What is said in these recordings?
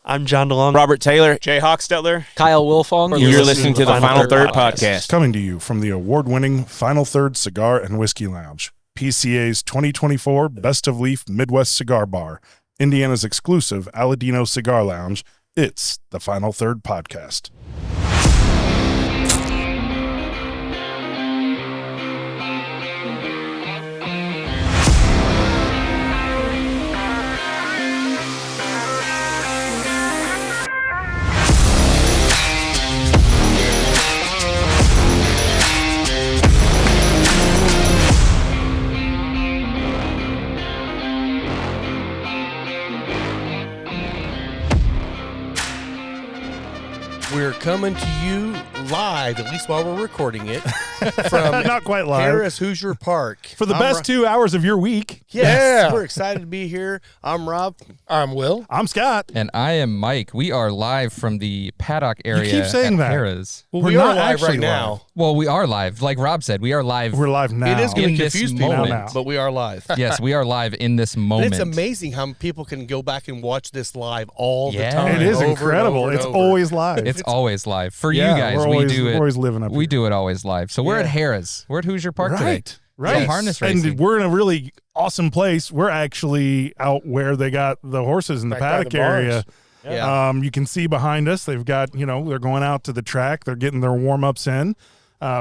I'm John DeLong. Robert Taylor. Jay Hochstetler. Kyle Wilfong. You're listening to the Final Third podcast. Coming to you from the award-winning Final Third Cigar and Whiskey Lounge, PCA's 2024 Best of Leaf Midwest Cigar Bar, Indiana's exclusive Aladino Cigar Lounge. It's the Final Third podcast. We're coming to you live, at least while we're recording it, from Not quite live. Harrahs Hoosier Park. For the best 2 hours of your week. Yes, we're excited to be here. I'm Rob. I'm Will. I'm Scott. And I am Mike. We are live from the paddock area keep saying at that. Harrahs. Well, We're we are not live actually right now. live. Well, we are live. Like Rob said, we are live. We're live now. It is going In to this confuse people, moment. but we are live. Yes, we are live in this And moment. it's amazing how people can go back and watch this live all the Yeah. time. It is over and incredible. over and It's over. always live. It's always live. For Yeah, you guys, we're we always- do it. we're always living up We here. do it always live. So we're Yeah. at Harrahs. We're at Hoosier Park today. Right. So harness racing. And we're in a really awesome place. We're actually out where they got the horses in the Back by paddock the barns. area. Yeah. You can see behind us, they've got, they're going out to the track. They're getting their warm-ups in.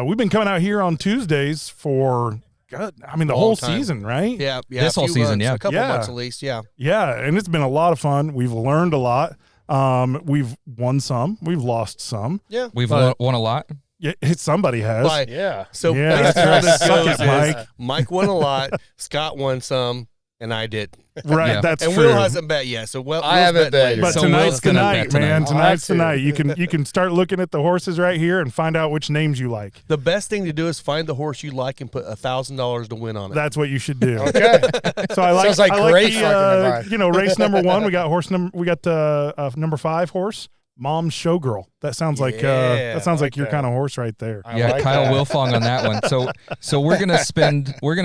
We've been coming out here on Tuesdays for, the whole time. season, right? Yeah, This a whole few season, months, yeah. a couple Yeah. months at least, yeah. Yeah, and it's been a lot of fun. We've learned a lot. We've won some. We've lost some. Yeah. We've But- won a lot. Yeah, somebody has. But- Yeah. So Yeah, basically how this suck goes it, Mike. is Mike won a lot, Scott won some, and I did. Right, Yeah. that's And true. Will hasn't bet yet, so Will's I haven't betting bet later. But So tonight's Will's the gonna night, bet tonight. man. I'll Tonight's the have to. night. You can start looking at the horses right here and find out which names you like. The best thing to do is find the horse you like and put $1,000 to win on it. That's what you should do. Okay. So I like. Sounds like I like great the, fucking advice. race number one. We got number 5 horse, Mom's Showgirl. That sounds like Yeah, that sounds I like like your that. kind of horse right there. I Yeah, like Kyle that. Wilfong on that one. So we're gonna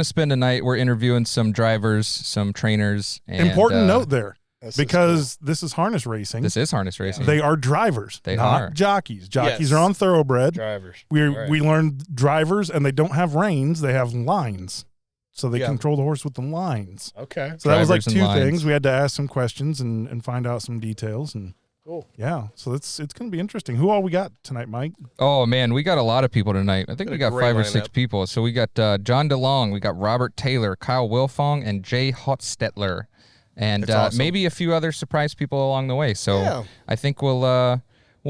spend a night. We're interviewing some drivers, some trainers. And, Important note there, This is because this is harness racing. This is harness racing. They are drivers, They not are. jockeys. Jockeys Yes. are on thoroughbred. drivers. We Right. we learned drivers, and they don't have reins; they have lines, so they Yeah. control the horse with the lines. Okay. So that was like Drivers and 2 lines. things. We had to ask some questions and find out some details, and Cool. yeah, so it's going to be interesting. Who all we got tonight, Mike? Oh man, we got a lot of people tonight. I think Got we a got great 5 or 6 lineup. people. So we got John DeLong, we got Robert Taylor, Kyle Wilfong, and Jay Hochstetler, and That's awesome. maybe a few other surprise people along the way. So Yeah. I think we'll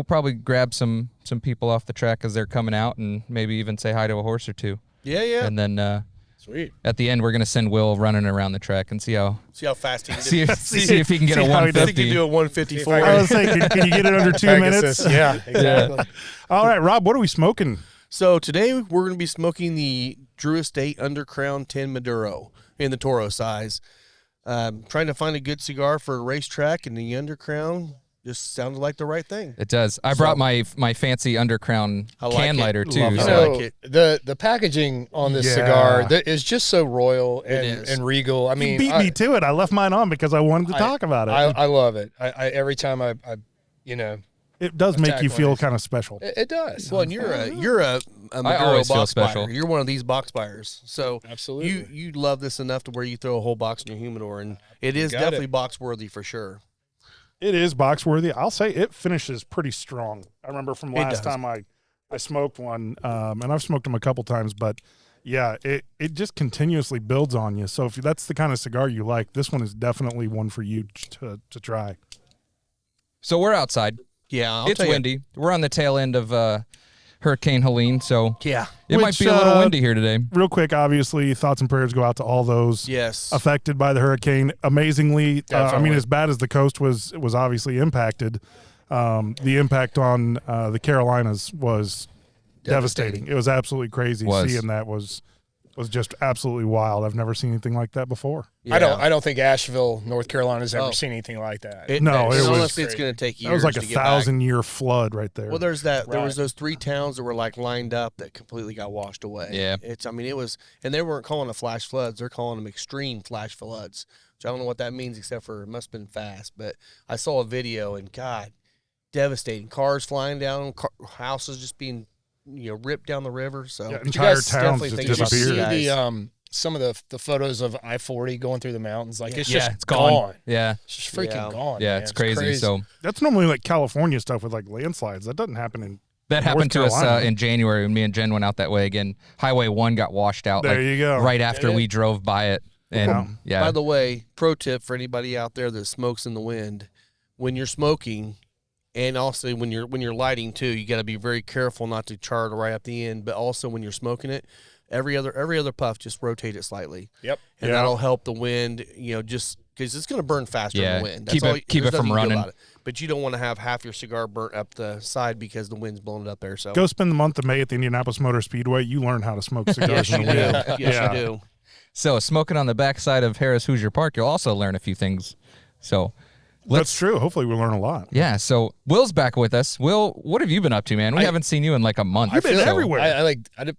probably grab some people off the track as they're coming out, and maybe even say hi to a horse or two. Yeah. And then Sweet. at the end, we're gonna send Will running around the track and see how See how fast he can do see if he can get a See how he does. I think he 150. can do a 154. I was saying, can you get it under 2 minutes? Pegasus. Yeah. Exactly. All right, Rob, what are we smoking? So today we're going to be smoking the Drew Estate Undercrown 10 Maduro in the Toro size. Trying to find a good cigar for a racetrack, and the Undercrown just sounded like the right thing. It does. I brought my fancy Undercrown I like can it. lighter too. Love You I so- know, like it. the packaging on this Yeah. cigar that is just so royal It is. and regal. I You mean, beat me to it. I left mine on because I wanted to talk about it. I love it. I every time I it does make attack you one feel of these. kind of special. it does. Well, and you're a Maduro always feel box special. buyer. You're one of these box buyers. So Absolutely. you love this enough to where you throw a whole box in your humidor, and it is got definitely it. box worthy for sure. It is box worthy. I'll say it finishes pretty strong. I remember from It last does. time I smoked one, and I've smoked them a couple times, but yeah, it just continuously builds on you. So if that's the kind of cigar you like, this one is definitely one for you to try. So we're outside. Yeah, I'll It's tell you. windy. We're on the tail end of Hurricane Helene, so Yeah. it might Which, be a little windy here today. Real quick, obviously, thoughts and prayers go out to all those Yes. affected by the hurricane. Amazingly, Definitely. as bad as the coast was obviously impacted, the impact on the Carolinas was devastating. It was absolutely crazy. Was. Seeing that was just absolutely wild. I've never seen anything like that before. I don't think Asheville, North Carolina's ever Oh. seen anything like that. No, it was- honestly, it's going to take years. That was like a to get back. 1,000-year flood right there. Well, there's that. There Right. was those 3 towns that were like lined up that completely got washed away. Yeah. It was, and they weren't calling it flash floods. They're calling them extreme flash floods. which I don't know what that means except for it must have been fast. But I saw a video, and God, devastating. Cars flying down, houses just being ripped down the river. So Yeah, Did you entire guys towns definitely just think about disappeared. the some of the photos of I-40 going through the mountains? Like it's Yeah, just it's gone. Yeah. It's just freaking Yeah. gone. Yeah, man. it's crazy. So That's normally like California stuff with like landslides. That doesn't happen in. that North happened to us Carolina. in January when me and Jen went out that way again. Highway 1 got washed out There you go. right after we drove by it. And By the way, pro tip for anybody out there that smokes in the wind, when you're smoking, and also when you're lighting too, you got to be very careful not to char it right up the end. But also when you're smoking it, every other puff, just rotate it slightly. Yep. And that'll help the wind. Just because it's going to burn faster in the wind. Keep it there's from nothing you can do running. about it. But you don't want to have half your cigar burnt up the side because the wind's blowing it up there. So Go spend the month of May at the Indianapolis Motor Speedway. You learn how to smoke cigars yes, in you the do. wind. Yes, Yeah. you do. So smoking on the backside of Harrahs Hoosier Park, you'll also learn a few things. So That's true. Hopefully, we'll learn a lot. Yeah, so Will's back with us. Will, what have you been up to, man? We haven't seen you in like a month. You've been so- everywhere.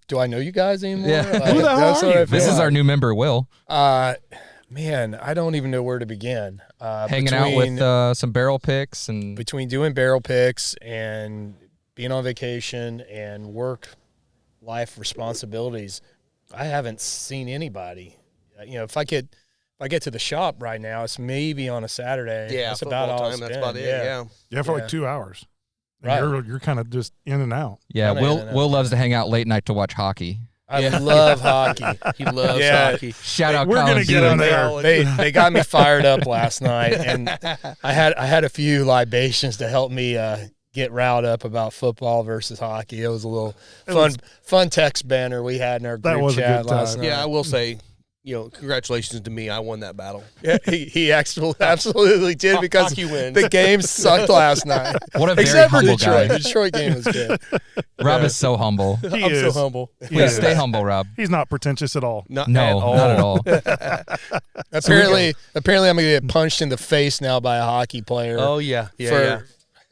Do I know you guys anymore? Yeah. Like, Who the hell that's are what you? I feel This is like. our new member, Will, Man, I don't even know where to begin. hanging out with some barrel picks and between doing barrel picks and being on vacation and work life responsibilities, I haven't seen anybody. If I get to the shop right now, it's maybe on a Saturday. Yeah, that's about all. time. That's about it. Yeah. Yeah, for Yeah. like 2 hours. And Right. You're kind of just in and out. yeah, I know. Will loves to hang out late night to watch hockey. I love hockey. He loves Yeah. hockey. Shout out, We're Colin gonna get Beeler. him there. They got me fired up last night, and I had a few libations to help me get riled up about football versus hockey. It was a little fun text banner we had in our That group was a chat good time. last night. Yeah, I will say, congratulations to me. I won that battle. Yeah, he absolutely did because Hockey wins. the game sucked last night. What a very Except for humble Detroit. guy. The Detroit game was good. Rob is so humble. He I'm is. so humble. He Please is. stay humble, Rob. He's not pretentious at all. Not No, at all. not at all. Apparently, I'm going to get punched in the face now by a hocky player. Oh yeah, yeah. For-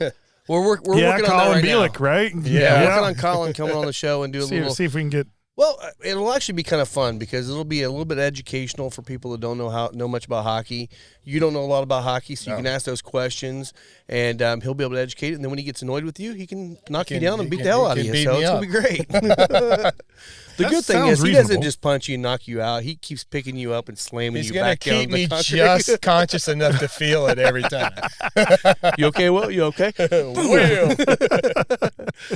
yeah. We're working on that Colin right Bielik, right? Yeah. now. Working on Colin coming on the show and do a little. See if we can get. Well, it'll actually be kind of fun because it'll be a little bit educational for people that don't know much about hockey. You don't know a lot about hockey, so you can ask those questions, and he'll be able to educate it. And then when he gets annoyed with you, he can knock you down and beat the hell out of you. beat So me it's up. gonna be great. The That good thing sounds is he doesn't reasonable. just punch you and knock you out. He keeps picking you up and slamming He's you going to back down keep the me concrete. just conscious enough to feel it every time. You okay, Will? You okay? Will.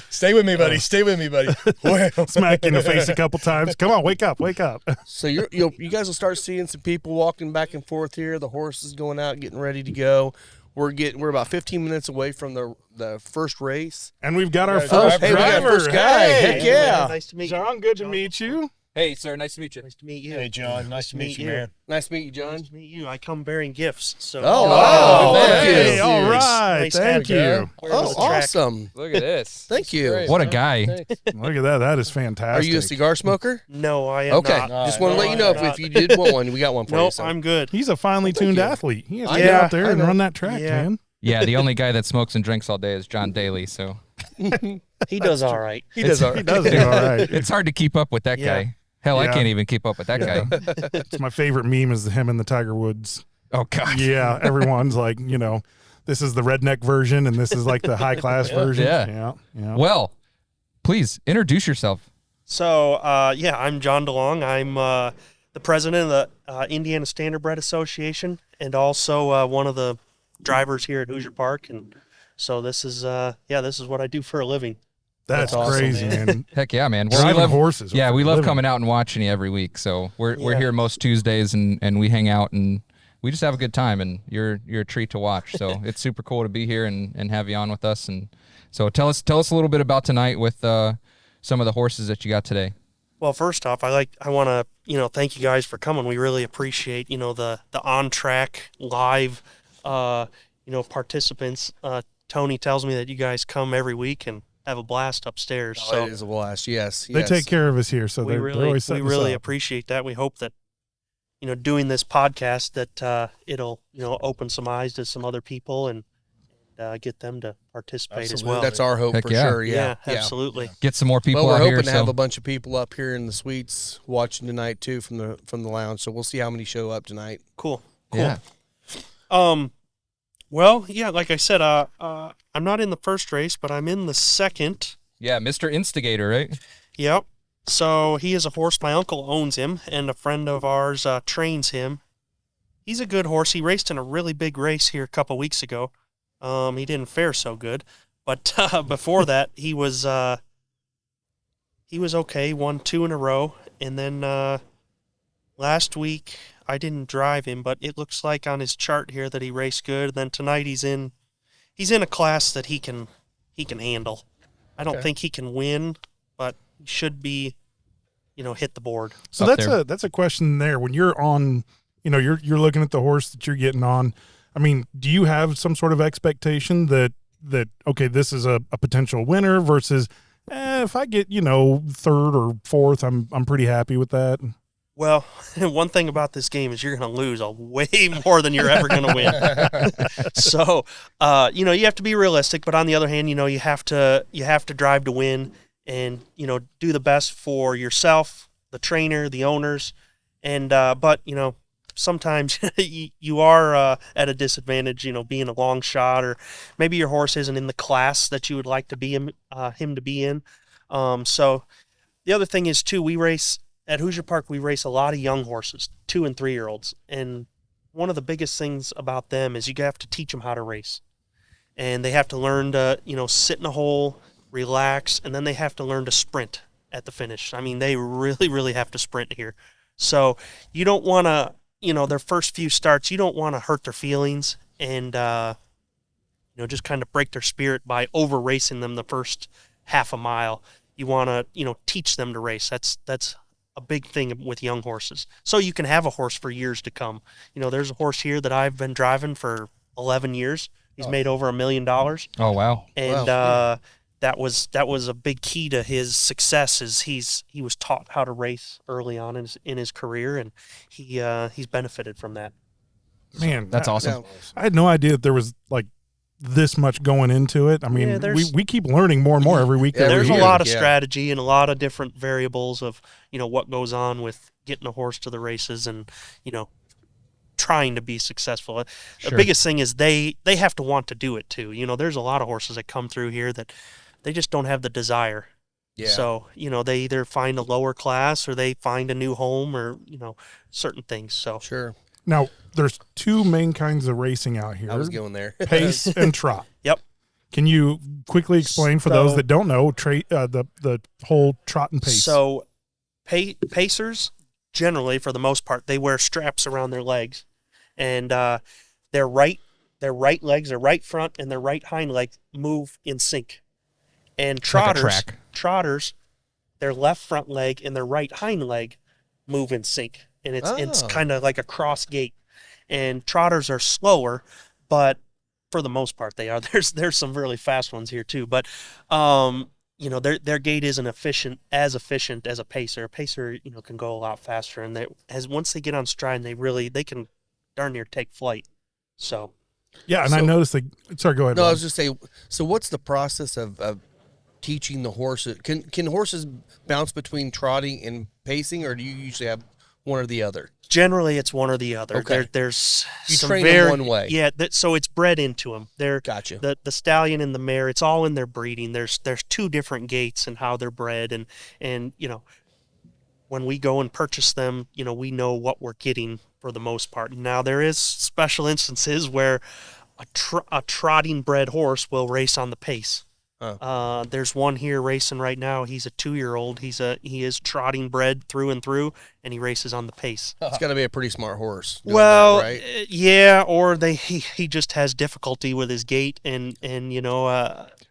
Stay with me, buddy. Stay with me, buddy. Will. Smack you in the face a couple times. Come on, wake up, wake up. So you guys will start seeing some people walking back and forth here. The horses going out, getting ready to go. We're about 15 minutes away from the first race. And we've got our Hey, first Hey, we got driver. our first guy. Hey, Heck yeah! Nice to meet you. John, good to meet you. Hey, sir, nice to meet you. Nice to meet you. Hey, John. Nice to meet you, man. Nice to meet you, John. Nice to meet you. I come bearing gifts. So Oh, wow. wow! Oh, Thank hey, you. all right. Nice Thank having you. Oh, awesome! Look at this. Thank you. What a guy. Look at that. That is Are fantastic. you a cigar smoker? No, I am Okay, not. just want to No, let you know I'm not. if you did want one, we got one for you. Nope, So. I'm good. He's a finely tuned you. athlete. He has to I get know, out there I and know. run that track, Yeah. man. Yeah, the only guy that smokes and drinks all day is John Daly, so He does all right. He does. He does do all right. it's hard to keep up with that Yeah. guy. Hell, I Yeah. can't even keep up with that Yeah. guy. It's my favorite meme is him and the Tiger Woods. Oh, God. Yeah, everyone's like, this is the redneck version and this is like the high class version. Yeah. Yeah. Well, please introduce yourself. So, I'm John DeLong. I'm the president of the Indiana Standardbred Association and also one of the drivers here at Hoosier Park. And so this is what I do for a living. That's awesome, crazy, man. Heck yeah, man. Driving horses. Yeah, for we a love living. coming out and watching you every week. So we're Yeah. here most Tuesdays and we hang out and we just have a good time and you're a treat to watch. So it's super cool to be here and have you on with us. And so tell us a little bit about tonight with some of the horses that you got today. Well, first off, I want to, thank you guys for coming. We really appreciate, the on track live, participants. Tony tells me that you guys come every week and have a blast upstairs. Oh, it is a blast. Yes, They take care of us here, so we they're really always setting us up. appreciate that. We hope that, doing this podcast that it'll, open some eyes to some other people and get them to participate as well. That's our hope Heck for yeah. sure. yeah, absolutely. Get some more people Well, we're out hoping here. to So have a bunch of people up here in the suites watching tonight too from the lounge. So we'll see how many show up tonight. Cool. Cool. Yeah. Well, yeah, like I said, I'm not in the first race, but I'm in the second. Yeah, Mr. Instigator, right? Yep. So he is a horse. My uncle owns him, and a friend of ours trains him. He's a good horse. He raced in a really big race here a couple weeks ago. He didn't fare so good, but before that, he was okay. He won 2 in a row, and then last week I didn't drive him, but it looks like on his chart here that he raced good. Then tonight he's in a class that he can handle. I don't think he can win, but he should be, hit the board. So that's a question there. When you're on, you're looking at the horse that you're getting on. I mean, do you have some sort of expectation that okay, this is a potential winner versus if I get, third or fourth, I'm pretty happy with that. Well, one thing about this game is you're going to lose way more than you're ever going to win. So, you have to be realistic, but on the other hand, you have to drive to win and, do the best for yourself, the trainer, the owners. And, but, sometimes you are at a disadvantage, being a long shot, or maybe your horse isn't in the class that you would like to be him to be in. So the other thing is too, at Hoosier Park, we race a lot of young horses, 2 and 3-year-olds. And one of the biggest things about them is you have to teach them how to race. And they have to learn to, sit in a hole, relax, and then they have to learn to sprint at the finish. I mean, they really, really have to sprint here. So you don't want to, their first few starts, you don't want to hurt their feelings and, just kind of break their spirit by over racing them the first half a mile. You want to, teach them to race. That's a big thing with young horses. So you can have a horse for years to come. There's a horse here that I've been driving for 11 years. He's made over $1 million. Oh, wow. And that was a big key to his success is he was taught how to race early on in his career, and he's benefited from that. Man, that's awesome. I had no idea that there was like this much going into it. I mean, we keep learning more and more every week. There's a lot of strategy and a lot of different variables of, what goes on with getting a horse to the races and, trying to be successful. Sure. The biggest thing is they have to want to do it too. There's a lot of horses that come through here that they just don't have the desire. Yeah. So, they either find a lower class or they find a new home or, certain things. So Sure. Now, there's 2 main kinds of racing out here. I was going there. Pace and trot. Yep. Can you quickly explain for those that don't know the whole trot and pace? So pacers, generally, for the most part, they wear straps around their legs. And their right legs, their right front and their right hind leg move in sync. And trotters, their left front leg and their right hind leg move in sync. And it's kind of like a cross gait. And trotters are slower, but for the most part they are. There's some really fast ones here too, but their gait isn't as efficient as a pacer. A pacer, can go a lot faster, and once they get on stride, they can darn near take flight. So yeah, and I noticed sorry, go ahead. No, Rob. I was just saying. So what's the process of teaching the horses? Can horses bounce between trotting and pacing, or do you usually have one or the other? Generally, it's one or the other. Okay. There's you some train them one way. Yeah, so it's bred into them. Gotcha. The stallion and the mare, it's all in their breeding. There's 2 different gaits and how they're bred, and when we go and purchase them, we know what we're getting for the most part. Now there is special instances where a trotting bred horse will race on the pace. There's one here racing right now. He's a 2-year-old. He is trotting bred through and through, and he races on the pace. It's got to be a pretty smart horse. Well, that, right? Yeah, or he just has difficulty with his gait, and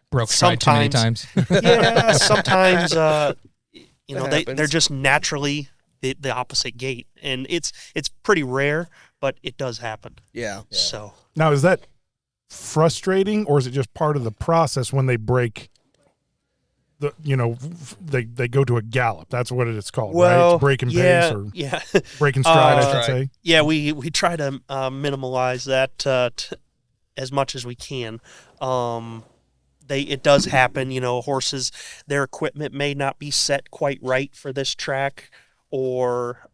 broke stride too many times. Yeah, sometimes they're just naturally the opposite gait, and it's pretty rare, but it does happen. Yeah. So now, is that frustrating, or is it just part of the process when they break they go to a gallop? That's what it's called, right? It's breaking pace or breaking stride, I should say. Yeah, we try to minimize that as much as we can. It does happen, horses, their equipment may not be set quite right for this track, or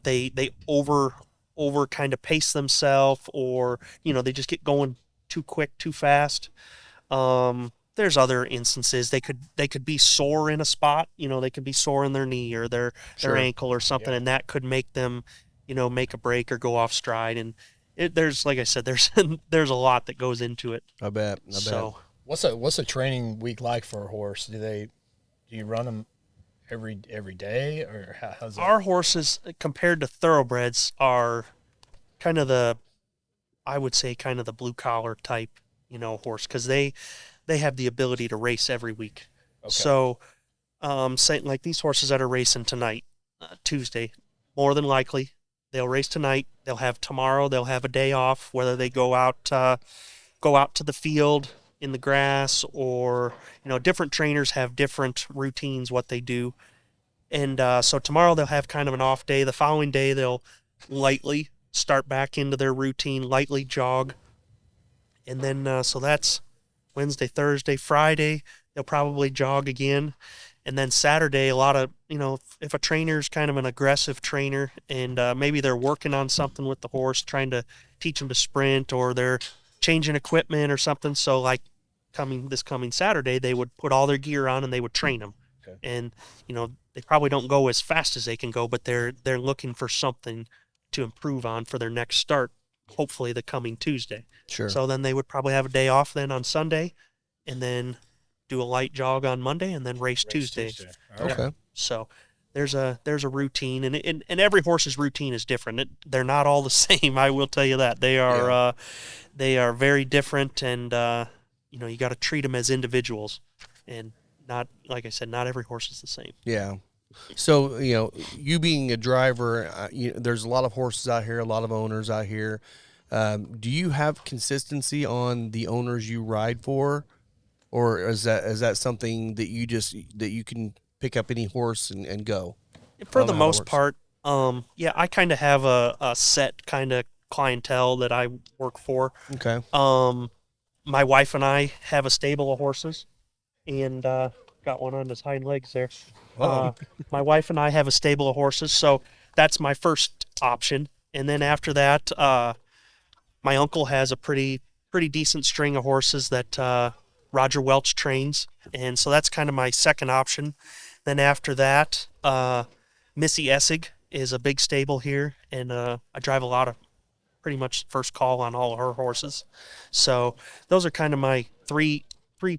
they over over kind of pace themselves, or they just get going too quick, too fast. There's other instances they could be sore in a spot. They could be sore in their knee or their ankle or something, and that could make them make a break or go off stride. And there's, like I said, there's there's a lot that goes into it. I bet. So What's a training week like for a horse? Do you run them every day, or how's that? our horses, compared to thoroughbreds, are kind of I would say kind of the blue collar type, horse, because they have the ability to race every week. Okay. So, say like these horses that are racing tonight, Tuesday, more than likely they'll race tonight. They'll have tomorrow. They'll have a day off, whether they go out to the field in the grass, or different trainers have different routines what they do. And so tomorrow they'll have kind of an off day. The following day they'll lightly start back into their routine, lightly jog. And then so that's Wednesday, Thursday, Friday, they'll probably jog again. And then Saturday, a lot of, if a trainer's kind of an aggressive trainer and maybe they're working on something with the horse, trying to teach them to sprint, or they're changing equipment or something. So like this coming Saturday, they would put all their gear on and they would train them. Okay. And, they probably don't go as fast as they can go, but they're looking for something to improve on for their next start, hopefully the coming Tuesday. Sure. So then they would probably have a day off then on Sunday, and then do a light jog on Monday, and then race Tuesday. All right. Okay. So there's a routine, and every horse's routine is different. They're not all the same. I will tell you that they are they are very different, and you got to treat them as individuals, and not, like I said, not every horse is the same. Yeah. So, you being a driver, there's a lot of horses out here, a lot of owners out here. Do you have consistency on the owners you ride for, or is that something that you can pick up any horse and go? For the most part, I kind of have a set kind of clientele that I work for. Okay. My wife and I have a stable of horses, and got one on his hind legs there. My wife and I have a stable of horses, so that's my first option. And then after that, my uncle has a pretty decent string of horses that Roger Welch trains, and so that's kind of my second option. Then after that, Missy Essig is a big stable here, and I drive a lot of pretty much first call on all of her horses. So those are kind of my three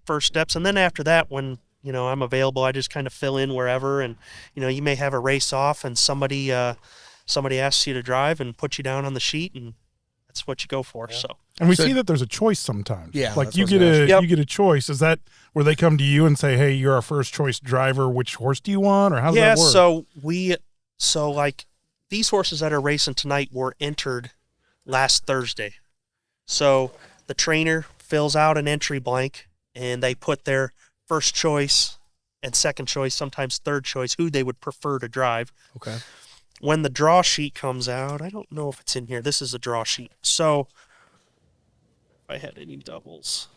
first steps. And then after that, when I'm available, I just kind of fill in wherever. And you may have a race off, and somebody asks you to drive and put you down on the sheet, and that's what you go for. Yeah. So. And we see that there's a choice sometimes. Yeah, like that's you what I was get a choice. Is that where they come to you and say, "Hey, you're our first choice driver. Which horse do you want?" Or how's that work? So like these horses that are racing tonight were entered last Thursday. So the trainer fills out an entry blank, and they put their first choice and second choice, sometimes third choice, who they would prefer to drive. Okay. When the draw sheet comes out, I don't know if it's in here. This is a draw sheet. So if I had any doubles.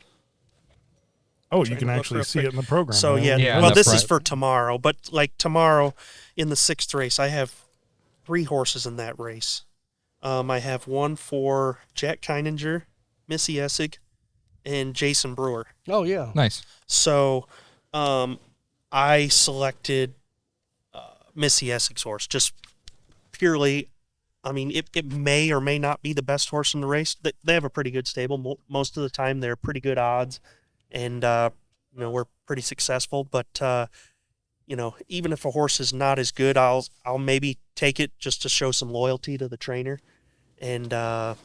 Oh, you can actually see it in the program. So right? Yeah, well, that's this is right. for tomorrow, but like tomorrow in the 6th race, I have 3 horses in that race. I have one for Jack Keininger, Missy Essig, and Jason Brewer. Oh, yeah. Nice. So I selected Missy Essig's horse just purely. I mean, it may or may not be the best horse in the race. They have a pretty good stable. Most of the time, they're pretty good odds, and we're pretty successful. But even if a horse is not as good, I'll maybe take it just to show some loyalty to the trainer, and that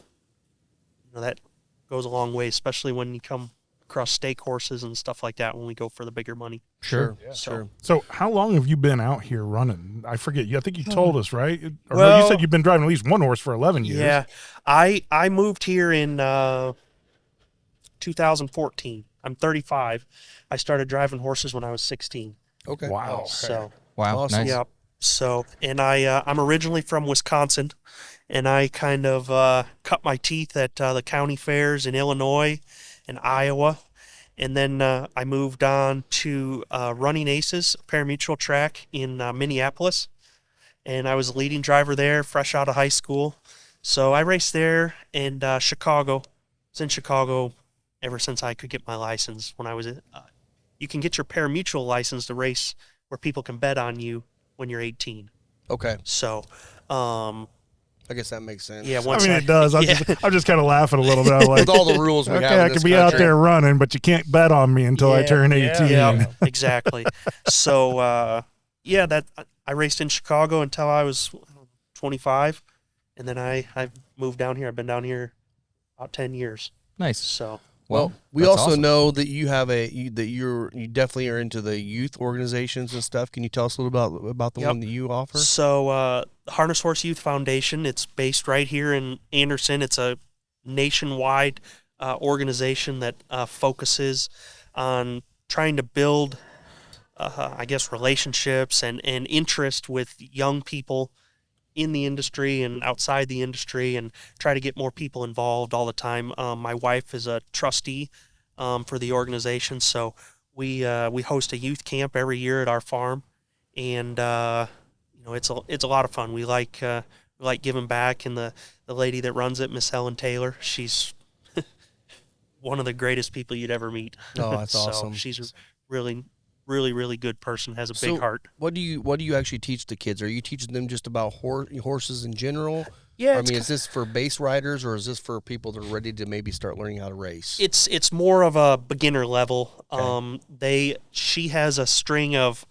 goes a long way, especially when you come across stake horses and stuff like that when we go for the bigger money. Sure. Yeah. Sure. So how long have you been out here running? I forget. I think you told us, right? Or no, Well, you said you've been driving at least one horse for 11 years. Yeah, I moved here in 2014. I'm 35. I started driving horses when I was 16. Okay. Wow. So Wow. Awesome. Nice. yeah. So, and I'm originally from Wisconsin, and I kind of cut my teeth at the county fairs in Illinois and Iowa, and then I moved on to Running Aces, a parimutuel track in Minneapolis, and I was a leading driver there, fresh out of high school. So I raced there, and Chicago. I was in Chicago ever since I could get my license. When I was you can get your pari-mutuel license to race where people can bet on you when you're 18. Okay. So, I guess that makes sense. yeah. I Once mean, it does. I'm just kind of laughing a little bit. I'm like, With all the rules we have okay, in I this could be out country. there running, but you can't bet on me until I Yeah, turn 18. Yeah, exactly. So, that I raced in Chicago until I was 25, and then I moved down here. I've been down here about 10 years. Nice. So, Well, we that's also awesome. know that you have you definitely are into the youth organizations and stuff. Can you tell us a little about the Yep. one that you offer? So, the Harrahs Horse Youth Foundation, it's based right here in Anderson. It's a nationwide organization that focuses on trying to build, relationships and interest with young people in the industry and outside the industry, and try to get more people involved all the time. My wife is a trustee for the organization, so we host a youth camp every year at our farm, and it's a lot of fun. We like giving back, and the lady that runs it, Miss Helen Taylor, she's one of the greatest people you'd ever meet. Oh, that's So awesome. she's a really good person, has a big heart. What do you actually teach the kids? Are you teaching them just about horses in general? Yeah, I mean, is this for base riders, or is this for people that are ready to maybe start learning how to race? it's more of a beginner level. She has a string of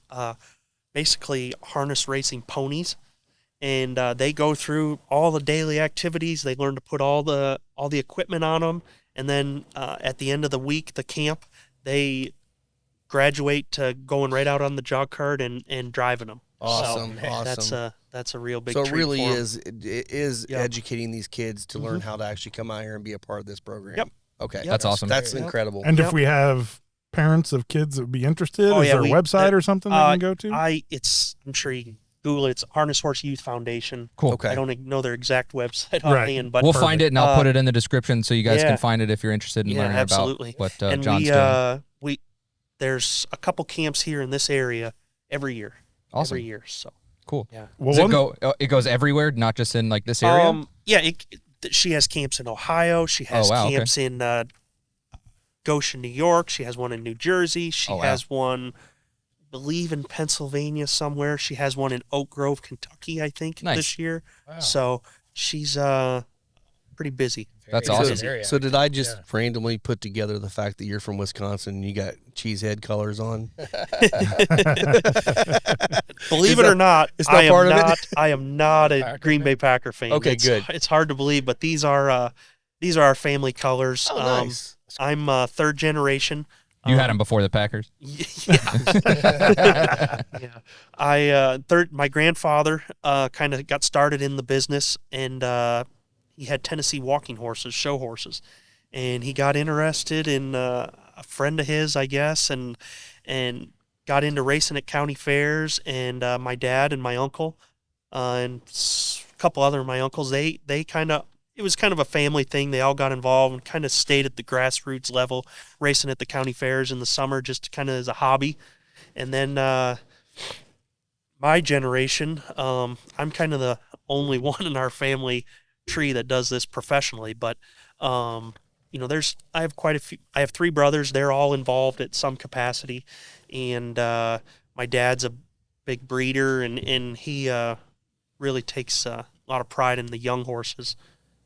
basically harness racing ponies, and they go through all the daily activities. They learn to put all the equipment on them, and then at the end of the week, the camp, they graduate to going right out on the jog cart and driving them. Awesome, So awesome. That's a real big. So it treat really for 'em. is Yep. educating these kids to learn how to actually come out here and be a part of this program. Yep. Okay, That's awesome. That's Yep. incredible. And Yep. if we have parents of kids that would be interested, Oh, is yeah, there a website or something they can go to? I'm sure you can Google it. It's Harness Horse Youth Foundation. Cool. Okay. I don't know their exact website Right. offhand, but We'll find it, and I'll put Uh, it in the description so you guys yeah. can find it if you're interested in Yeah, learning absolutely. about what and John's doing. there's a couple camps here in this area every year. Awesome. Every year. So Cool. yeah. Well, Does it goes everywhere, not just in like this area? She has camps in Ohio. She has Oh, wow, okay. camps in Goshen, New York. She has one in New Jersey. She Oh, wow. has one, I believe, in Pennsylvania somewhere. She has one in Oak Grove, Kentucky, I think, Nice. this year. Wow. So she's pretty busy. That's Very awesome. very So did active. I just Yeah. randomly put together the fact that you're from Wisconsin and you got cheesehead colors on? Believe Is it that- or not, it's not part of it? I am not a Packer Green fan? Bay Packer fan. Okay, it's, good. It's hard to believe, but these are our family colors. Oh, nice. I'm third generation. You had them before the Packers. Yeah. My grandfather kind of got started in the business, and he had Tennessee walking horses, show horses, and he got interested in a friend of his, I guess, and got into racing at county fairs. And my dad and my uncle and a couple other of my uncles, they kind of, it was kind of a family thing. They all got involved and kind of stayed at the grassroots level, racing at the county fairs in the summer, just kind of as a hobby. And then my generation, I'm kind of the only one in our family tree that does this professionally. But I have quite a few. I have three brothers. They're all involved at some capacity, and my dad's a big breeder, and he really takes a lot of pride in the young horses.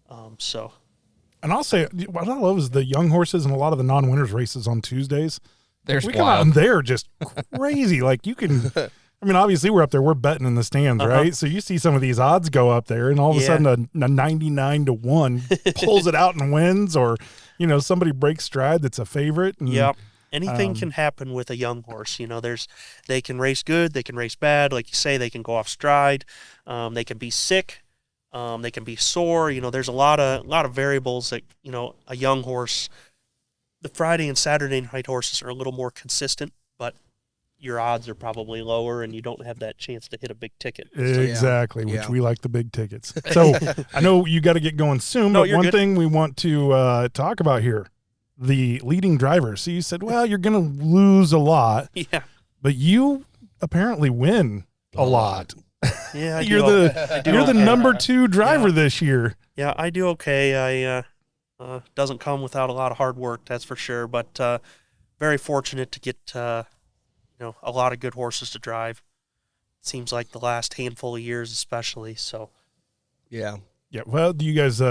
And I'll say, what I love is the young horses and a lot of the non-winners races on Tuesdays. There's We come out wild. and they're just crazy. Like you can, I mean, obviously we're up there, we're betting in the stands, right? So you see some of these odds go up there, and all of a Yeah. sudden a 99-1 pulls it out and wins, or somebody breaks stride that's a favorite. And, Yep. Anything can happen with a young horse. They can race good, they can race bad. Like you say, they can go off stride. They can be sick. They can be sore. There's a lot of variables that, a young horse, the Friday and Saturday night horses are a little more consistent, but your odds are probably lower and you don't have that chance to hit a big ticket. Exactly, which Yeah. we like the big tickets. So I know you got to get going soon, No, but you're one good. thing we want to talk about here, the leading driver. So you said, well, you're going to lose a lot, Yeah. but you apparently win a lot. Yeah, I You're do. the number 2 driver this year. Yeah, I do okay. Doesn't come without a lot of hard work, that's for sure. But very fortunate to get a lot of good horses to drive. Seems like the last handful of years, especially. So Yeah. Yeah. Well, do you guys?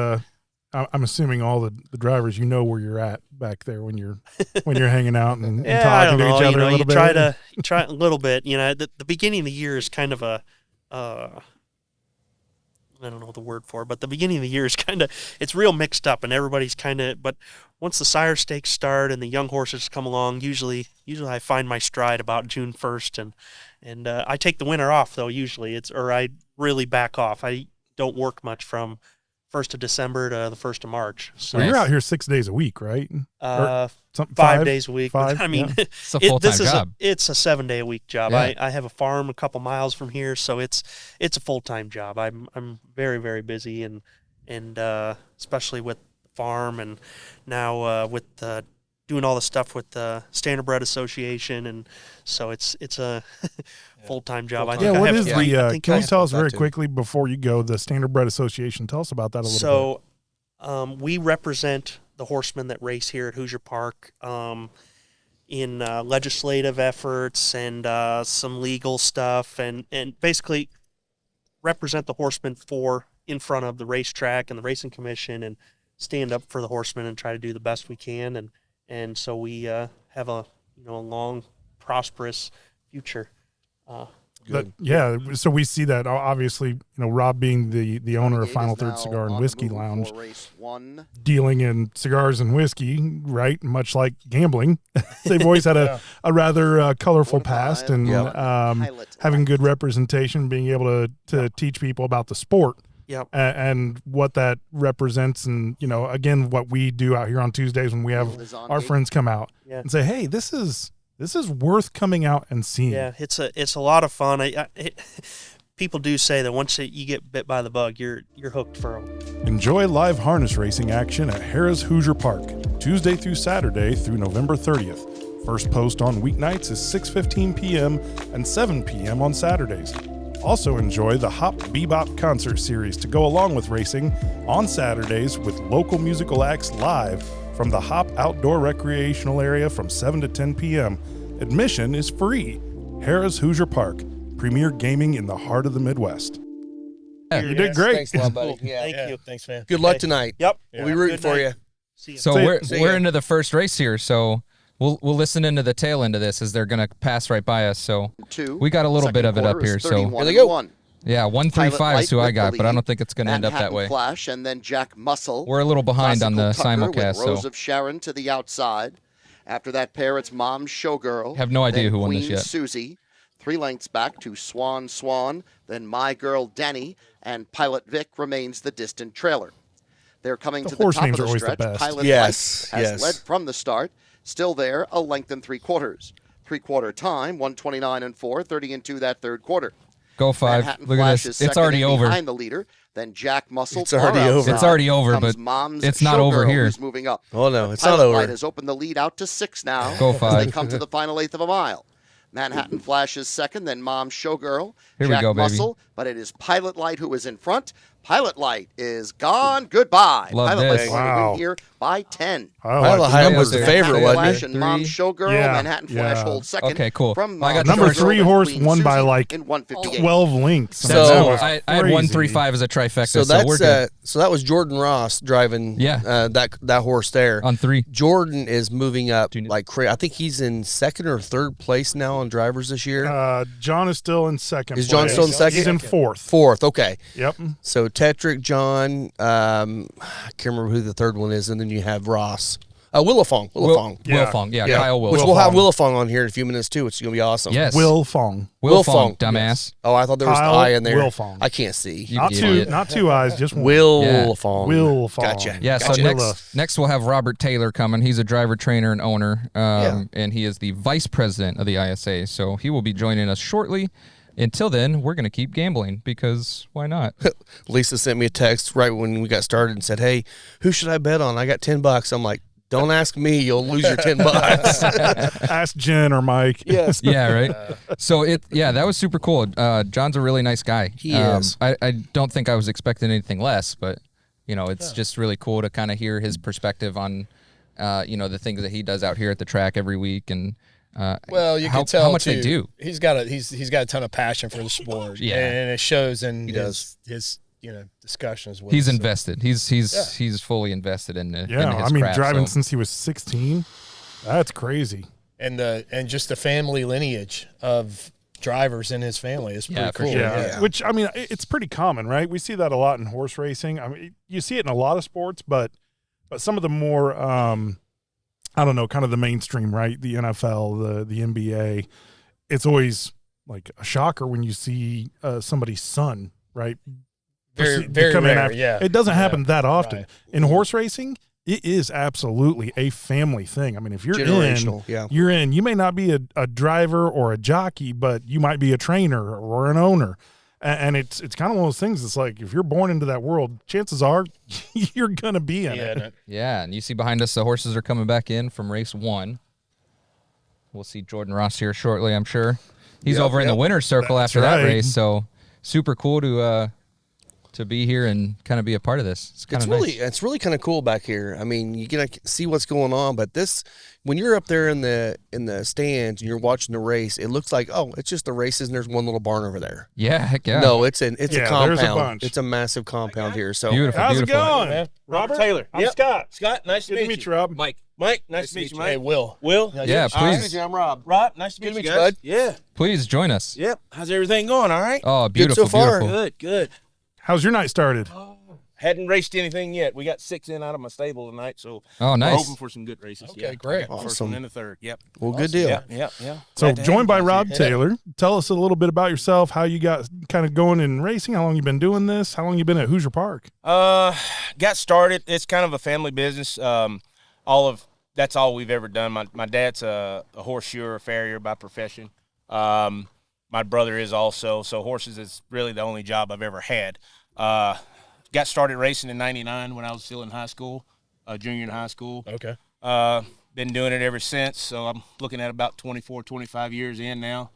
I'm assuming all the drivers, where you're at back there when you're hanging out and yeah, I talking don't to each know. other a little you bit. try a little bit. The beginning of the year is kind of a I don't know the word for it, but the beginning of the year is it's real mixed up, and everybody's but once the sire stakes start and the young horses come along, usually I find my stride about June 1st, and I take the winter off though. Usually I really back off. I don't work much from 1st of December to the 1st of March. So Well, you're out here 6 days a week, right? Something 5 days a week. 5, I mean, yeah. It's a full-time job. It's a 7-day-a-week job. Yeah. I have a farm a couple miles from here, so it's a full-time job. I'm very, very busy, and especially with the farm, and now with doing all the stuff with the Standardbred Association, and so it's a full-time job. I think Yeah. I What have is three- I the? think Can I you have- tell us that very too. quickly before you go the Standardbred Association? Tell us about that a little bit. So we represent the horsemen that race here at Hoosier Park in legislative efforts and some legal stuff, and basically represent the horsemen in front of the racetrack and the racing commission, and stand up for the horsemen and try to do the best we can, and so we have a long, prosperous future. So we see that obviously, Rob being the owner of Final Third Cigar and Whiskey Lounge, dealing in cigars and whiskey, right? Much like gambling, they've always had a rather colorful past, and having good representation, being able to teach people about the sport. Yep. And what that represents, and again, what we do out here on Tuesdays when we have our friends come out and say, "Hey, this is worth coming out and seeing." Yeah, it's a lot of fun. People do say that once you get bit by the bug, you're hooked for them. Enjoy live harness racing action at Harrahs Hoosier Park, Tuesday through Saturday through November 30th. First post on weeknights is 6:15 p.m. and 7 p.m. on Saturdays. Also enjoy the Hop Bebop concert series to go along with racing on Saturdays with local musical acts live from the Hop Outdoor Recreational Area from 7 to 10 p.m. Admission is free. Harrahs Hoosier Park, premier gaming in the heart of the Midwest. You did great. Thanks a lot, buddy. Yeah. Thank you. Thanks, man. Good luck tonight. Yep. We'll be rooting Good for night. you. See ya. So See ya. we're See we're ya. into the first race here, so we'll listen into the tail end of this as they're gonna pass right by us. So we got a little bit of it up here. So Here they go. yeah, 135 is who I got, but I don't think it's gonna end up that Manhattan way. Flash and then Jack Muscle. We're a little behind on the Classical Tucker simulcast, with Rose so of Sharon to the outside. After that pair, it's Mom Showgirl. Have no idea then who won this Queen yet. Susie. 3 lengths back to Swan Swan, then My Girl Denny, and Pilot Vic remains the distant trailer. They're coming The to the horse top names of are the always the stretch. best. Pilot Yes, Light has yes. led from the start. Still there, a length and 3/4. 3/4 time, 129 and 4, 30 and 2 that third quarter. go 5. Manhattan Look at Flash this. is It's second already and over. behind the leader. Then Jack Muscle. It's already far over. outside. It's already over, Comes but Mom's it's not over Showgirl, here. who's moving up. Oh, no, it's Pilot not over. Light has opened the lead out to 6 now. Go As 5. they come to the final eighth of a mile. Manhattan Flash is second, then Mom Showgirl. Here we Jack go, baby. Muscle, but it is Pilot Light who is in front. Pilot Light is gone. Goodbye. Love Pilot this. Light's going to Wow. win here by 10. Pilot Light was the there. favorite, Manhattan wasn't Flash he? and Mom 3. Showgirl. Yeah, Manhattan Flash yeah. holds second. Okay, cool. From I got Mom the Number first- Showgirl, 3 then horse Queen won by Susie like in 158. 12 lengths. So- That was I had crazy. 135 as a trifecta, So so we're good. that was Jordan Ross driving that horse there. On 3. Jordan is moving up Do you need- like crazy. I think he's in second or third place now on drivers this year. John is still in second. Is John place. still in second? He's in fourth. Fourth, okay. Yep. So Tetrick, John, I can't remember who the third one is, and then you have Ross. Willifong. Yeah. Wilfong. Yeah, Yeah. Kyle Wilfong. Which we'll have Willifong on here in a few minutes too, which is gonna be awesome. Yes. Will Fong. Wilfong, Wilfong. dumbass. Oh, I thought there was Kyle an I in there. Wilfong. I can't see. You Not idiot. not two eyes, just one. Willifong. Willifong. Gotcha. Yeah, so Gotcha. next we'll have Robert Taylor coming. He's a driver, trainer, and owner, and he is the vice president of the ISA. So he will be joining us shortly. Until then, we're going to keep gambling because why not? Lisa sent me a text right when we got started and said, "Hey, who should I bet on? I got $10." I'm like, Don't ask me. You'll lose your $10. Ask Jen or Mike. Yes. Yeah, right. So that was super cool. John's a really nice guy. He is. I don't think I was expecting anything less, but it's just really cool to kind of hear his perspective on the things that he does out here at the track every week, and well, you how, can tell how much too, they do. He's got a ton of passion for the sport. Yeah. and it shows in does. his discussions with He's us. invested. He's fully invested in Yeah, in his I mean, craft, driving so. since he was 16. That's crazy. and just the family lineage of drivers in his family is pretty Yeah, for cool. sure. Yeah. Which, I mean, it's pretty common, right? We see that a lot in horse racing. I mean, you see it in a lot of sports, but some of the more, I don't know, kind of the mainstream, right? The NFL, the NBA, it's always like a shocker when you see somebody's son, right? Very, Proceed- very come in rare. after- Yeah, It doesn't happen that often. right. In horse racing, it is absolutely a family thing. I mean, if you're Generational, in, yeah. you're in. You may not be a driver or a jockey, but you might be a trainer or an owner. And it's kind of one of those things. It's like if you're born into that world, chances are you're gonna be in it. Yeah, and you see behind us the horses are coming back in from race 1. We'll see Jordan Ross here shortly, I'm sure. He's over in the winner's circle That's after that right. race, so super cool to be here and kind of be a part of this. It's kind of nice. It's really kind of cool back here. I mean, you can see what's going on, but when you're up there in the stands and you're watching the race, it looks like, oh, it's just the races and there's one little barn over there. Yeah, heck yeah. No, it's a Yeah, there's a compound. bunch. It's a massive compound here. So Beautiful, How's beautiful. it going, man? Robert Taylor. I'm Yep. Scott. Scott, nice Good to meet you, Rob. Mike, nice to meet you, Mike. Hey, Will. Will? Yeah, All right, please, I'm Rob. Rob, nice to Good meet to you meet you, guys. bud. Yeah. please join us. Yep. How's everything going? All right. Oh, beautiful, so far. beautiful. Good. How's your night started? Hadn't raced anything yet. We got 6 in out of my stable tonight, so Oh, we're nice. hoping for some good races. Okay, yeah. great. First Awesome. one and the third. Yep. Well, good deal. Yeah. So Glad to have joined you by guys Rob here. Taylor. Tell us a little bit about yourself, how you got kind of going in racing, how long you been doing this, how long you been at Hoosier Park. Got started. It's kind of a family business. That's all we've ever done. My dad's a horseshoer, a farrier by profession. My brother is also. So horses is really the only job I've ever had. Got started racing in '99 when I was still in high school, junior in high school. Okay. Been doing it ever since. So I'm looking at about 24, 25 years in now.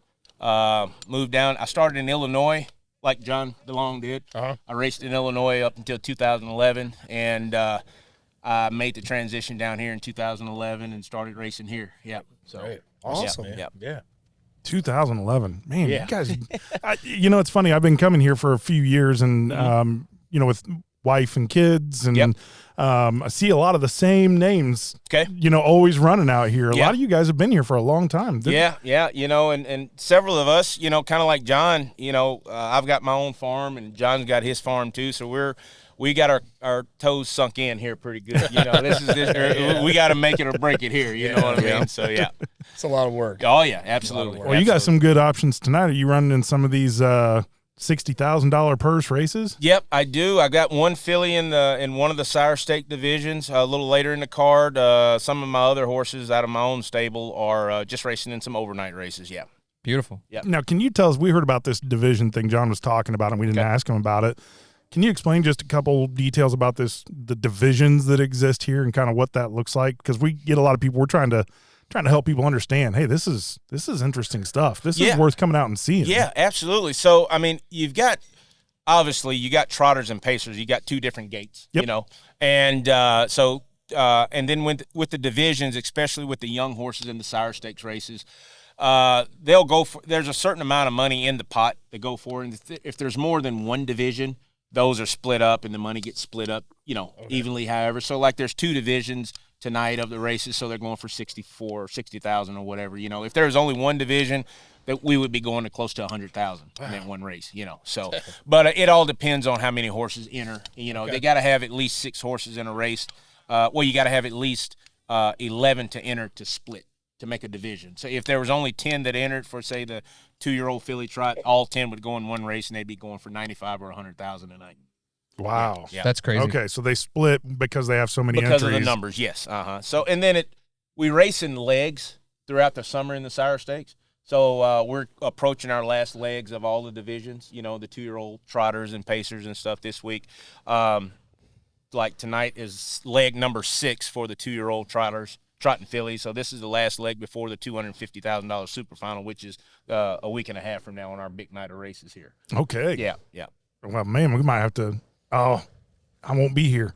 Moved down. I started in Illinois, like John DeLong did. Uh-huh. I raced in Illinois up until 2011, and I made the transition down here in 2011 and started racing here. Yep. So Great. Awesome. Yep. Yeah. 2011. Man, Yeah. you guys, it's funny. I've been coming here for a few years and, with wife and kids and Yep. I see a lot of the same names, Okay. always running out here. A Yeah. lot of you guys have been here for a long time. Yeah. And several of us, kind of like John, I've got my own farm and John's got his farm too. So we got our toes sunk in here pretty good. We got to make it or break it here. You know what I mean? So, yeah. It's a lot of work. Oh, yeah, absolutely. Well, you got some good options tonight. Are you running in some of these $60,000 purse races? Yep, I do. I got one filly in one of the sire stake divisions. A little later in the card, some of my other horses out of my own stable are just racing in some overnight races. Yeah. Beautiful. Yep. Now, can you tell us, we heard about this division thing John was talking about and we didn't Okay. ask him about it. Can you explain just a couple details about the divisions that exist here and kind of what that looks like? Because we get a lot of people, we're trying to help people understand, hey, this is interesting stuff. This is worth coming out and seeing. Yeah, absolutely. So, I mean, you got trotters and pacers. You got two different gates, Yep. And and then with the divisions, especially with the young horses in the sire stakes races, they'll go for, there's a certain amount of money in the pot to go for. And if there's more than one division, those are split up and the money gets split up, evenly, however. So, like, there's two divisions tonight of the races, so they're going for 60,000 or whatever. If there was only one division, that we would be going to close to 100,000 in that one race. So, but it all depends on how many horses enter. They got to have at least 6 horses in a race. You got to have at least 11 to enter to split to make a division. So if there was only 10 that entered for, say, the 2-year-old filly trot, all 10 would go in one race and they'd be going for 95 or 100,000 tonight. Wow. Yeah. That's crazy. Okay, so they split because they have so many Because entries. of the numbers, yes. So, and then we race in legs throughout the summer in the sire stakes. So we're approaching our last legs of all the divisions, the 2-year-old trotters and pacers and stuff this week. like tonight is leg number 6 for the 2-year-old trotting fillies. So this is the last leg before the $250,000 super final, which is a week and a half from now on our big night of races here. Okay. Yeah. Well, man, we might have to. Oh, I won't be here.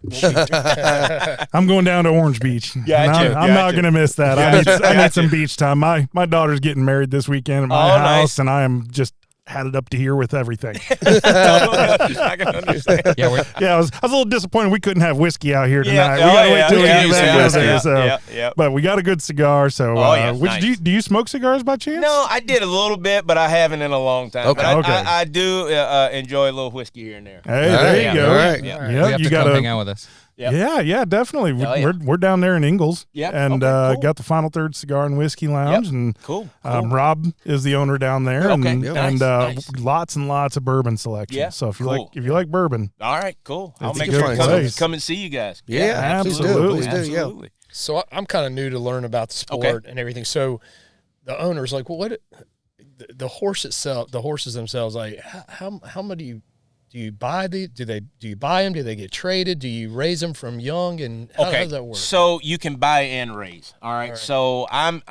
I'm going down to Orange Beach. Gotcha, I'm not going to miss that. I need some beach time. My daughter's getting married this weekend at my house, nice. and I am just had it up to here with everything. I can understand. Yeah, I was a little disappointed we couldn't have whiskey out here Yeah, tonight. We got to wait till we get yeah, back yeah, out there. yeah, So, yeah. but we got a good cigar. So, nice. do you smoke cigars by chance? No, I did a little bit, but I haven't in a long time. Okay. But Okay. I do enjoy a little whiskey here and there. Hey, there you go. All right. Yeah. we Yep, have you to got come hang out with us. Yep. Yeah, definitely. Hell yeah. We're down there in Ingalls, Yep, and okay, cool. got the Final Third Cigar and Whiskey Lounge, and Cool. Rob is the owner down there, Okay, and, nice, nice. lots and lots of bourbon selection. Yeah, So if you cool. like bourbon, All right, cool. I'll It's make a sure good to place. come and see you guys. Yeah, please do. absolutely. Please do. Yeah. Absolutely. So I'm kind of new to learn about the sport and everything. So the owner's like, well, what the horse itself, the horses themselves, like how much do you buy do you buy them? Do they get traded? Do you raise them from young? And how does that work? So you can buy and raise. All right. So I'm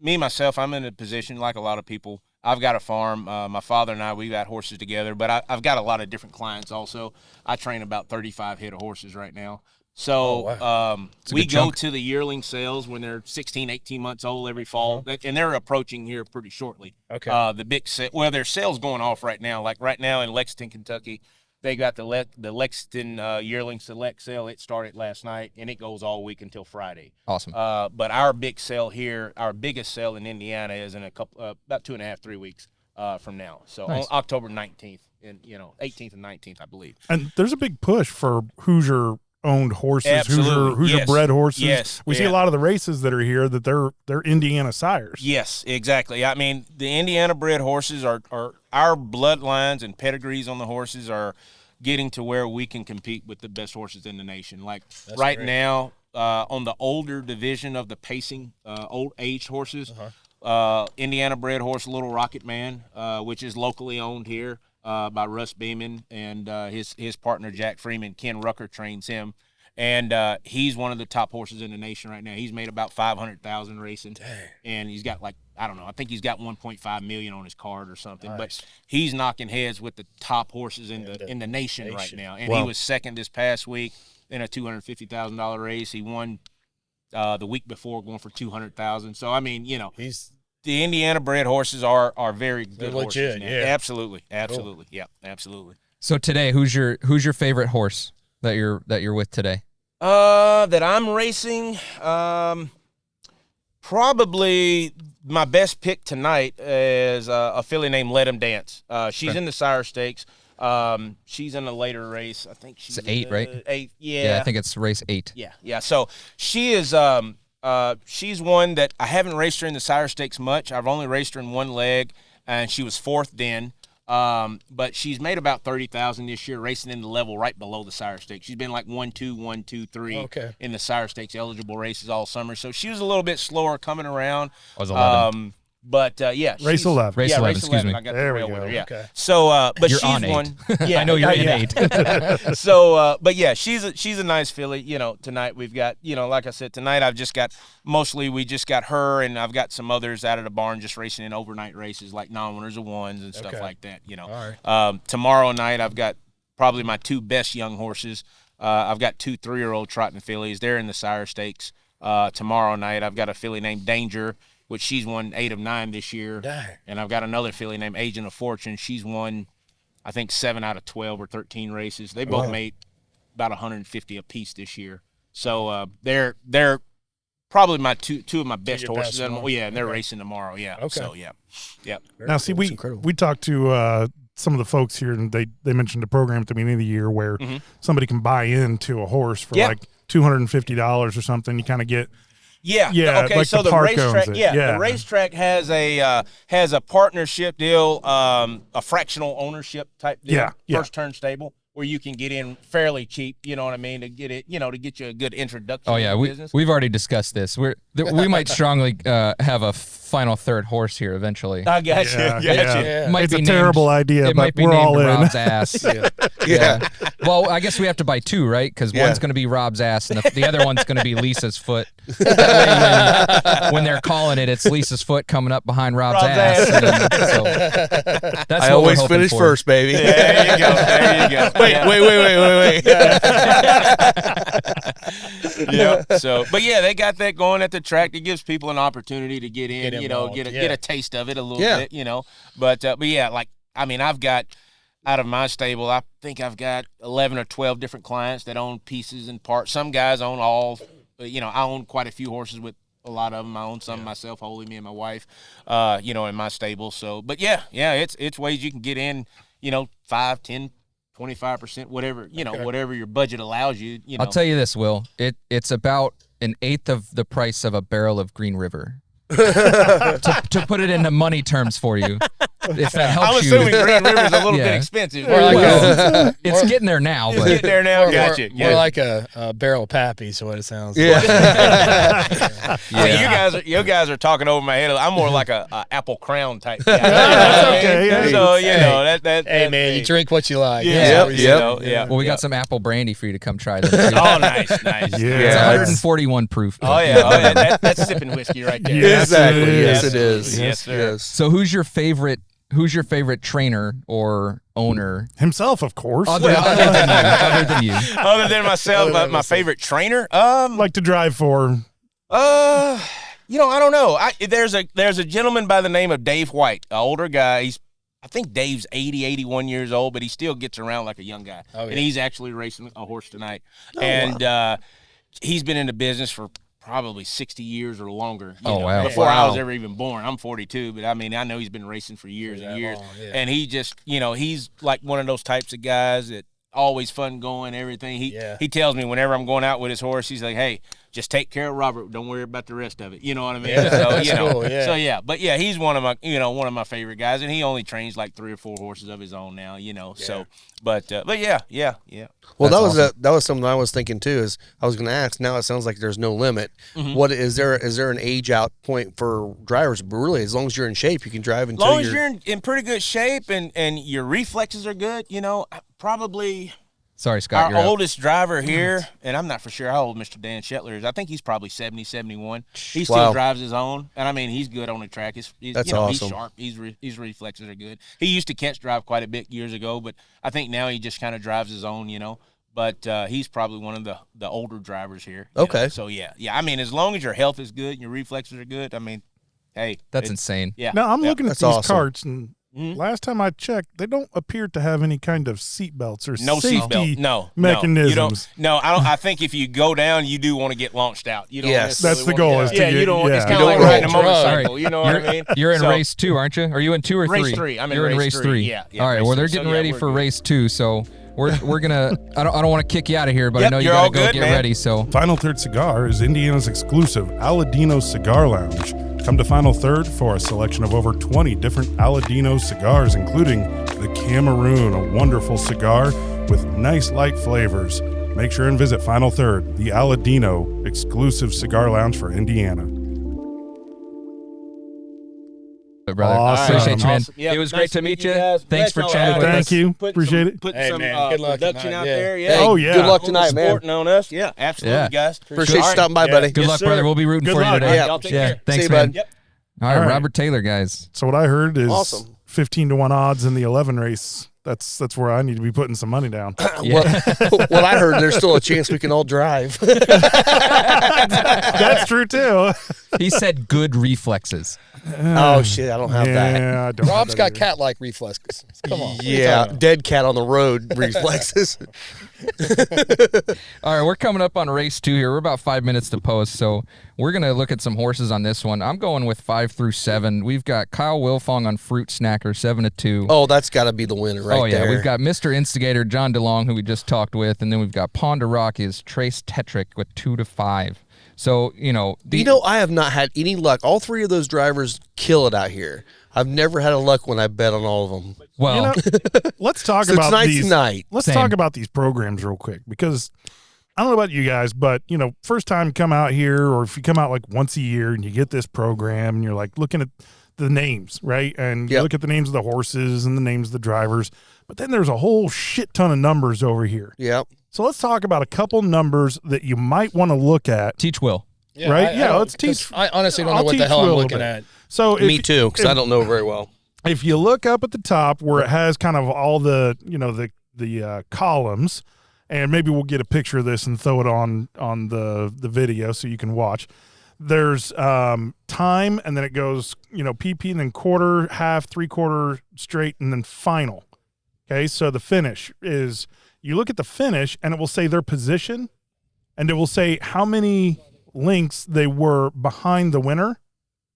in a position like a lot of people. I've got a farm. My father and I, we got horses together, but I've got a lot of different clients also. I train about 35 head of horses right now. So we go to the yearling sales when they're 16, 18 months old every fall, and they're approaching here pretty shortly. Okay. The big there's sales going off right now. Like right now in Lexington, Kentucky, they got the Lexington yearling select sale. It started last night, and it goes all week until Friday. Awesome. But our big sale here, our biggest sale in Indiana, is in about 2.5, 3 weeks from now. So Nice. on October 19th, and 18th and 19th, I believe. and there's a big push for Hoosier-owned horses, Absolutely. Hoosier-bred horses. Yes. We see a lot of the races that are here that they're Indiana sires. Yes, exactly. I mean, the Indiana-bred horses are our bloodlines and pedigrees on the horses are getting to where we can compete with the best horses in the nation. Like right now, on the older division of the pacing, old aged horses, Indiana-bred horse Little Rocket Man, which is locally owned here by Russ Beeman and his partner Jack Freeman. Ken Rucker trains him. And he's one of the top horses in the nation right now. He's made about $500,000 racing, and he's got I think he's got $1.5 million on his card or something. Nice. But he's knocking heads with the top horses in the nation right now. And he was second this past week in a $250,000 race. He won the week before, going for $200,000. So I mean, the Indiana-bred horses are very good horses legit, now. yeah. Absolutely, yeah, absolutely. So today, who's your favorite horse that you're with today? That I'm racing, probably my best pick tonight is a filly named Let 'Em Dance. She's in the Sire Stakes. She's in a later race. I think she's It's 8, right? 8. Yeah, I think it's race 8. Yeah. So she is. She's one that I haven't raced her in the Sire Stakes much. I've only raced her in one leg, and she was 4th then. But she's made about $30,000 this year, racing in the level right below the Sire Stakes. She's been like 1-2, 1-2, 3 in the Sire Stakes eligible races all summer. So she was a little bit slower coming around. I was 11. But yeah, Race 11. Race 11, excuse me. I got There the we rail go. with her. Yeah. Okay. So, but You're she's on 8. one. Yeah, I know you're in 8. So, but yeah, she's a nice filly. Tonight we've got, like I said, tonight we just got her, and I've got some others out of the barn just racing in overnight races like non-winners of ones and stuff like that. All right. Tomorrow night I've got probably my 2 best young horses. I've got 2 3-year-old trotting fillies. They're in the Sire Stakes. Tomorrow night I've got a filly named Danger, which she's won 8 of 9 this year. Dang. And I've got another filly named Agent of Fortune. She's won, I think, 7 out of 12 or 13 races. They both made about 150 apiece this year. So they're probably my two of my best horses. And they're racing tomorrow. Yeah. Okay. So yeah. Now, see, we talked to some of the folks here, and they mentioned a program at the beginning of the year where somebody can buy into a horse for like $250 or something. You kind of get. Yeah. Okay. Like so the park owns racetrack, it. the racetrack has a partnership deal, a fractional ownership type deal. First turn stable, where you can get in fairly cheap. You know what I mean? To get it, to get you a good introduction. Oh yeah, to the business. we've already discussed this. We might strongly have a final third horse here eventually. I got you. Yeah. Might It's be a terrible idea, It but might be we're named all in. Rob's ass. Yeah. Well, I guess we have to buy two, right? Because Yeah. one's going to be Rob's ass, and the other one's going to be Lisa's foot. That way when they're calling it, it's Lisa's foot coming up behind Rob's ass. So that's I what always we're hoping finish for. first, baby. There you go. There you go. Wait. Yeah. So, but yeah, they got that going at the track. It gives people an opportunity to get in, Get you know, involved, get a taste of it a little Yeah. bit, you know. But yeah, like I mean, I've got out of my stable, I think I've got 11 or 12 different clients that own pieces and parts. Some guys own all. You know, I own quite a few horses with a lot of them. I own some myself, wholly me and my wife. You know, in my stable. So, but yeah, it's ways you can get in. You know, 5, 10, 25%, whatever, you know, whatever your budget allows you, you know. I'll tell you this, Will. It's about an eighth of the price of a barrel of Green River. to put it into money terms for you, if that helps I'm you. assuming Green River's a little Yeah. bit expensive. Or like Well, it's getting there now, but Get there now, gotcha. More like a barrel of Pappy, so what it sounds like. Yeah. See, you guys are talking over my head. I'm more like a Apple Crown type guy. That's okay. Hey. So you know that. Hey, man, you drink what you like. Yeah. Yep, You know, yeah. well, we got some apple brandy for you to come try. Them too. Oh, nice. It's Yeah. 141 proof. Oh yeah. That's sipping whiskey right there. Yeah. Exactly. Yes, Yes, it is. Yes, sir. So who's your favorite trainer or owner Himself, of course. other than you? Other than myself, my favorite trainer. Like to drive for. You know, I don't know. There's a gentleman by the name of Dave White, an older guy. I think Dave's 80, 81 years old, but he still gets around like a young guy. Oh, yeah. And he's actually racing a horse tonight. He's been in the business for probably 60 years or longer. You know, wow. Before I was ever even born. I'm 42, but I mean, I know he's been racing for years and years. long, yeah. And he just, you know, he's like one of those types of guys that always fun going, everything. He tells me whenever I'm going out with his horse, he's like, hey, just take care of Robert. Don't worry about the rest of it. You know what I mean? Yeah, so, that's you know, cool, yeah. so yeah, but yeah, he's one of my favorite guys, and he only trains like 3 or 4 horses of his own now, you know. So, but yeah. Well, That's that was something I was thinking too. Is I was going to ask. Now it sounds like there's no limit. What is there? Is there an age out point for drivers? But really, as long as you're in shape, you can drive until As long as you're in pretty good shape and your reflexes are good, you know, probably. Sorry, Scott. Our You're up. oldest driver here, and I'm not for sure how old Mr. Dan Shetler is. I think he's probably 70, 71. He still Wow. drives his own, and I mean, he's good on the track. He's That's you know, awesome. He's sharp. His reflexes are good. He used to catch drive quite a bit years ago, but I think now he just kind of drives his own, you know. But he's probably one of the older drivers here. you Okay. know. So yeah. I mean, as long as your health is good and your reflexes are good, I mean, hey, That's insane. Yeah. Now I'm looking at That's these awesome. carts, and last time I checked, they don't appear to have any kind of seat belts or No safety seatbelt. No. mechanisms. You don't. No, I don't. I think if you go down, you do want to get launched out. You don't Yes. necessarily That's the wanna goal, get- is to yeah, get- you don't. yeah. It's You kind of like don't riding a roll motorcycle. You know what I mean? You're in So, race 2, aren't you? Are you in 2 or 3? Race 3. I'm in You're in race race 3. 3. Yeah. All right. race Well, they're 3. getting So, yeah, ready we're for good. race 2, so we're gonna. I don't want to kick you out of here, but I Yep, know you you're gotta all go good, get man. ready. So Final Third Cigar is Indiana's exclusive Aladino Cigar Lounge. Come to Final Third for a selection of over 20 different Aladino cigars, including the Cameroon, a wonderful cigar with nice light flavors. Make sure and visit Final Third, the Aladino exclusive cigar lounge for Indiana. brother, Awesome. appreciate you, man. Awesome. Yep, It was nice great to meet you. Thanks for chatting with Thank us. you. Appreciate it. Put Hey, some man, good luck production tonight, out yeah. there. Yeah. Oh, yeah. Good luck On tonight, man. supporting on us. Yeah, absolutely, Yeah. guys. Appreciate you All right. stopping by, Yeah. buddy. Good Yes, luck, sir. brother. We'll be rooting Good for luck. you today. Yeah. Y'all take Yeah. care. Thanks, See you, man. bud. Yep. All right, All right. Robert Taylor, guys. So what I heard is Awesome. 15-1 odds in the 11 race. That's where I need to be putting some money down. Well, what I heard, there's still a chance we can all drive. That's true too. He said good reflexes. Oh shit, I don't have that. Yeah, I don't have Rob's that got either. cat-like reflexes. Come on. Yeah, dead cat on the road reflexes. All right, we're coming up on race 2 here. We're about 5 minutes to post, so we're going to look at some horses on this one. I'm going with 5 through 7. We've got Kyle Wilfong on Fruit Snacker, 7-2. Oh, that's got to be the winner right yeah, there. we've got Mr. Instigator John DeLong, who we just talked with, and then we've got Ponderocky's Trace Tetrick with 2-5. So, I have not had any luck. All 3 of those drivers kill it out here. I've never had a luck when I bet on all of them. well, You know, let's talk So about tonight's these. tonight. Let's Same. talk about these programs real quick, because I don't know about you guys, but first time you come out here, or if you come out like once a year and you get this program and you're like looking at the names, right? And you Yep. look at the names of the horses and the names of the drivers, but then there's a whole shit ton of numbers over here. Yep. So let's talk about a couple numbers that you might want to look at. Teach Will. Right? I Yeah, don't- let's teach- 'cause I honestly don't I'll know what the teach hell I'm Will a looking bit. at. So Me too, because I don't know very well. if you look up at the top where it has kind of all the the columns, and maybe we'll get a picture of this and throw it on the video so you can watch. There's time, and then it goes PP, and then quarter, half, 3/4, straight, and then final. Okay, so the finish is, you look at the finish and it will say their position, and it will say how many lengths they were behind the winner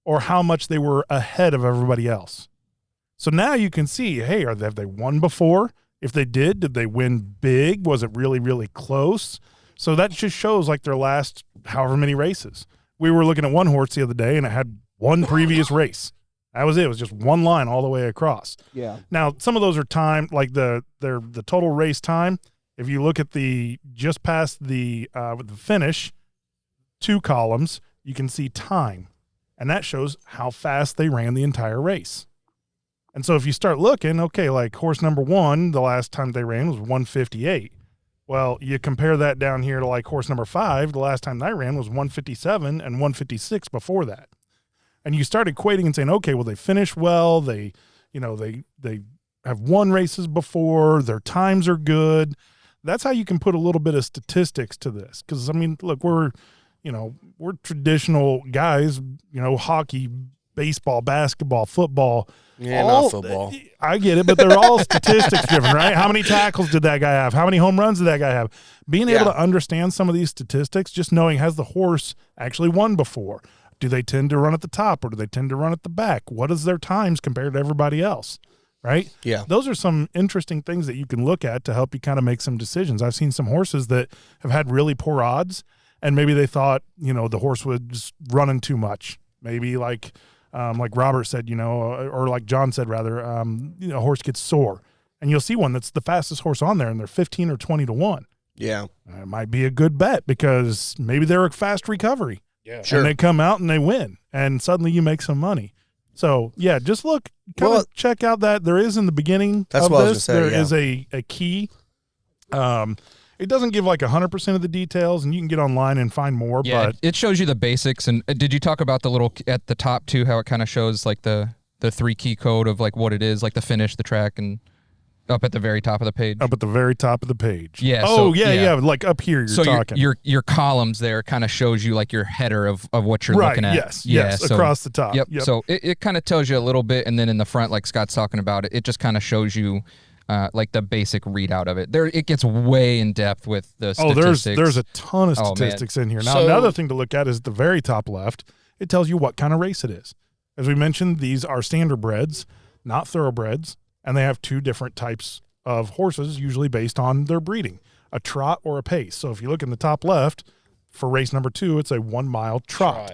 or how much they were ahead of everybody else. So now you can see, hey, have they won before? If they did they win big? Was it really, really close? So that just shows like their last however many races. We were looking at one horse the other day and it had one previous race. That was it. It was just one line all the way across. Yeah. Now, some of those are timed, like the total race time. If you look at the just past the finish, 2 columns, you can see time, and that shows how fast they ran the entire race. And so if you start looking, okay, like horse number 1, the last time they ran was 158. Well, you compare that down here to like horse number 5, the last time they ran was 157 and 156 before that. And you start equating and saying, okay, well, they finished well. They have won races before. Their times are good. That's how you can put a little bit of statistics to this. Because, I mean, look, we're traditional guys, hockey, baseball, basketball, football. Yeah, not football. I get it, but they're all statistics driven, right? How many tackles did that guy have? How many home runs did that guy have? Being able to understand some of these statistics, just knowing, has the horse actually won before? Do they tend to run at the top or do they tend to run at the back? What is their times compared to everybody else, right? Yeah. Those are some interesting things that you can look at to help you kind of make some decisions. I've seen some horses that have had really poor odds, and maybe they thought, the horse was running too much. Maybe like Robert said, or like John said rather, a horse gets sore. And you'll see one that's the fastest horse on there and they're 15 or 20 to 1. Yeah. It might be a good bet because maybe they're a fast recovery. Yeah. Sure. And they come out and they win, and suddenly you make some money. So yeah, just look, check out that there is in the beginning That's of what I was this, gonna say, there is a key. It doesn't give like 100% of the details, and you can get online and find more. Yeah, But it shows you the basics. And did you talk about the little at the top too? How it kind of shows like the 3 key code of like what it is, like the finish, the track, and up at the very top of the page. up at the very top of the page. Yeah, Oh so- yeah, yeah. yeah. Like up here, you're so talking. your columns there kind of shows you like your header of what you're right. looking at. Yes. Yeah, Yes. so- Across the top. Yep. So it kind of tells you a little bit, and then in the front, like Scott's talking about, it just kind of shows you like the basic readout of it. There, it gets way in depth with the statistics. there's a ton of Oh, man. statistics in here. Now So- another thing to look at is at the very top left. It tells you what kind of race it is. As we mentioned, these are standardbreds, not thoroughbreds, and they have 2 different types of horses, usually based on their breeding, a trot or a pace. So if you look in the top left, for race number 2, it's a 1 mile trot.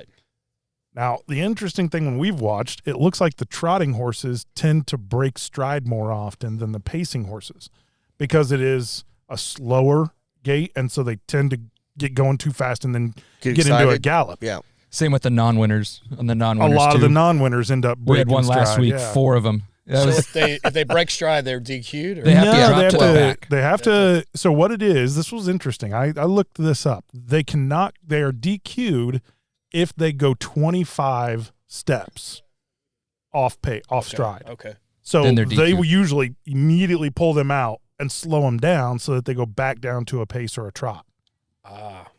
Now, the interesting thing when we've watched, it looks like the trotting horses tend to break stride more often than the pacing horses because it is a slower gait, and so they tend to get going too fast and then get into a excited. gallop. Yeah. Same with the non-winners. On the A non-winners lot too. of the non-winners end up we had breaking one last stride, week, yeah. 4 of them. That So was, if they break stride, they're DQ'd? Or? They have to No, drop they have to the back. They have to. So what it is, this was interesting. I looked this up. They are DQ'd if they go 25 steps off stride. Okay. So Then they're they DQ'd. will usually immediately pull them out and slow them down so that they go back down to a pace or a trot.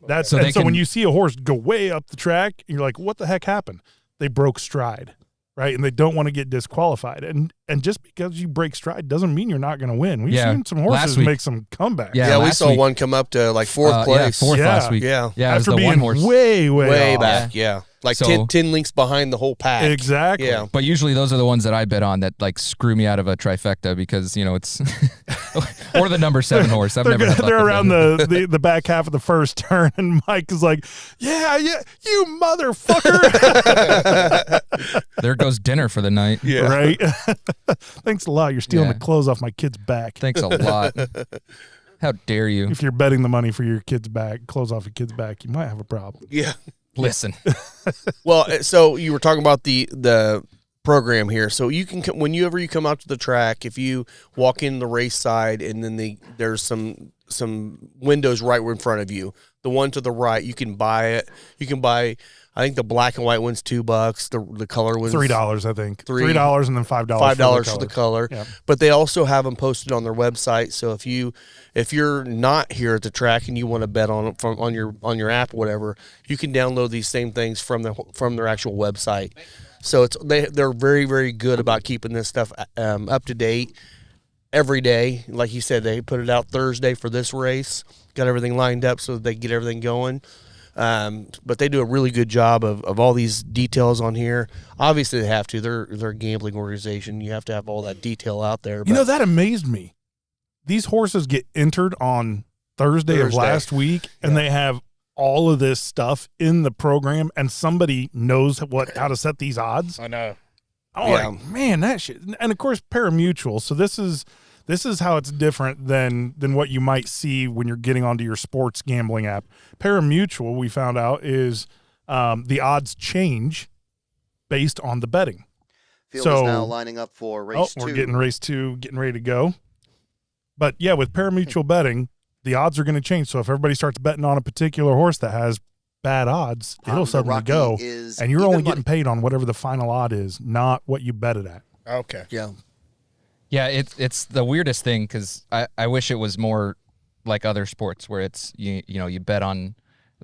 That's So and they so when can- you see a horse go way up the track, you're like, what the heck happened? They broke stride, right? And they don't want to get disqualified. And just because you break stride doesn't mean you're not going to win. We've Yeah, seen some last horses week- make some comebacks. Yeah, Yeah, we last saw week- one come up to like 4th place. Yeah, 4th Yeah. last week. Yeah. Yeah, it was After the being one horse. way Way off. back. Yeah. Like So- 10 links behind the whole pack. Exactly. Yeah. But usually those are the ones that I bet on that like screw me out of a trifecta because it's or the number 7 horse. I've never had luck They're with around them. the back half of the first turn, and Mike is like, yeah, you motherfucker. There goes dinner for the night. Yeah. Right? Thanks a lot. You're stealing Yeah. the clothes off my kid's back. Thanks a lot. How dare you? If you're betting the money for your kid's back, clothes off your kid's back, you might have a problem. Yeah. Listen. Well, so you were talking about the program here. So you can, whenever you come out to the track, if you walk in the race side, and then there's some windows right in front of you. The one to the right, you can buy it. You can buy, I think the black and white one's $2. The color one's $3, I think. $3 and then $5. $5 for the color. Yep. But they also have them posted on their website. So if you're not here at the track and you want to bet on it on your app or whatever, you can download these same things from their actual website. So they're very, very good about keeping this stuff up to date every day. Like you said, they put it out Thursday for this race, got everything lined up so that they get everything going. But they do a really good job of all these details on here. Obviously, they have to. They're a gambling organization. You have to have all that detail out there. You know, that amazed me. These horses get entered on Thursday of last week, and they have all of this stuff in the program, and somebody knows how to set these odds. I know. I'm like, man, that shit. And of course, pari-mutuel. So this is how it's different than what you might see when you're getting onto your sports gambling app. Pari-mutuel, we found out, is the odds change based on the betting. Field is now lining up for race 2. We're getting race 2, getting ready to go. But yeah, with pari-mutuel betting, the odds are going to change. So if everybody starts betting on a particular horse that has bad odds, it'll suddenly go, and you're only getting paid on whatever the final odd is, not what you bet it at. Okay. Yeah. Yeah, it's the weirdest thing because I wish it was more like other sports where it's you bet on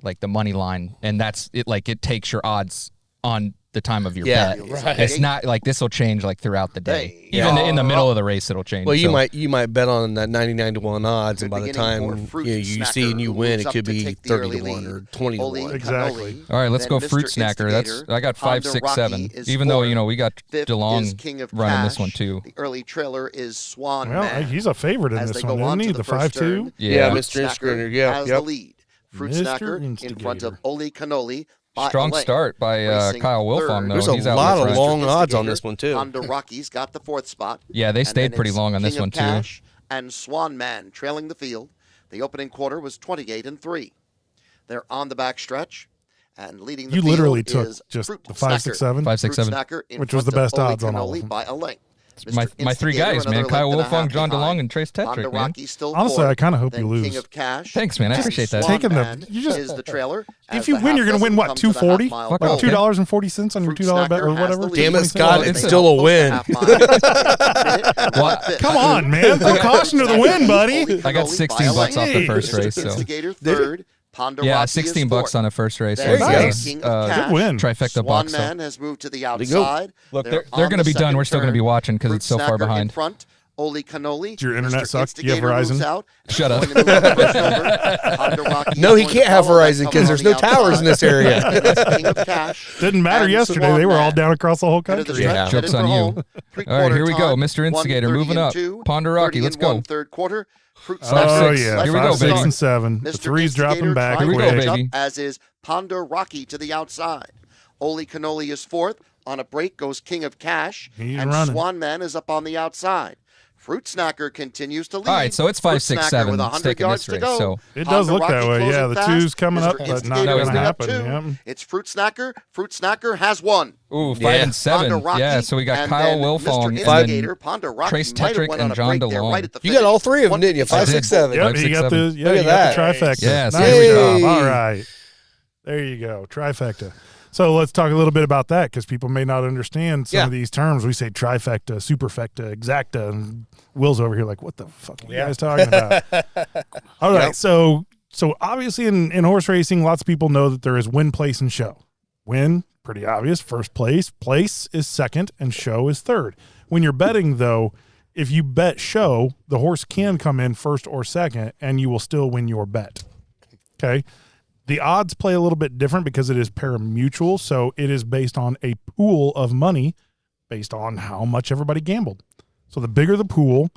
like the money line, and that's it. Like it takes your odds on the time of your bet. Right. It's not like this will change like throughout the day. Even in the middle of the race, it'll change. Well, you might bet on that 99-1 odds, and by the time you see and you win, it could be 30-1 or 20-1. Exactly. All right, let's go Fruit Snacker. I got 5, 6, 7. Even though we got DeLong running this one too. The early trailer is Swan Well, Man. he's a favorite in As this they one, go on isn't he? to The the first 5-2. turn, Yeah, Fruit Mr. Snacker Instigator. Yeah, has the lead. Fruit Mr. Snacker in front of Oli Cannoli. Strong start by Kyle Wilfong, though. There's He's a out lot there of fresh. long odds on this one, too. Honda Rocky's got the 4th spot. Yeah, they stayed pretty long on this King one, of too. Cash and Swan Man trailing the field. The opening quarter was 28-3. They're on the back stretch, and leading the You field literally took is just Fruit the 5, 6, 7. 5, 6, 7. Which was the best odds on all of them. By a length. My 3 guys, man. Kyle Wilfong, John DeLong, and Trace Tetrick, man. Honestly, I kind of hope you lose. King of Cash. Thanks, man. I appreciate that. Taking is the trailer. If you win, you're going to win what, $2.40? Like $2.40 on your $2 bet or whatever. Damn it, Scott! It's still a win. Come on, man! Throw caution to the wind, buddy. I got $16 off the first race. So. Instigator third. Yeah, $16 on the first race. There's Nice. King of Cash. Good win. Trifecta Swan box. Man So. has moved to the outside. Look, they're going to be done. We're still going to be watching because it's so far behind. In front, Oli Cannoli. Does your internet Mr. suck? Do you have Instigator moves Verizon? out, Shut up. No, he can't have Verizon because there's no towers in this area. King of Cash. Didn't matter and yesterday. Swan They were all Man. down across the whole Head of the country. stretch, Yeah. headed Joke's for on you. home. All Three-quarter right, here we go. time, Mr. Instigator moving up. 1:30-2, Ponderaki, let's go. 30-1 third quarter. Fruit Oh, Snacker yeah. left Here we 5, go, 6, baby. and 7. The Mr. 3's dropping Instigator back. trying Here we to go, catch up, baby. as is Ponderaki to the outside. Oli Cannoli is 4th. On a break goes King of Cash. He's and running. Swan Man is up on the outside. Fruit Snacker continues to lead. All right, so it's 5, 6, 7 with that's 100 taking yards this to race. go. So It does look that way. Yeah, the 2's coming up, Mr. but not Instigator going is to now happen. 2. Yep. It's Fruit Snacker. Fruit Snacker has won. Ooh, 5 and 7. Ponderaki, Yeah, so we got and Kyle then Wilfong Mr. and Instigator, then Ponderaki Trace might have Tetrick went and on a John break there DeLong. right at the You got finish. all 3 of them, didn't you? 5, 6, 7. Yep, 5, you 6, got 7. the Look you at got the that. trifecta. Yes, Nice there we job. go. All right. There you go. Trifecta. So let's talk a little bit about that because people may not understand some of these terms. We say trifecta, superfecta, exacta, and Will's over here like, what the fuck are you guys talking about? All right. So obviously in horse racing, lots of people know that there is win, place, and show. Win, pretty obvious, first place. Place is second, and show is third. When you're betting, though, if you bet show, the horse can come in first or second, and you will still win your bet. Okay? The odds play a little bit different because it is pari-mutuel, so it is based on a pool of money based on how much everybody gambled. So the bigger the pool,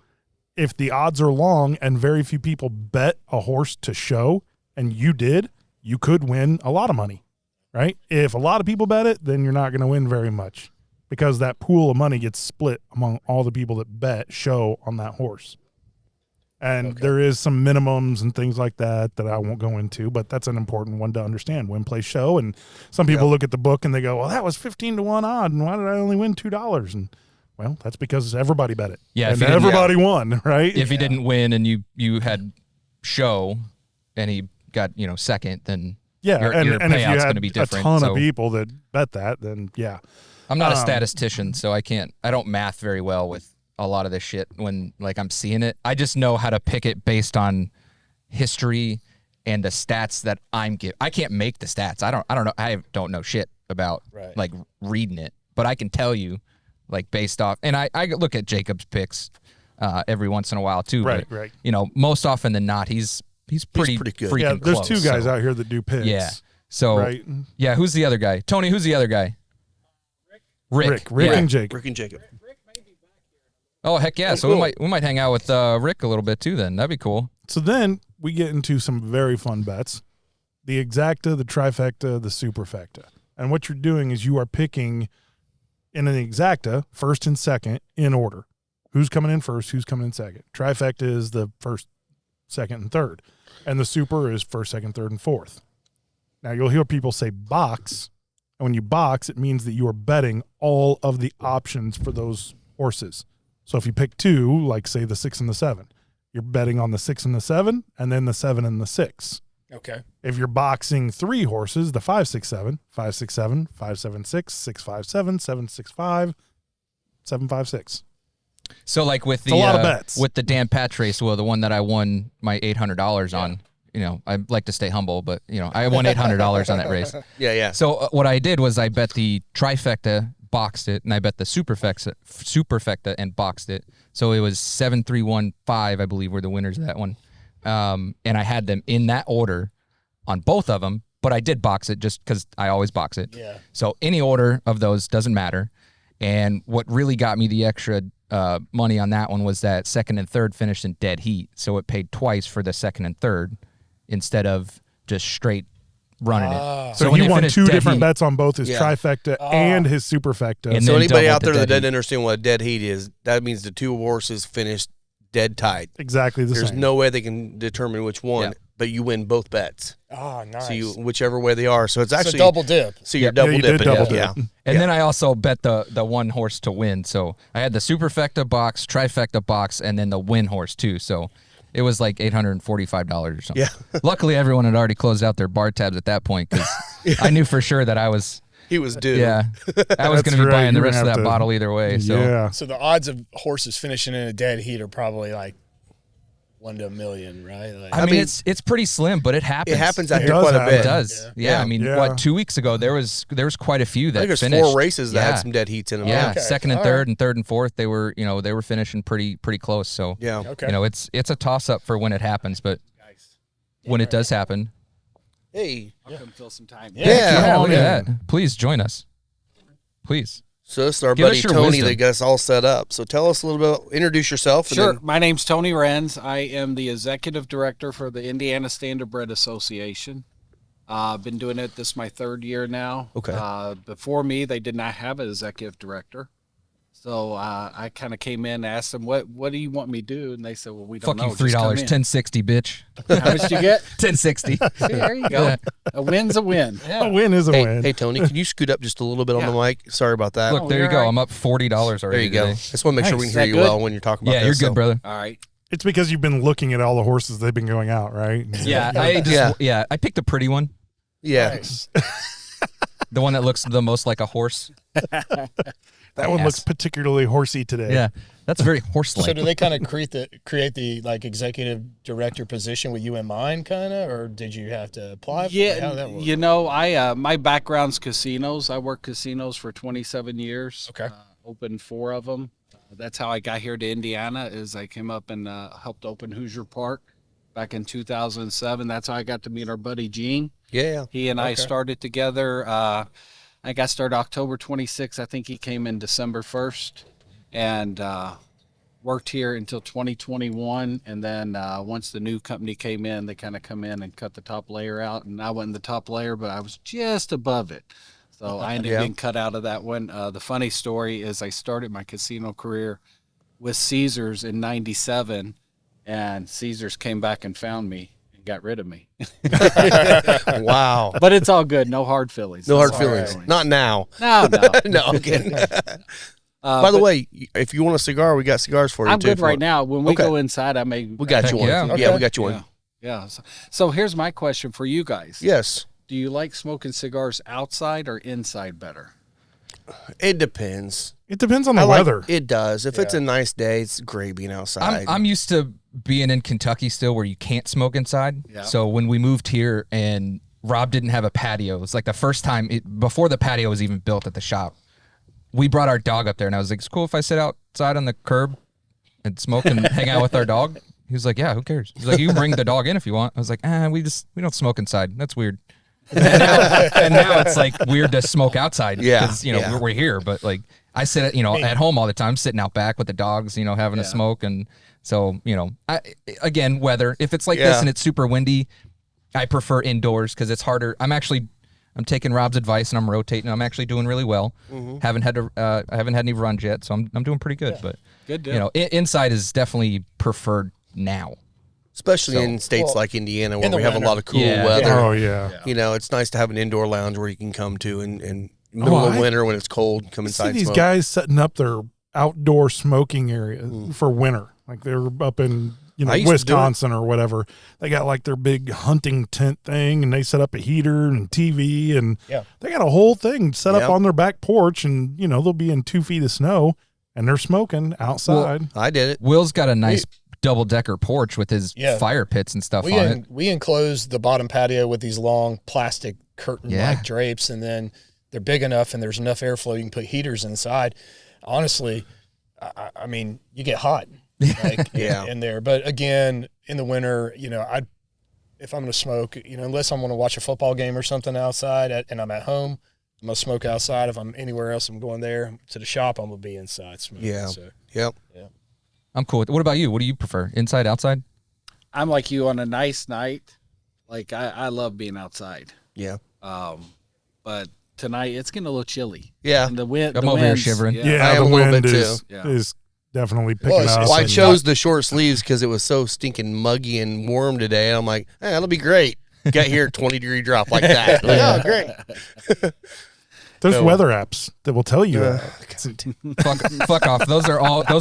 if the odds are long and very few people bet a horse to show, and you did, you could win a lot of money, right? If a lot of people bet it, then you're not going to win very much because that pool of money gets split among all the people that bet show on that horse. And there is some minimums and things like that I won't go into, but that's an important one to understand. Win, play, show. And some people look at the book and they go, well, that was 15 to 1 odd, and why did I only win $2? And well, that's because everybody bet it. Yeah, and everybody won, right? If he didn't win and you had show and he got, second, then your and if payout's you going had to be different. a ton So of people that bet that, then yeah. I'm not a statistician, so I don't math very well with a lot of this shit when I'm seeing it. I just know how to pick it based on history and the stats that I'm giving. I can't make the stats. I don't know. I don't know shit about reading it, but I can tell you based off. And I look at Jacob's picks every once in a while too. Right, but, right. Most often than not, he's pretty pretty good. freaking Yeah, there's close, two guys so. out here that do picks. Yeah. So right. yeah, who's the other guy? Tony, who's the other guy? Rick Yeah. and Jake. Rick and Jacob. Oh heck yeah! So we might hang out with Rick a little bit too. Then that'd be cool. So then we get into some very fun bets: the exacta, the trifecta, the superfecta. And what you're doing is you are picking in an exacta first and second in order. Who's coming in first? Who's coming in second? Trifecta is the first, second, and third, and the super is first, second, third, and fourth. Now you'll hear people say box, and when you box, it means that you are betting all of the options for those horses. So if you pick two, like say the 6 and the 7, you're betting on the 6 and the 7, and then the 7 and the 6. Okay. If you're boxing 3 horses, the 5, 6, 7, 5, 6, 7, 5, 7, 6, 6, 5, 7, 7, 6, 5, 7, 5, 6. So with a lot of bets. With the Dan Patch race, the one that I won my $800 on, I like to stay humble, but I won $800 on that race. Yeah. So what I did was I bet the trifecta, boxed it, and I bet the superfecta and boxed it. So it was 7, 3, 1, 5, I believe, were the winners of that one. And I had them in that order on both of them, but I did box it just because I always box it. Yeah. So any order of those doesn't matter. And what really got me the extra money on that one was that second and third finished in dead heat. So it paid twice for the second and third instead of just straight running it. So when you they won finished 2 dead different heat- bets on both his trifecta and his superfecta. And So then anybody doubled out there the that dead doesn't heat. understand what a dead heat is, that means the 2 horses finished dead tight. Exactly the There's same. no way they can determine which one, Yeah. but you win both bets. Oh, nice. So you whichever way they are. So it's actually so double dip. So you're Yeah, double you did dipping. double yeah. dip. And then I also bet the one horse to win. So I had the superfecta box, trifecta box, and then the win horse too. So it was like $845 or something. Yeah. Luckily, everyone had already closed out their bar tabs at that point because I knew for sure that I was He was due. I was That's going to be right. buying the You're rest of gonna that have to- bottle either way. So Yeah. So the odds of horses finishing in a dead heat are probably like 1 to 1,000,000, right? Like, I mean, it's pretty slim, but it happens. It happens out It here does quite a happen. bit. It does. Yeah. I mean, Yeah. 2 weeks ago there was quite a few I that think there's finished 4 races that yeah. had some dead heats in them. Yeah, Okay. second and All third right. and third and fourth, they were finishing pretty close. So Yeah. okay. it's a toss up for when it happens, but when it does happen, Hey. I'll come fill some time. Yeah. look at that. Please join us. Please. So this is our Give us buddy your Tony wisdom. that got us all set up. So tell us a little bit. Introduce yourself. And Sure. then- My name's Tony Renz. I am the executive director for the Indiana Standardbred Association. I've been doing it. This is my 3rd year now. Okay. Before me, they did not have an executive director. So I kind of came in and asked them, what do you want me to do? And they said, well, we don't Fuck know. you, Just come $3, in. $10.60, bitch. How much do you get? $10.60. See, there you go. A win's a win. A win is a Hey, win. hey, Tony, can you scoot up just a little bit on the mic? Sorry about that. Look, there you you're go. all right. I'm up $40 already. there you go. I today. just want to make sure we Nice. can hear Is you that good? well when you're talking about Yeah, this. you're good, brother. All right. It's because you've been looking at all the horses they've been going out, right? Yeah, I picked a pretty one. Yeah. The one that looks the most like a horse. That one looks particularly horsey today. Yeah, that's very horse-like. So do they kind of create the like executive director position with you in mind, kind of, or did you have to apply? How did that Yeah, work? you know, my background's casinos. I worked casinos for 27 years. Okay. Opened 4 of them. That's how I got here to Indiana. Is I came up and helped open Hoosier Park back in 2007. That's how I got to meet our buddy Gene. Yeah. He and I started together. I got started October 26th. I think he came in December 1st, and worked here until 2021. And then once the new company came in, they kind of come in and cut the top layer out. And I wasn't the top layer, but I was just above it. So I ended up being cut out of that one. The funny story is I started my casino career with Caesars in '97. and Caesars came back and found me and got rid of me. Wow. But it's all good. No hard feelings. No hard feelings. Not now. No. No, I'm kidding. By the way, if you want a cigar, we got cigars for you I'm too. good right now. When we Okay. go inside, I may. We got Heck you one. yeah. Yeah, we got you one. Yeah. So here's my question for you guys. Yes. Do you like smoking cigars outside or inside better? It depends. It depends on the I like- weather. It does. If it's a nice day, it's great being outside. I'm used to being in Kentucky still where you can't smoke inside. Yeah. So when we moved here and Rob didn't have a patio, it was like the first time before the patio was even built at the shop. We brought our dog up there and I was like, it's cool if I sit outside on the curb and smoke and hang out with our dog. He was like, yeah, who cares? He's like, you can bring the dog in if you want. I was like, we don't smoke inside. That's weird. And now it's like weird to smoke outside because we're here, but like I sit at home all the time, sitting out back with the dogs, having a smoke, and so again, weather. If it's like this and it's super windy, I prefer indoors because it's harder. I'm taking Rob's advice and I'm rotating. I'm actually doing really well. I haven't had any runs yet, so I'm doing pretty good. But Good deal. inside is definitely preferred now. Especially in states like Indiana where in the we have a winter. lot of cool Yeah. weather. Oh yeah. It's nice to have an indoor lounge where you can come to and middle of winter when it's cold, come I inside see and these smoke. guys setting up their outdoor smoking area for winter. Like they're up in I used to do it. Wisconsin or whatever. They got like their big hunting tent thing, and they set up a heater and TV, and they got a whole thing set up on their back porch, and they'll be in 2 feet of snow, and they're smoking outside. I did it. Will's got a nice double-decker porch with his fire pits and stuff on it. We enclosed the bottom patio with these long plastic curtain-like drapes, and then they're big enough and there's enough airflow you can put heaters inside. Honestly, I mean, you get hot in there. But again, in the winter, if I'm going to smoke, unless I'm going to watch a football game or something outside and I'm at home, I'm going to smoke outside. If I'm anywhere else, I'm going there to the shop, I'm going to be inside smoking. Yeah. So, Yep. I'm cool with it. What about you? What do you prefer? Inside, outside? I'm like you on a nice night. Like I love being outside. Yeah. But tonight it's getting a little chilly. Yeah. And the wind. I'm the over here winds, shivering. Yeah, I am the a little wind bit is, too. Yeah. is definitely picking Well, it's- up. Well, I and- chose the short sleeves because it was so stinking muggy and warm today. And I'm like, that'll be great. Got here, 20-degree drop like that. Like, oh, great. There's So- weather apps that will tell you that. Fuck off. Those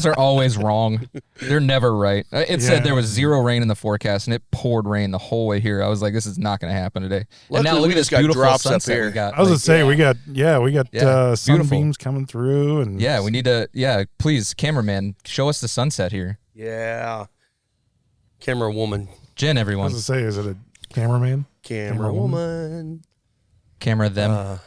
are always wrong. They're never right. It said there was 0 rain in the forecast, and it poured rain the whole way here. I was like, this is not going to happen today. And now Luckily, look we at this just got beautiful drops up sunset here. we got. I was Like, gonna say we got Yeah, sunbeams coming through, and we need to. Please, cameraman, show us the sunset here. Yeah. Camera woman. Jen, I everyone, was gonna say, is it a cameraman? Camera woman. camera them.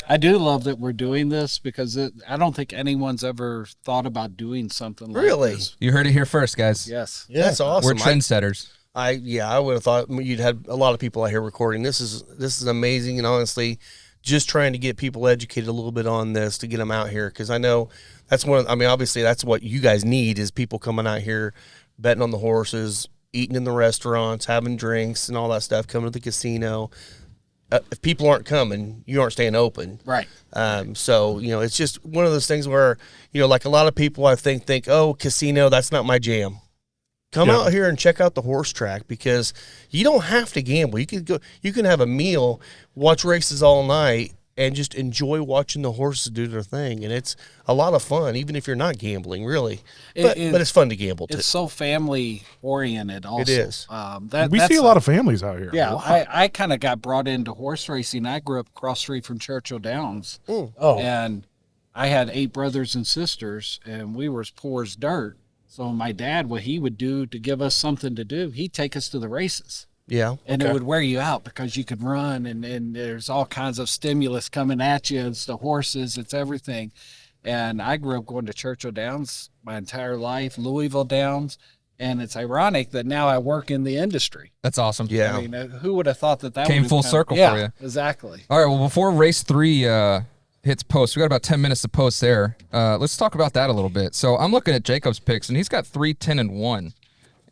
I do love that we're doing this because I don't think anyone's ever thought about doing something like Really? this. You heard it here first, guys. Yes. That's awesome. We're trendsetters. I would have thought you'd had a lot of people out here recording. This is amazing, and honestly, just trying to get people educated a little bit on this to get them out here, because I know that's obviously that's what you guys need is people coming out here, betting on the horses, eating in the restaurants, having drinks and all that stuff, coming to the casino. If people aren't coming, you aren't staying open. Right. So, it's just one of those things where, like a lot of people I think, oh, casino, that's not my jam. Come out here and check out the horse track, because you don't have to gamble. You can have a meal, watch races all night, and just enjoy watching the horses do their thing. And it's a lot of fun, even if you're not gambling, really. But it's fun to gamble, too. It's so family oriented also. It is. We see a lot of families out here. Yeah, I kind of got brought into horse racing. I grew up across the street from Churchill Downs. And I had 8 brothers and sisters, and we were as poor as dirt. So my dad, what he would do to give us something to do, he'd take us to the races. Yeah. And it would wear you out because you could run, and there's all kinds of stimulus coming at you. It's the horses, it's everything. And I grew up going to Churchill Downs my entire life, Louisville Downs. And it's ironic that now I work in the industry. That's awesome. Yeah. I mean, who would have thought that Came would full come- circle yeah, for you. Exactly. All right. Well, before race 3 hits post, we got about 10 minutes to post there. Let's talk about that a little bit. So I'm looking at Jacob's picks, and he's got 3, 10, and 1.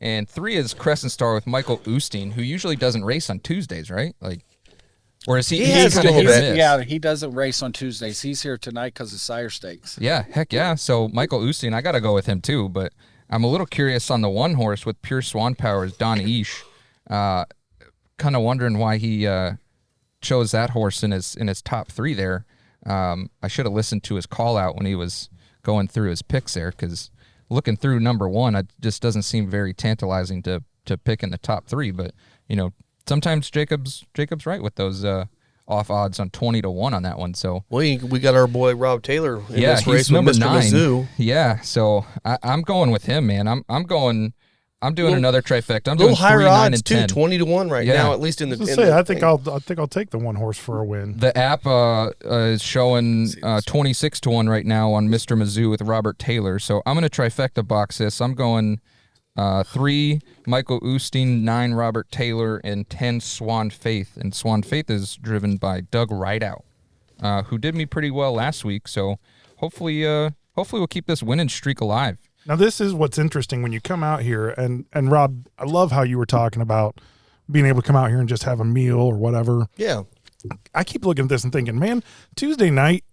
And 3 is Crescent Star with Michael Osteen, who usually doesn't race on Tuesdays, right? Like, or is he? He has kind a of little hit or bit. miss? Yeah, he doesn't race on Tuesdays. He's here tonight because of Sire Stakes. Yeah, heck yeah. So Michael Osteen, I got to go with him too. But I'm a little curious on the one horse with Pure Swan Powers, Don Ish. Kind of wondering why he chose that horse in his top 3 there. I should have listened to his call out when he was going through his picks there, because looking through number 1, it just doesn't seem very tantalizing to pick in the top 3. But sometimes Jacob's right with those off odds on 20-1 on that one. So we got our boy Rob Taylor in this race he's number with Mr. 9. Mizzou. Yeah, so I'm going with him, man. I'm doing another trifecta. I'm A little doing 3, higher 9, odds and too, 10. 20-1 right now, at least in the. I think I'll take the one horse for a win. The app is showing 26-1 right now on Mr. Mizzou with Robert Taylor. So I'm going to trifecta box this. I'm going 3 Michael Oosting, 9 Robert Taylor, and 10 Swan Faith. And Swan Faith is driven by Doug Rideout, who did me pretty well last week. So hopefully we'll keep this winning streak alive. Now, this is what's interesting when you come out here, and Rob, I love how you were talking about being able to come out here and just have a meal or whatever. Yeah. I keep looking at this and thinking, man, Tuesday night,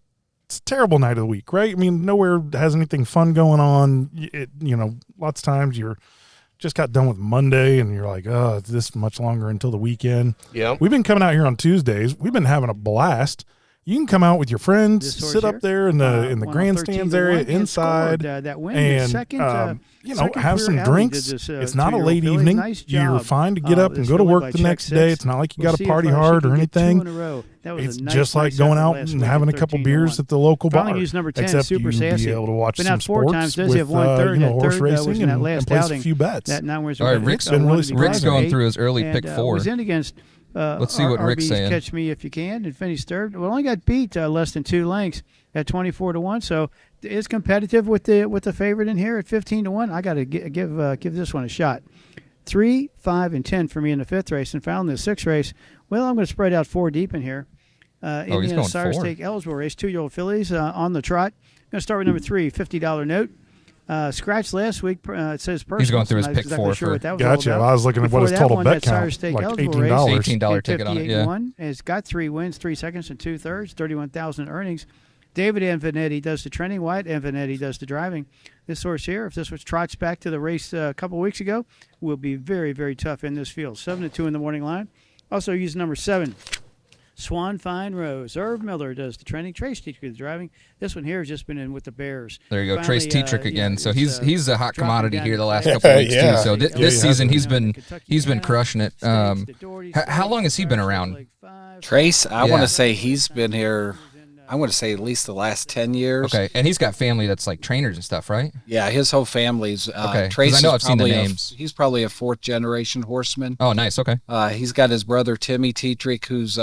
it's a terrible night of the week, right? I mean, nowhere has anything fun going on. Lots of times you're just got done with Monday and you're like, oh, it's this much longer until the weekend. Yeah. We've been coming out here on Tuesdays. We've been having a blast. You can come out with your friends, sit up there in the grandstands area inside, that win, and second, have some drinks. It's not a late evening. You're fine to get up and go to work the next day. It's not like you got to party hard or anything. It's just like going out and having a couple beers at the local bar. Except you'll be able to watch some sports with horse racing and place a few bets. All right, Rick's going through his early pick 4. Was in against. Let's see what Rick's saying. Catch me if you can, and finished third. Well, only got beat less than 2 lengths at 24-1. So it's competitive with the favorite in here at 15-1. I got to give this one a shot. 3, 5, and 10 for me in the 5th race, and found the 6th race. Well, I'm going to spread out 4 deep in here. He's going Sire 4. Stake eligible race, 2-year-old fillies on the trot. I'm going to start with number 3, $50 note. Scratch last week. It says personal. He's going through his pick 4 sure for. Gotcha. I was looking at what his total bet count, like $18. $18 ticket on it. Yeah. It's got 3 wins, 3 seconds, and 2/3, 31,000 earnings. David Antonetti does the training. Wyatt Antonetti does the driving. This horse here, if this was trots back to the race a couple weeks ago, will be very, very tough in this field. 7-2 in the morning line. Also use number 7. Swan Fine Rose. Irv Miller does the training. Trace Tetrick the driving. This one here has just been in with the Bears. There you go, Finally, Trace Tetrick again. So he's a hot dropping commodity down here the to last the couple of weeks Yeah. too. So this season he's been crushing it. States, How long has he been around? Trace, I Yeah. want to say he's been here. I want to say at least the last 10 years. Okay, and he's got family that's like trainers and stuff, right? Yeah, his whole family's. Okay, 'cause Trace I know is I've seen the probably names. he's probably a 4th generation horseman. Oh, nice. Okay. He's got his brother Timmy Tetrick, who's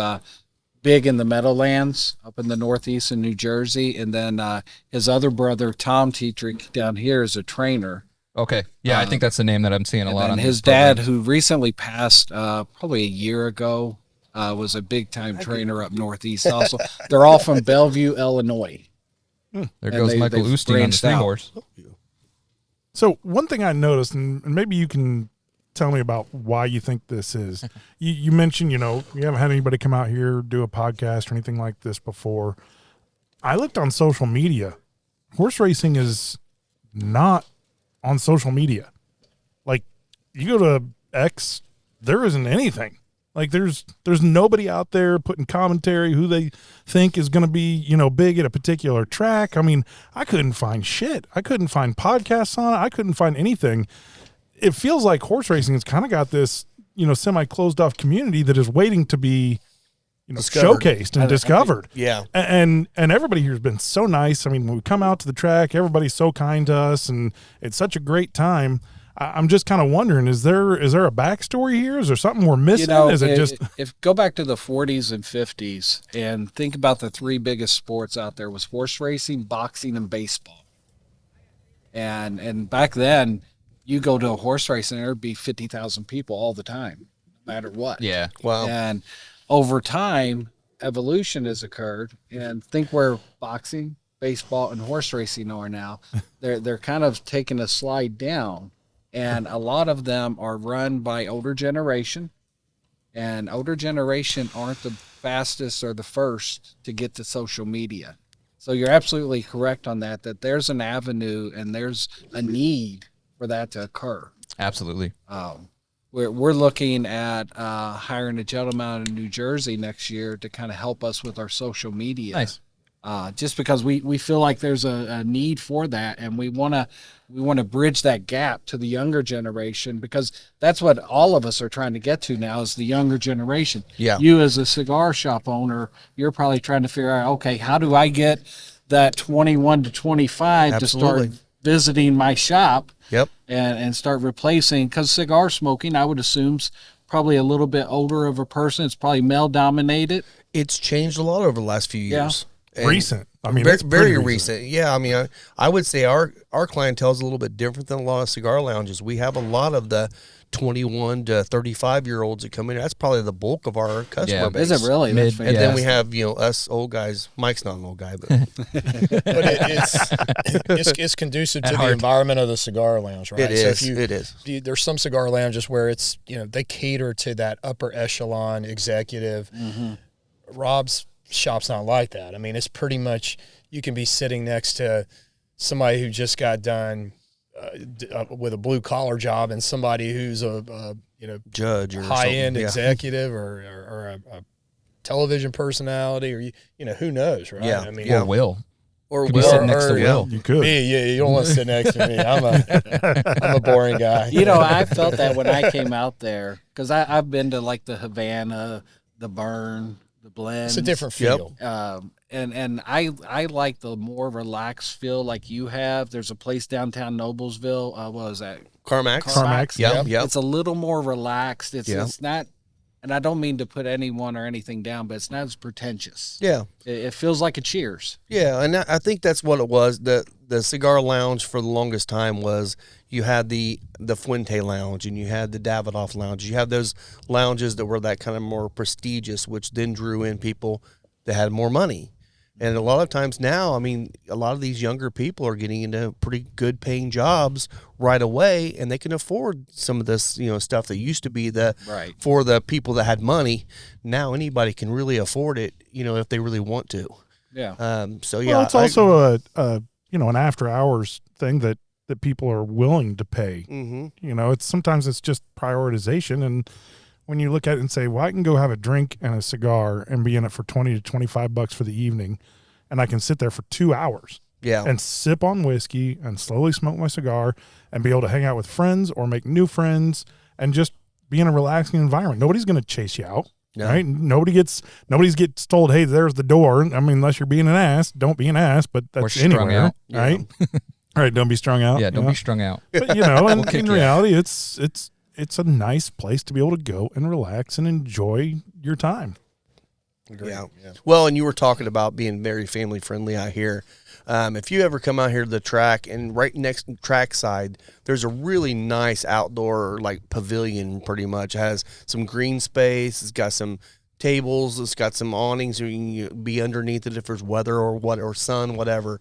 big in the Meadowlands up in the Northeast in New Jersey, and then his other brother Tom Tetrick down here is a trainer. Okay. Yeah, I think that's the name that I'm seeing a lot on his these dad, programs. who recently passed probably a year ago, was a big time trainer up Northeast. Also, they're all from Bellevue, Illinois. There goes Michael they've Oosting on the branched 3 out. horse. So one thing I noticed, and maybe you can tell me about why you think this is. You mentioned, you haven't had anybody come out here do a podcast or anything like this before. I looked on social media. Horse racing is not on social media. Like, you go to X, there isn't anything. Like, there's nobody out there putting commentary who they think is going to be, big at a particular track. I mean, I couldn't find shit. I couldn't find podcasts on it. I couldn't find anything. It feels like horse racing has kind of got this, semi-closed off community that is waiting to be, Discovered. showcased and discovered. Yeah. And everybody here has been so nice. I mean, when we come out to the track, everybody's so kind to us, and it's such a great time. I'm just kind of wondering, is there a backstory here? Is there something we're missing? Is it just if go back to the 40s and 50s and think about the 3 biggest sports out there was horse racing, boxing, and baseball. And back then, you go to a horse race and there'd be 50,000 people all the time, no matter what. Yeah. Wow. And over time, evolution has occurred, and think where boxing, baseball, and horse racing are now. They're kind of taking a slide down, and a lot of them are run by older generation, and older generation aren't the fastest or the first to get to social media. So you're absolutely correct on that there's an avenue and there's a need for that to occur. Absolutely. We're looking at hiring a gentleman out of New Jersey next year to kind of help us with our social media. Nice. Just because we feel like there's a need for that, and we want to bridge that gap to the younger generation, because that's what all of us are trying to get to now is the younger generation. Yeah. You as a cigar shop owner, you're probably trying to figure out, okay, how do I get that 21 to 25 Absolutely. to start visiting my shop? Yep. And start replacing, because cigar smoking, I would assume, is probably a little bit older of a person. It's probably male dominated. It's changed a lot over the last few years. And Recent. I mean, very, it's pretty very recent. Yeah, I mean, I would say our clientele is a little bit different than a lot of cigar lounges. We have a lot of the 21 to 35-year-olds that come in. That's probably the bulk of our customer base. Is it really? Mid- That's And then fantastic. we have, us old guys. Mike's not an old guy, but But it's conducive to At the heart. environment of the cigar lounge, right? it So is. if It is. there's some cigar lounges where it's they cater to that upper echelon executive. Rob's shop's not like that. I mean, it's pretty much you can be sitting next to somebody who just got done with a blue collar job and somebody who's a Judge or high end something. Yeah. executive or a television personality, or who knows, right? Yeah. I mean, Yeah. Or Will. Or Could be Will. sitting next to yeah. Will. You could. Me, yeah, you don't want to sit next to me. I'm a boring guy. I felt that when I came out there, because I've been to like the Havana, the Burn, the Blend. It's a different Yep. feel. And I like the more relaxed feel like you have. There's a place downtown Noblesville. What was that? Carmax. Carmax. Yep. Yep. It's a little more relaxed. Yeah. It's not, and I don't mean to put anyone or anything down, but it's not as pretentious. Yeah. It feels like a Cheers. Yeah, and I think that's what it was. The cigar lounge for the longest time was you had the Fuente lounge and you had the Davidoff lounge. You had those lounges that were that kind of more prestigious, which then drew in people that had more money. And a lot of times now, I mean, a lot of these younger people are getting into pretty good paying jobs right away, and they can afford some of this, stuff that used to be Right. for the people that had money. Now anybody can really afford it, if they really want to. Yeah. So yeah, Well, it's also an after hours thing that people are willing to pay. Mm-hmm. It's sometimes it's just prioritization, and when you look at it and say, well, I can go have a drink and a cigar and be in it for $20 to $25 for the evening, and I can sit there for 2 hours Yeah. and sip on whiskey and slowly smoke my cigar and be able to hang out with friends or make new friends and just be in a relaxing environment. Nobody's going to chase you out. No. Right? Nobody gets told, hey, there's the door. I mean, unless you're being an ass, don't be an ass, but Or that's strung anywhere. out. Right? All right, don't be strung out. Yeah, don't be strung out. But We'll kick in you out. reality, it's a nice place to be able to go and relax and enjoy your time. Yeah. Well, and you were talking about being very family friendly out here. If you ever come out here to the track, and right next to the track side, there's a really nice outdoor pavilion. Pretty much it has some green space. It's got some tables. It's got some awnings. You can be underneath it if there's weather or sun, whatever.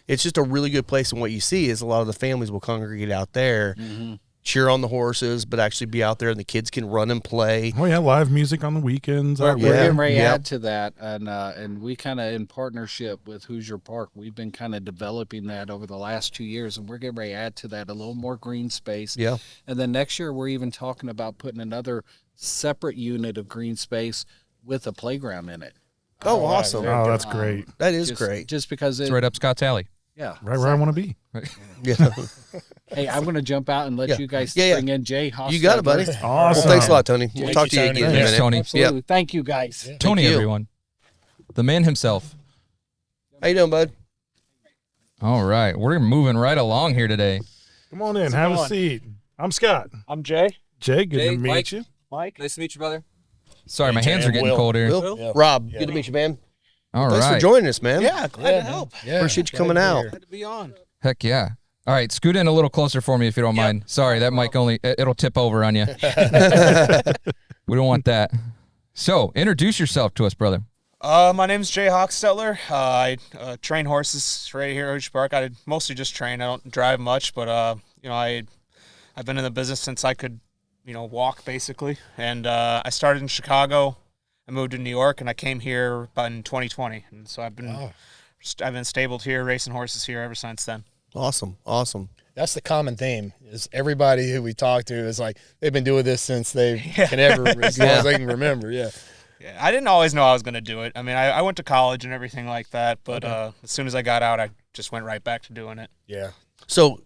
It's just a really good place. And what you see is a lot of the families will congregate out there. Mm-hmm. Cheer on the horses, but actually be out there and the kids can run and play. Oh yeah, live music on the weekends. We're Yeah. getting ready to Yep. add to that, and we kind of in partnership with Hoosier Park, we've been kind of developing that over the last 2 years, and we're getting ready to add to that a little more green space. Yeah. And then next year, we're even talking about putting another separate unit of green space with a playground in it. Oh, awesome. Oh, that's great. That is Just- great. Just because It's right up Scott's alley. Yeah. Right where I want to be. Yeah. Hey, I'm going to jump out and let Yeah. you guys Yeah, yeah. bring in Jay Hofstadler. You got it, buddy. Awesome. Well, thanks a lot, Tony. We'll Thank talk to you, you Tony. again in a Thanks, minute. Tony. Absolutely. Yep. Thank you, guys. Tony, you. everyone. The man himself. How you doing, bud? All right. We're moving right along here today. Come on in, have a seat. I'm Scott. I'm Jay. Jay, good Jay, to meet Mike. you. Mike. Nice to meet you, brother. Sorry, my Hey, hands Jay, are getting Will. cold here. Will? Yeah. Rob, Yeah. good to meet you, man. All Thanks right. for joining us, man. Yeah, glad to help. Yeah, Appreciate you glad coming to be out. here. Glad to be on. Heck yeah. All right, scoot in a little closer for me if you don't mind. Sorry, that mic it'll tip over on you. We don't want that. So, introduce yourself to us, brother. My name's Jay Hofstadler. I train horses right here at Hoosier Park. I mostly just train. I don't drive much, but I've been in the business since I could, walk basically. And I started in Chicago. I moved to New York, and I came here in 2020. And so I've been stabled here, racing horses here ever since then. Awesome. That's the common theme. Is everybody who we talk to is like they've been doing this since they can ever, as long as they can remember. Yeah. Yeah, I didn't always know I was going to do it. I mean, I went to college and everything like that, but as soon as I got out, I just went right back to doing it. Yeah. So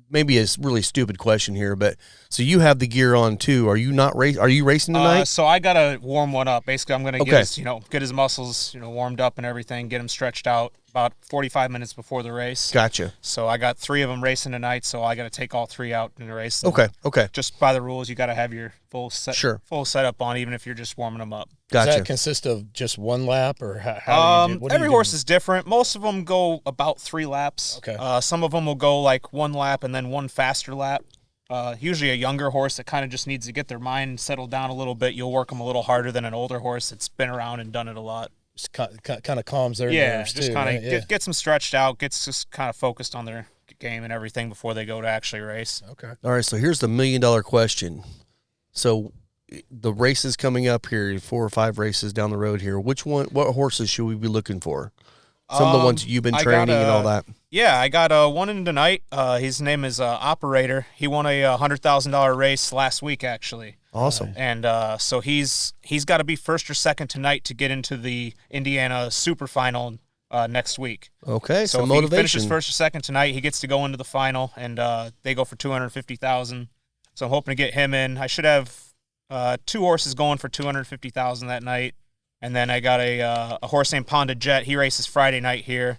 maybe a really stupid question here, but so you have the gear on too. Are you not Are you racing tonight? So I gotta warm one up. Basically, I'm gonna get his muscles, warmed up and everything, get him stretched out about 45 minutes before the race. Gotcha. So I got 3 of them racing tonight. So I gotta take all 3 out in the race. Okay. Just by the rules, you gotta have your full setup on, even if you're just warming them up. Does Gotcha. that consist of just one lap, or how do you do, what do you Every do? horse is different. Most of them go about 3 laps. Okay. Some of them will go like 1 lap and then 1 faster lap. Usually a younger horse that kind of just needs to get their mind settled down a little bit. You'll work them a little harder than an older horse that's been around and done it a lot. Just kind of calms their nerves just too, kind right? of gets them stretched out, gets just kind of focused on their game and everything before they go to actually race. Okay. All right. So here's the $1 million question. So the races coming up here, 4 or 5 races down the road here. What horses should we be looking for? Some of the ones you've been training and all that. Yeah, I got one in tonight. His name is Operator. He won a $100,000 race last week, actually. Awesome. And so he's got to be first or second tonight to get into the Indiana Super Final next week. Okay, so some if motivation. he finishes first or second tonight, he gets to go into the final, and they go for $250,000. So I'm hoping to get him in. I should have 2 horses going for $250,000 that night. And then I got a horse named Ponda Jet. He races Friday night here,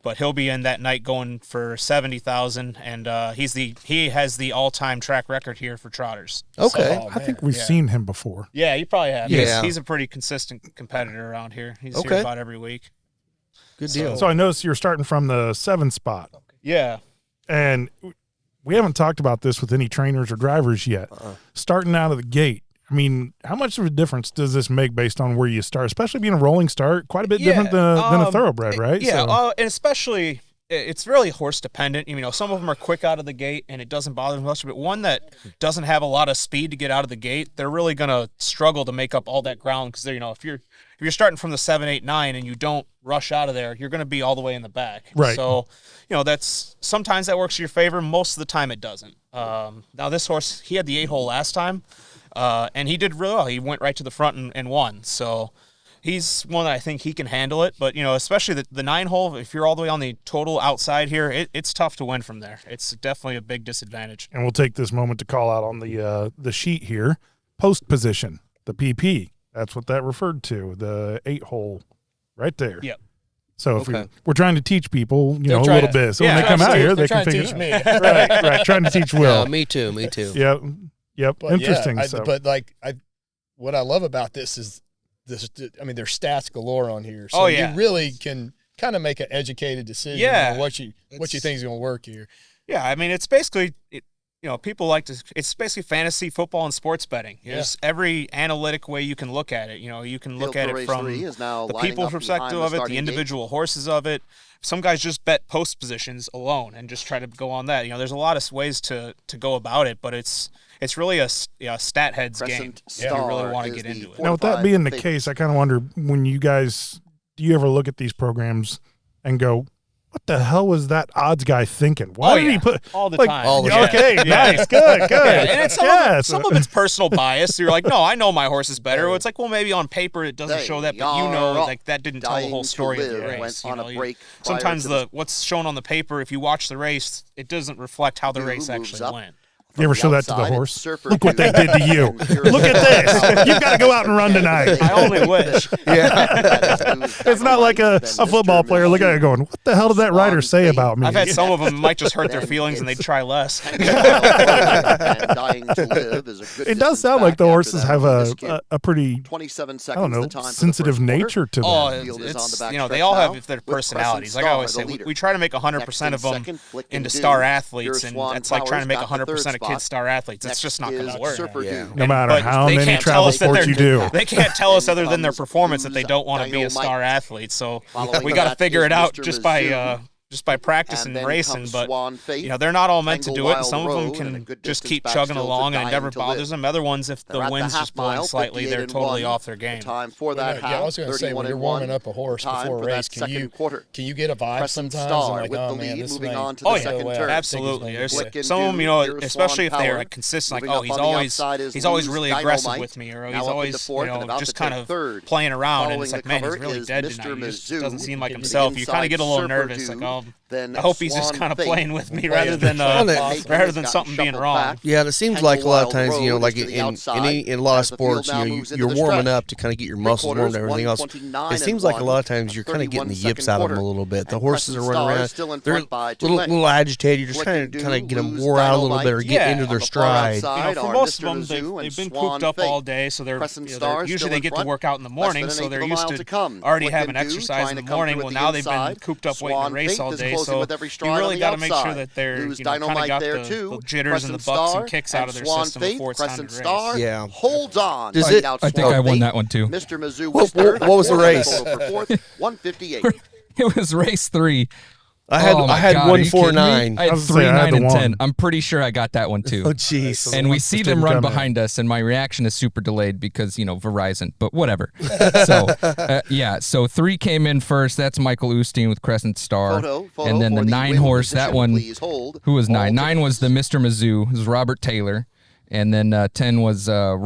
but he'll be in that night going for $70,000. And he has the all-time track record here for trotters. Okay, I think we've seen him before. Yeah, you probably have. Yeah. He's a pretty consistent competitor around here. He's Okay. here about every week. Good deal. So I noticed you're starting from the 7 spot, Yeah. and we haven't talked about this with any trainers or drivers yet. Starting out of the gate, I mean, how much of a difference does this make based on where you start, especially being a rolling start? Quite a bit different than a thoroughbred, right? Yeah, So- and especially it's really horse dependent. Some of them are quick out of the gate and it doesn't bother them much, but one that doesn't have a lot of speed to get out of the gate, they're really gonna struggle to make up all that ground because if you're starting from the 7, 8, 9 and you don't rush out of there, you're gonna be all the way in the back. Right. So that's sometimes that works in your favor. Most of the time it doesn't. Now this horse, he had the 8 hole last time. And he did really well. He went right to the front and won. So he's one that I think he can handle it. But, especially the 9 hole, if you're all the way on the total outside here, it's tough to win from there. It's definitely a big disadvantage. And we'll take this moment to call out on the sheet here, post position, the PP. That's what that referred to, the 8 hole right there. Yep. So if we're trying to teach people, a trying little to- bit. So when they come out here, they can figure teach it me. out. Right. Trying to teach Will. Yeah, me too. Yep. But Interesting. Yeah, what I love about this is this. I mean, there's stats galore on here, so you really can kind of make an educated decision on what you think is going to work here. Yeah, I mean, it's basically people like to. It's basically fantasy football and sports betting. There's every analytic way you can look at it. You can look at it from the people's perspective of it, the individual horses of it. Some guys just bet post positions alone and just try to go on that. There's a lot of ways to go about it, but it's really a stat heads game. You really want to get into it. Now, with that being the case, I kind of wonder when do you ever look at these programs and go, what the hell was that odds guy thinking? Why did he put all the time? All the time. Okay, nice, good. Yeah, and it's some of it's personal bias. You're like, no, I know my horse is better. It's like, well, maybe on paper it doesn't show that, but like that didn't tell the whole story of the race. Sometimes what's shown on the paper, if you watch the race, it doesn't reflect how the race actually went. You ever show that to the horse? Look what they did to you. Look at this. You've got to go out and run tonight. I only wish. It's not like a football player looking at it going, what the hell did that rider say about me? I've had some of them might just hurt their feelings and they'd try less. It does sound like the horses have a pretty, 27 I seconds don't the time know, for the sensitive first quarter. nature to them. Oh, Field is on the back they stretch all now have their with personalities. Crescent Like I always Star, say, the leader. we try to make 100% Next in of them second, Flick and into Dew. star athletes, Here's and Swan that's like trying to make Flowers got the 100% third of kids spot. star athletes. It's Next just not going is to work. Surfer Yeah. Dew. No matter But how they many can't tell travel us that sports you do. They can't tell us other than their comes performance that they Blues don't want to be a Dynamite. star athlete. So Following we got to that figure is it out Mr. just Mizzou. by just by practice and racing, but they're not all meant to do it. And some of them can just keep chugging along and it never bothers them. Other ones, if the wind's just blowing slightly, they're totally off their game. Time for that I was going to say, when you're warming up a horse before a race, can you get a vibe sometimes? Like, oh man, this moving on to oh the yeah, second turn. Absolutely. There's some of them, especially if they're consistent, like, oh, he's always really aggressive with me, or he's always just kind of playing around, and it's like, man, he's really dead tonight. He just doesn't seem like himself. You kind of get a little nervous, like, oh, I hope he's just kind of playing with me rather than something being wrong. Yeah, and it seems like a lot of times, like in a lot of sports, you're warming up to kind of get your muscles warmed and everything else. It seems like a lot of times you're kind of getting the yips out of them a little bit. The horses are running around, they're a little agitated. You're just trying to kind of get them wore out a little bit or get into their stride. For most of them, they've been cooped up all day, so they're usually they get to work out in the morning, so they're used to already having exercise in the morning. Well, now they've been cooped up waiting to race all day, so you really got to make sure that they're kind of got the jitters and the bucks and kicks out of their system before it's time to race. Yeah. Hold on. I think I won that one too. Mr. Mizzou what was the race? 158. It was race 3. I had 149. I had 3, 9, and 10. I'm pretty sure I got that one too. Oh, jeez. And we see them run behind us, and my reaction is super delayed because, Verizon, but whatever. So 3 came in first. That's Michael Osteen with Crescent Star. And then the 9 horse, that one, who was 9? 9 was the Mr. Mizzou. It was Robert Taylor. And then 10 was Doug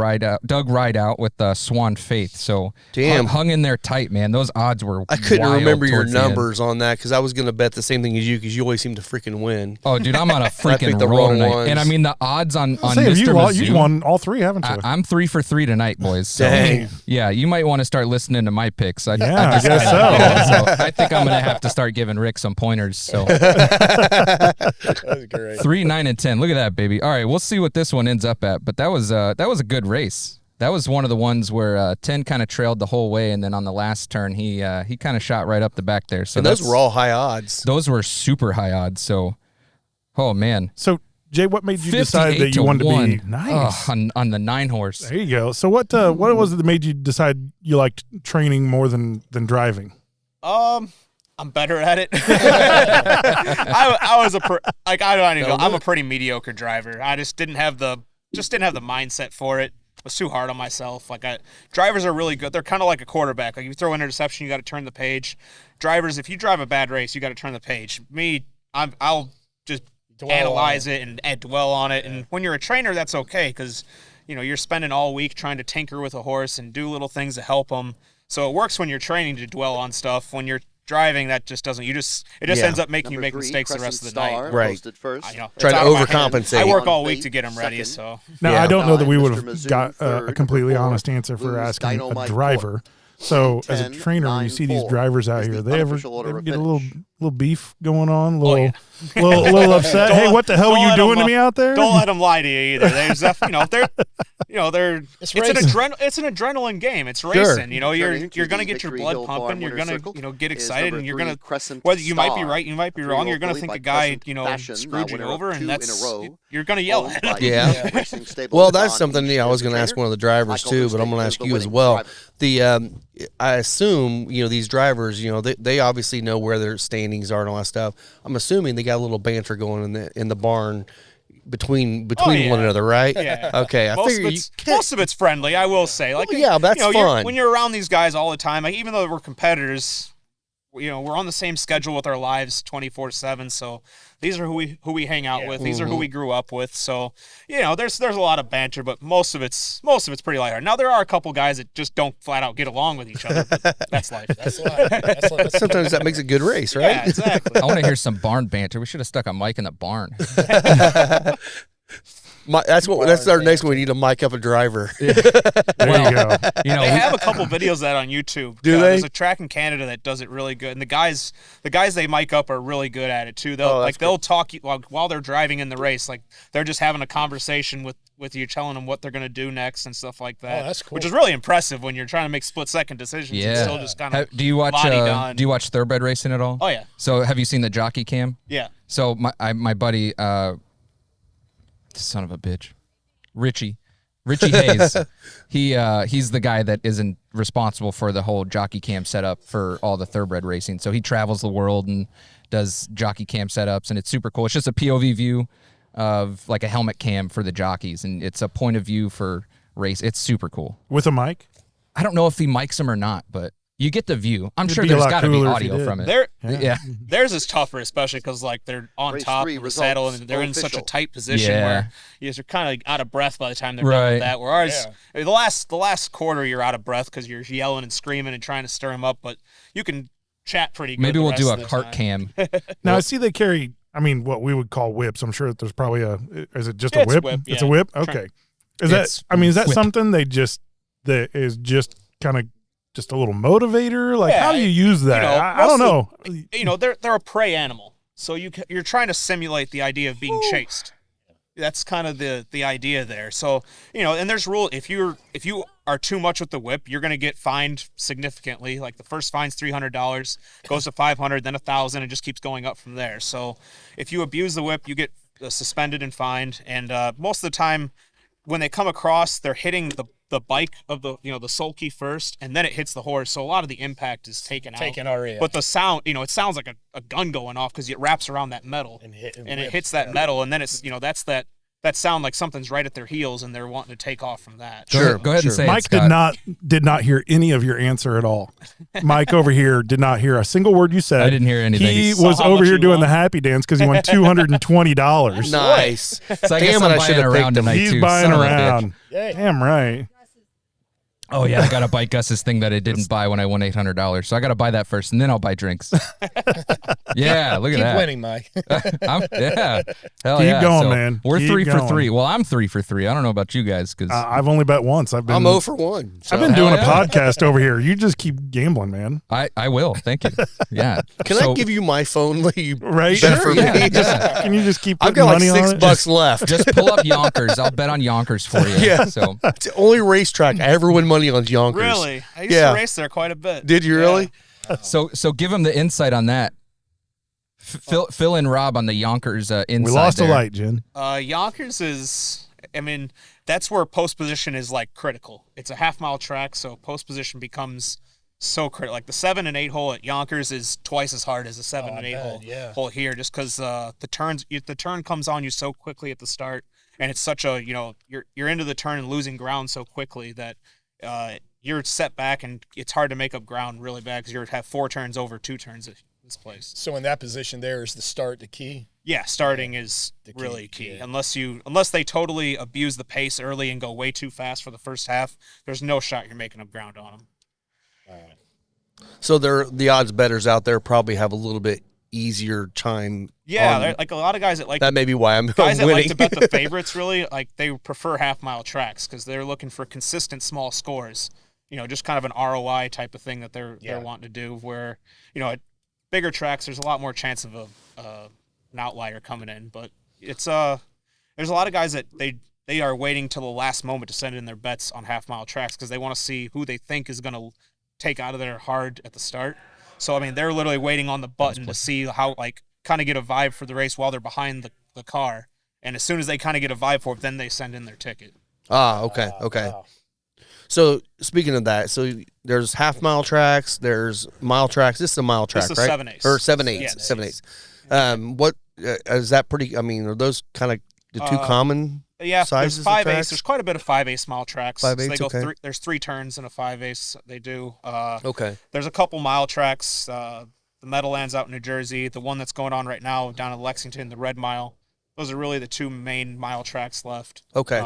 Rideout with Swan Faith. So hung in there tight, man. Those odds were I couldn't remember your numbers on that because I was going to bet the same thing as you because you always seem to freaking win. Oh, dude, I'm on a freaking roll tonight. Ones. And I mean, the odds on Mr. Mizzou. You've won all 3, haven't you? I'm 3 for 3 tonight, boys. So, dang. Yeah, you might want to start listening to my picks. I guess so. I think I'm going to have to start giving Rick some pointers. So That's great. 3, 9, and 10. Look at that, baby. All right, we'll see what this one ends up at. But that was a good race. That was one of the ones where 10 kind of trailed the whole way, and then on the last turn, he kind of shot right up the back there. So and those were all high odds. Those were super high odds. So, oh man. So Jay, what made you decide that you wanted to be nice on the 9 horse? There you go. So what was it that made you decide you liked training more than driving? I'm better at it. I'm a pretty mediocre driver. I just didn't have the mindset for it. I was too hard on myself. Drivers are really good. They're kind of like a quarterback. Like, if you throw an interception, you got to turn the page. Drivers, if you drive a bad race, you got to turn the page. Me, I'll just analyze it and dwell on it. And when you're a trainer, that's okay because you're spending all week trying to tinker with a horse and do little things to help them. So it works when you're training to dwell on stuff. When you're driving, that just doesn't. It just ends up making you make mistakes the rest of the night. Right. First. Try to overcompensate. I work all week to get them ready. So now I don't know that we would have got a completely honest answer for asking a driver. So as a trainer, you see these drivers out here. They ever get a little beef going on, little upset. Hey, what the hell were you doing to me out there? Don't let them lie to you either. There's it's an adrenaline game. It's racing. Sure. You're gonna get your blood pumping. You're gonna get excited, and you're gonna whether you might be right, you might be wrong. You're gonna think a guy screwed you over, and you're gonna yell at him. Yeah. Well, that's something I was gonna ask one of the drivers too, but I'm gonna ask you as well. I assume these drivers, they obviously know where their standings are and all that stuff. I'm assuming they got a little banter going in the barn between one another, right? Yeah. Okay. Most of it's friendly, I will say. That's fun. When you're around these guys all the time, even though we're competitors, we're on the same schedule with our lives 24/7. So these are who we hang out with. These are who we grew up with. So there's a lot of banter, but most of it's pretty lighthearted. Now there are a couple guys that just don't flat out get along with each other. But that's life. That's life. Sometimes that makes a good race, right? Yeah, exactly. I want to hear some barn banter. We should have stuck a mic in the barn. That's our next one. We need to mic up a driver. There you go. They have a couple videos of that on YouTube. Do they? There's a track in Canada that does it really good, and the guys they mic up are really good at it too. They'll talk while they're driving in the race. Like, they're just having a conversation with you, telling them what they're going to do next and stuff like that. Oh, that's cool. Which is really impressive when you're trying to make split-second decisions. Yeah. And still just kind of do you watch thoroughbred racing at all? Oh yeah. So have you seen the jockey cam? Yeah. So my buddy, son of a bitch, Richie Hayes, he's the guy that isn't responsible for the whole jockey cam setup for all the thoroughbred racing. So he travels the world and does jockey cam setups, and it's super cool. It's just a POV view of like a helmet cam for the jockeys, and it's a point of view for race. It's super cool. With a mic? I don't know if he mics them or not, but you get the view. I'm It'd sure be a there's lot got to be cooler if audio you from it. did. Yeah. Theirs is tougher, especially because like they're on Race top 3 of the saddle and they're in such a official. tight position Yeah. where you're kind of like out of breath by the time they're done Right. with that. Where ours, I mean, the last quarter you're out of breath because you're yelling and screaming and trying to stir them up, but you can chat pretty good. Maybe the we'll rest do of a the cart time. cam. Now I see they carry, I mean, what we would call whips. I'm sure that there's probably is it just Yeah, a it's a whip? whip, It's yeah. a whip? Okay. Is It's that whip. something that is just kind of just a little motivator? Like, Yeah, how do you use that? you know, I don't know. They're a prey animal, so you're trying to simulate the idea of being chased. That's kind of the idea there. So and there's rule if you are too much with the whip, you're going to get fined significantly. Like the first fine's $300, goes to $500, then $1,000, and just keeps going up from there. So if you abuse the whip, you get suspended and fined. And most of the time, when they come across, they're hitting the bike of the the sulky first, and then it hits the horse. So a lot of the impact is taken out. already. But the sound, it sounds like a gun going off because it wraps around that metal and it hits that metal, and then it's that's that sound like something's right at their heels and they're wanting to take off from that. Go ahead and say it, Mike Scott. did not hear any of your answer at all. Mike over here did not hear a single word you said. I didn't hear anything. He Saw was how over much here you doing won. the happy dance because he won $220. Nice. So I guess Damn I'm it, I buying should have around picked him. tonight He's too. buying Son of a around. bitch. Damn right. Oh yeah, I gotta buy Gus's thing that I didn't buy when I won $800. So I gotta buy that first, and then I'll buy drinks. Yeah, look at Keep that. winning, Mike. Yeah, hell Keep yeah. going, So man. We're Keep 3 for going. 3. Well, I'm 3 for 3. I don't know about you guys because I've only bet once. I've been I'm 0 for 1. So. I've been doing a Hell yeah. podcast over here. You just keep gambling, man. I will. Thank you. Yeah. Can I give you my phone? Let you Right? bet for yeah, me? yeah. Can you just keep I've putting got like money on it? $6 left. Just pull up Yonkers. I'll bet on Yonkers for you. Yeah. So It's the only racetrack I ever win money on is Yonkers. Really? I used Yeah. to race there quite a bit. Did you really? so give him the insight on that. Fill in Rob on the Yonkers inside. We lost there. a light, Jen. Yonkers is, I mean, that's where post position is like critical. It's a half-mile track, so post position becomes so critical. Like the 7 and 8 hole at Yonkers is twice as hard as the 7 and 8 hole here, just because the turn comes on you so quickly at the start, and it's such a you're into the turn and losing ground so quickly that you're set back and it's hard to make up ground really bad because you have 4 turns over 2 turns at this place. So in that position, there is the start, the key. Yeah, starting is really key. Unless they totally abuse the pace early and go way too fast for the first half, there's no shot you're making up ground on them. All right. So the odds bettors out there probably have a little bit easier time. Yeah, on- they're- like a lot of guys that like that may be why I'm guys that winning. like to bet the favorites really like they prefer half-mile tracks because they're looking for consistent small scores. Just kind of an ROI type of thing that they're wanting to do. Where at bigger tracks, there's a lot more chance of an outlier coming in. But it's there's a lot of guys that they are waiting till the last moment to send in their bets on half-mile tracks because they want to see who they think is going to take out of there hard at the start. So I mean, they're literally waiting on the button to see how kind of get a vibe for the race while they're behind the car. And as soon as they kind of get a vibe for it, then they send in their ticket. Okay. Wow. So speaking of that, so there's half-mile tracks, there's mile tracks. This is a mile track, This is right? 7/8. Or 7/8. Yeah, 7/8. What is that? Pretty. I mean, are those kind of the two common? Yeah, sizes there's of 5/8. tracks? There's quite a bit of 5/8 mile tracks. 5/8, They go okay. there's 3 turns in a 5/8. They do. Okay. There's a couple mile tracks. The Meadowlands out in New Jersey. The one that's going on right now down in Lexington, the Red Mile. Those are really the 2 main mile tracks left. Okay.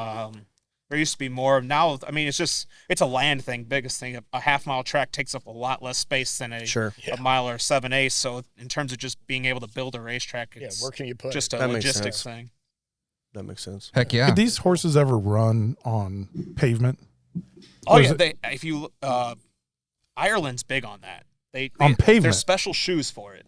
There used to be more. Now, I mean, it's a land thing. Biggest thing. A half-mile track takes up a lot less space than a mile or 7/8. So in terms of just being able to build a racetrack, it's where can you put just it? a That makes logistics sense. thing. That makes sense. Heck yeah. Did these horses ever run on pavement? Oh Was yeah, it- if you Ireland's big on that. They On pavement? There's special shoes for it,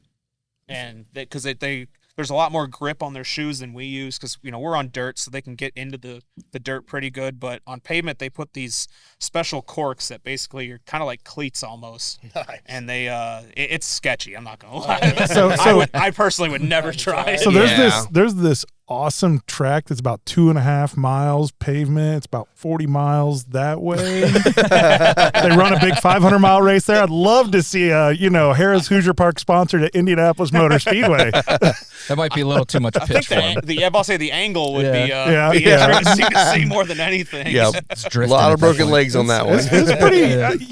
and because they there's a lot more grip on their shoes than we use because we're on dirt, so they can get into the dirt pretty good. But on pavement, they put these special corks that basically are kind of like cleats almost, and they it's sketchy. I'm not gonna lie. So- I personally would never try. So there's this awesome track that's about 2.5 miles pavement. It's about 40 miles that way. They run a big 500-mile race there. I'd love to see Harrahs Hoosier Park sponsored at Indianapolis Motor Speedway. That might be a little too much pitch for him. I'll say the angle would be Yeah. interesting to see more than anything. Yeah, a lot of broken legs on that one. It's pretty.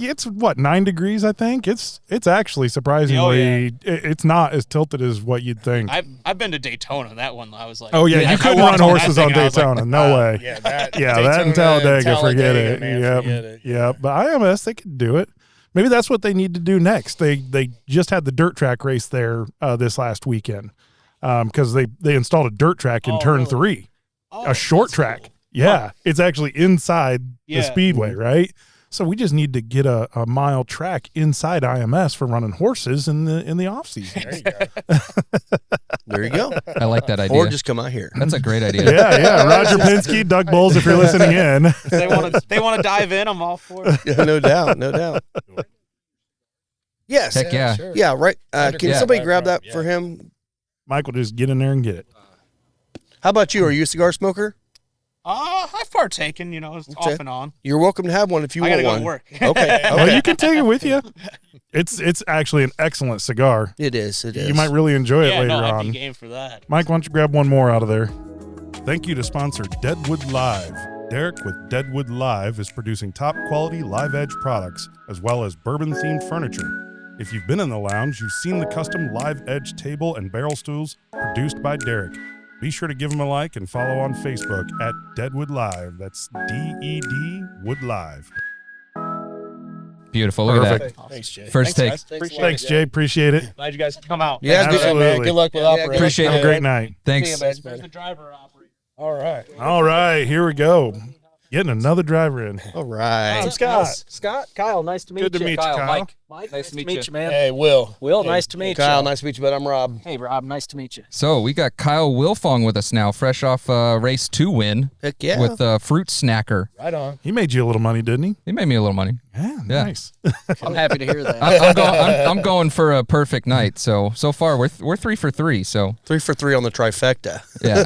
It's what, 9 degrees, I think. It's actually surprisingly. It's not as tilted as what you'd think. I've been to Daytona. That one I was like, Oh yeah, you couldn't run horses on Daytona. No way. Yeah, that and Talladega, forget it. man, Yep. forget it. Yeah, but IMS, they could do it. Maybe that's what they need to do next. They just had the dirt track race there this last weekend because they installed a dirt track in turn 3, a short track. Cool. Yeah, it's actually inside the speedway, right? So we just need to get a mile track inside IMS for running horses in the off season. There you go. There you go. I like that idea. Or just come out here. That's a great idea. Yeah. Roger Pinsky, Doug Bowles, if you're listening in. They want to dive in. I'm all for it. Yeah, no doubt. Yes. Heck yeah. Sure. Yeah, right. Can somebody grab that Yeah. for him? Michael, just get in there and get it. How about you? Are you a cigar smoker? I've partaken, off and on. You're welcome to have one if you I want gotta go one. to work. Okay. Well, you can take it with you. It's actually an excellent cigar. It is. You might really enjoy it Yeah, later no, I'd on. be game for that. Mike, why don't you grab one more out of there? Thank you to sponsor Deadwood Live. Derek with Deadwood Live is producing top quality live edge products as well as bourbon themed furniture. If you've been in the lounge, you've seen the custom live edge table and barrel stools produced by Derek. Be sure to give him a like and follow on Facebook at Deadwood Live. That's DED Wood Live. Beautiful. Look at that. Thanks, Jay. First take. Thanks, Jay. Appreciate it. Glad you guys could come out. Yeah, Absolutely. Good luck with operating. Appreciate Have a it. great night. Thanks. There's the driver operator. All right. All right, here we go. Getting another driver in. All right. I'm Scott. Scott, Kyle, nice to meet Good to you. meet you, Kyle. Mike, nice to meet you, man. Hey, Will. Will, nice to meet Kyle, you. nice to meet you, but I'm Rob. Hey, Rob, nice to meet you. So we got Kyle Wilfong with us now, fresh off race 2 win Heck yeah. with Fruit Snacker. Right on. He made you a little money, didn't he? He made me a little money. Yeah, Yeah. nice. I'm happy to hear that. I'm going for a perfect night. So far we're 3 for 3. So 3 for 3 on the trifecta. yeah.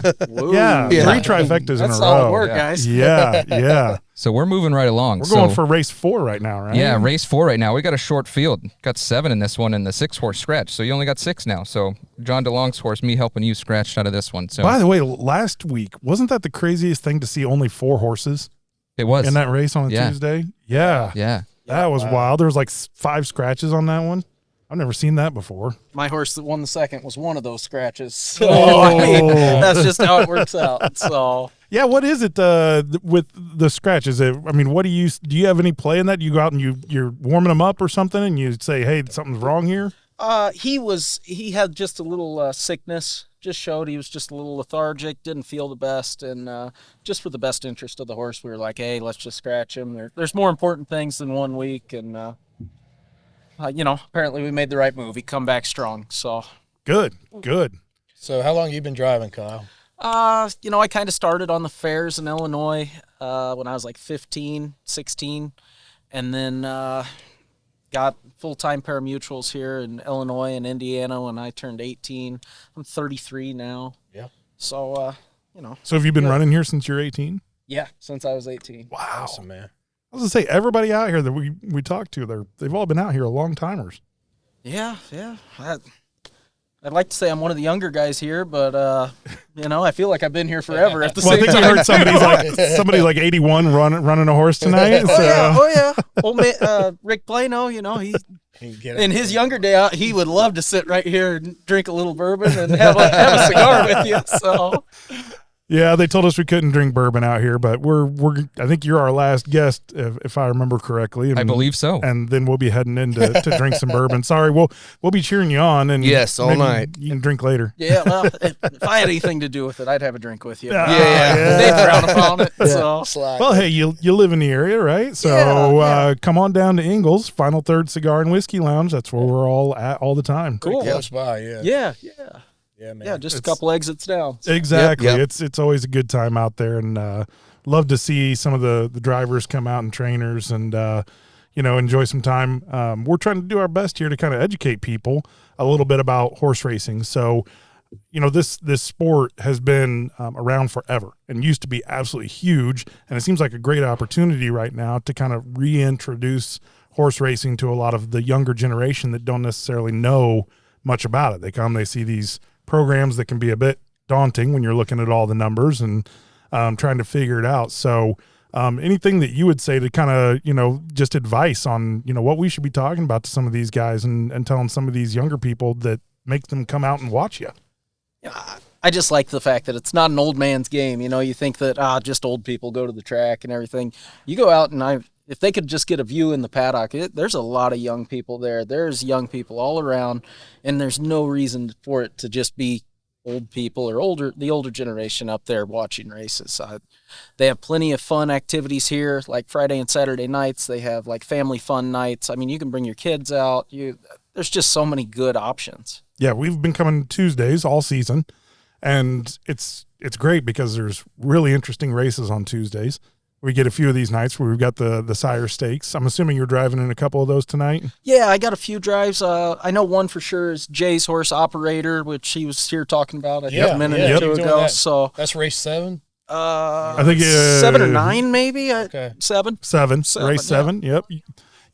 Yeah, Yeah. 3 trifectas in a That's row. solid work, Yeah. guys. Yeah. So we're moving right along. We're going So- for race 4 right now, right? Yeah, race 4 right now. We got a short field. Got 7 in this one and the 6-horse scratch. So you only got 6 now. So John DeLong's horse, me helping you scratched out of this one. So By the way, last week, wasn't that the craziest thing to see only 4 horses it was. in that race on a Yeah. Tuesday? Yeah. Yeah. That was wild. There was like 5 scratches on that one. I've never seen that before. My horse that won the second was one of those scratches. So, I mean, that's just how it works out. So, Yeah, what is it with the scratches? What do you have any play in that? You go out and you're warming them up or something, and you say, "Hey, something's wrong here." he had just a little sickness. Just showed he was just a little lethargic, didn't feel the best, and just for the best interest of the horse, we were like, "Hey, let's just scratch him." There's more important things than 1 week, and apparently we made the right move. He come back strong, so. Good. So how long you been driving, Kyle? I kind of started on the fairs in Illinois when I was like 15, 16, and then got full-time parimutuels here in Illinois and Indiana when I turned 18. I'm 33 now. Yeah. So, So have you been running here since you're 18? yeah, since I was 18. Wow. Awesome, man. I was gonna say everybody out here that we talked to, they've all been out here long timers. Yeah. I'd like to say I'm one of the younger guys here, but I feel like I've been here forever at the Well, I same think time. you heard somebody's like 81 running a horse tonight. So. Oh yeah. Old man, Rick Plano, he in his younger day, he would love to sit right here and drink a little bourbon and have a cigar with you. So Yeah, they told us we couldn't drink bourbon out here, but we're I think you're our last guest, if I remember correctly. I believe so. And then we'll be heading in to drink some bourbon. Sorry, we'll be cheering you on, and Yes, all maybe night. You can drink later. yeah, well, if I had anything to do with it, I'd have a drink with you. Yeah. They frown upon it. So Well, hey, you live in the area, right? So Yeah. come on down to Ingles, Final Third Cigar and Whiskey Lounge. That's where we're all at all the time. cool. Close by, yeah. Yeah. Yeah, man. Yeah, just a It's- couple exits down. Exactly. Yep. It's always a good time out there, and love to see some of the drivers come out and trainers and enjoy some time. We're trying to do our best here to kind of educate people a little bit about horse racing. So this sport has been around forever and used to be absolutely huge, and it seems like a great opportunity right now to kind of reintroduce horse racing to a lot of the younger generation that don't necessarily know much about it. They come, they see these programs that can be a bit daunting when you're looking at all the numbers and trying to figure it out. So anything that you would say to kind of, just advice on, what we should be talking about to some of these guys and telling some of these younger people that make them come out and watch you? I just like the fact that it's not an old man's game. You think that just old people go to the track and everything. You go out and if they could just get a view in the paddock, there's a lot of young people there. There's young people all around, and there's no reason for it to just be old people or the older generation up there watching races. They have plenty of fun activities here, like Friday and Saturday nights. They have like family fun nights. I mean, you can bring your kids out. There's just so many good options. Yeah, we've been coming Tuesdays all season, and it's great because there's really interesting races on Tuesdays. We get a few of these nights where we've got the Sire Stakes. I'm assuming you're driving in a couple of those tonight? Yeah, I got a few drives. I know one for sure is Jay's horse Operator, which he was here talking about a minute or two ago. That. So that's race 7? I think 7 or 9 maybe. Okay. 7. Race 7. Yep.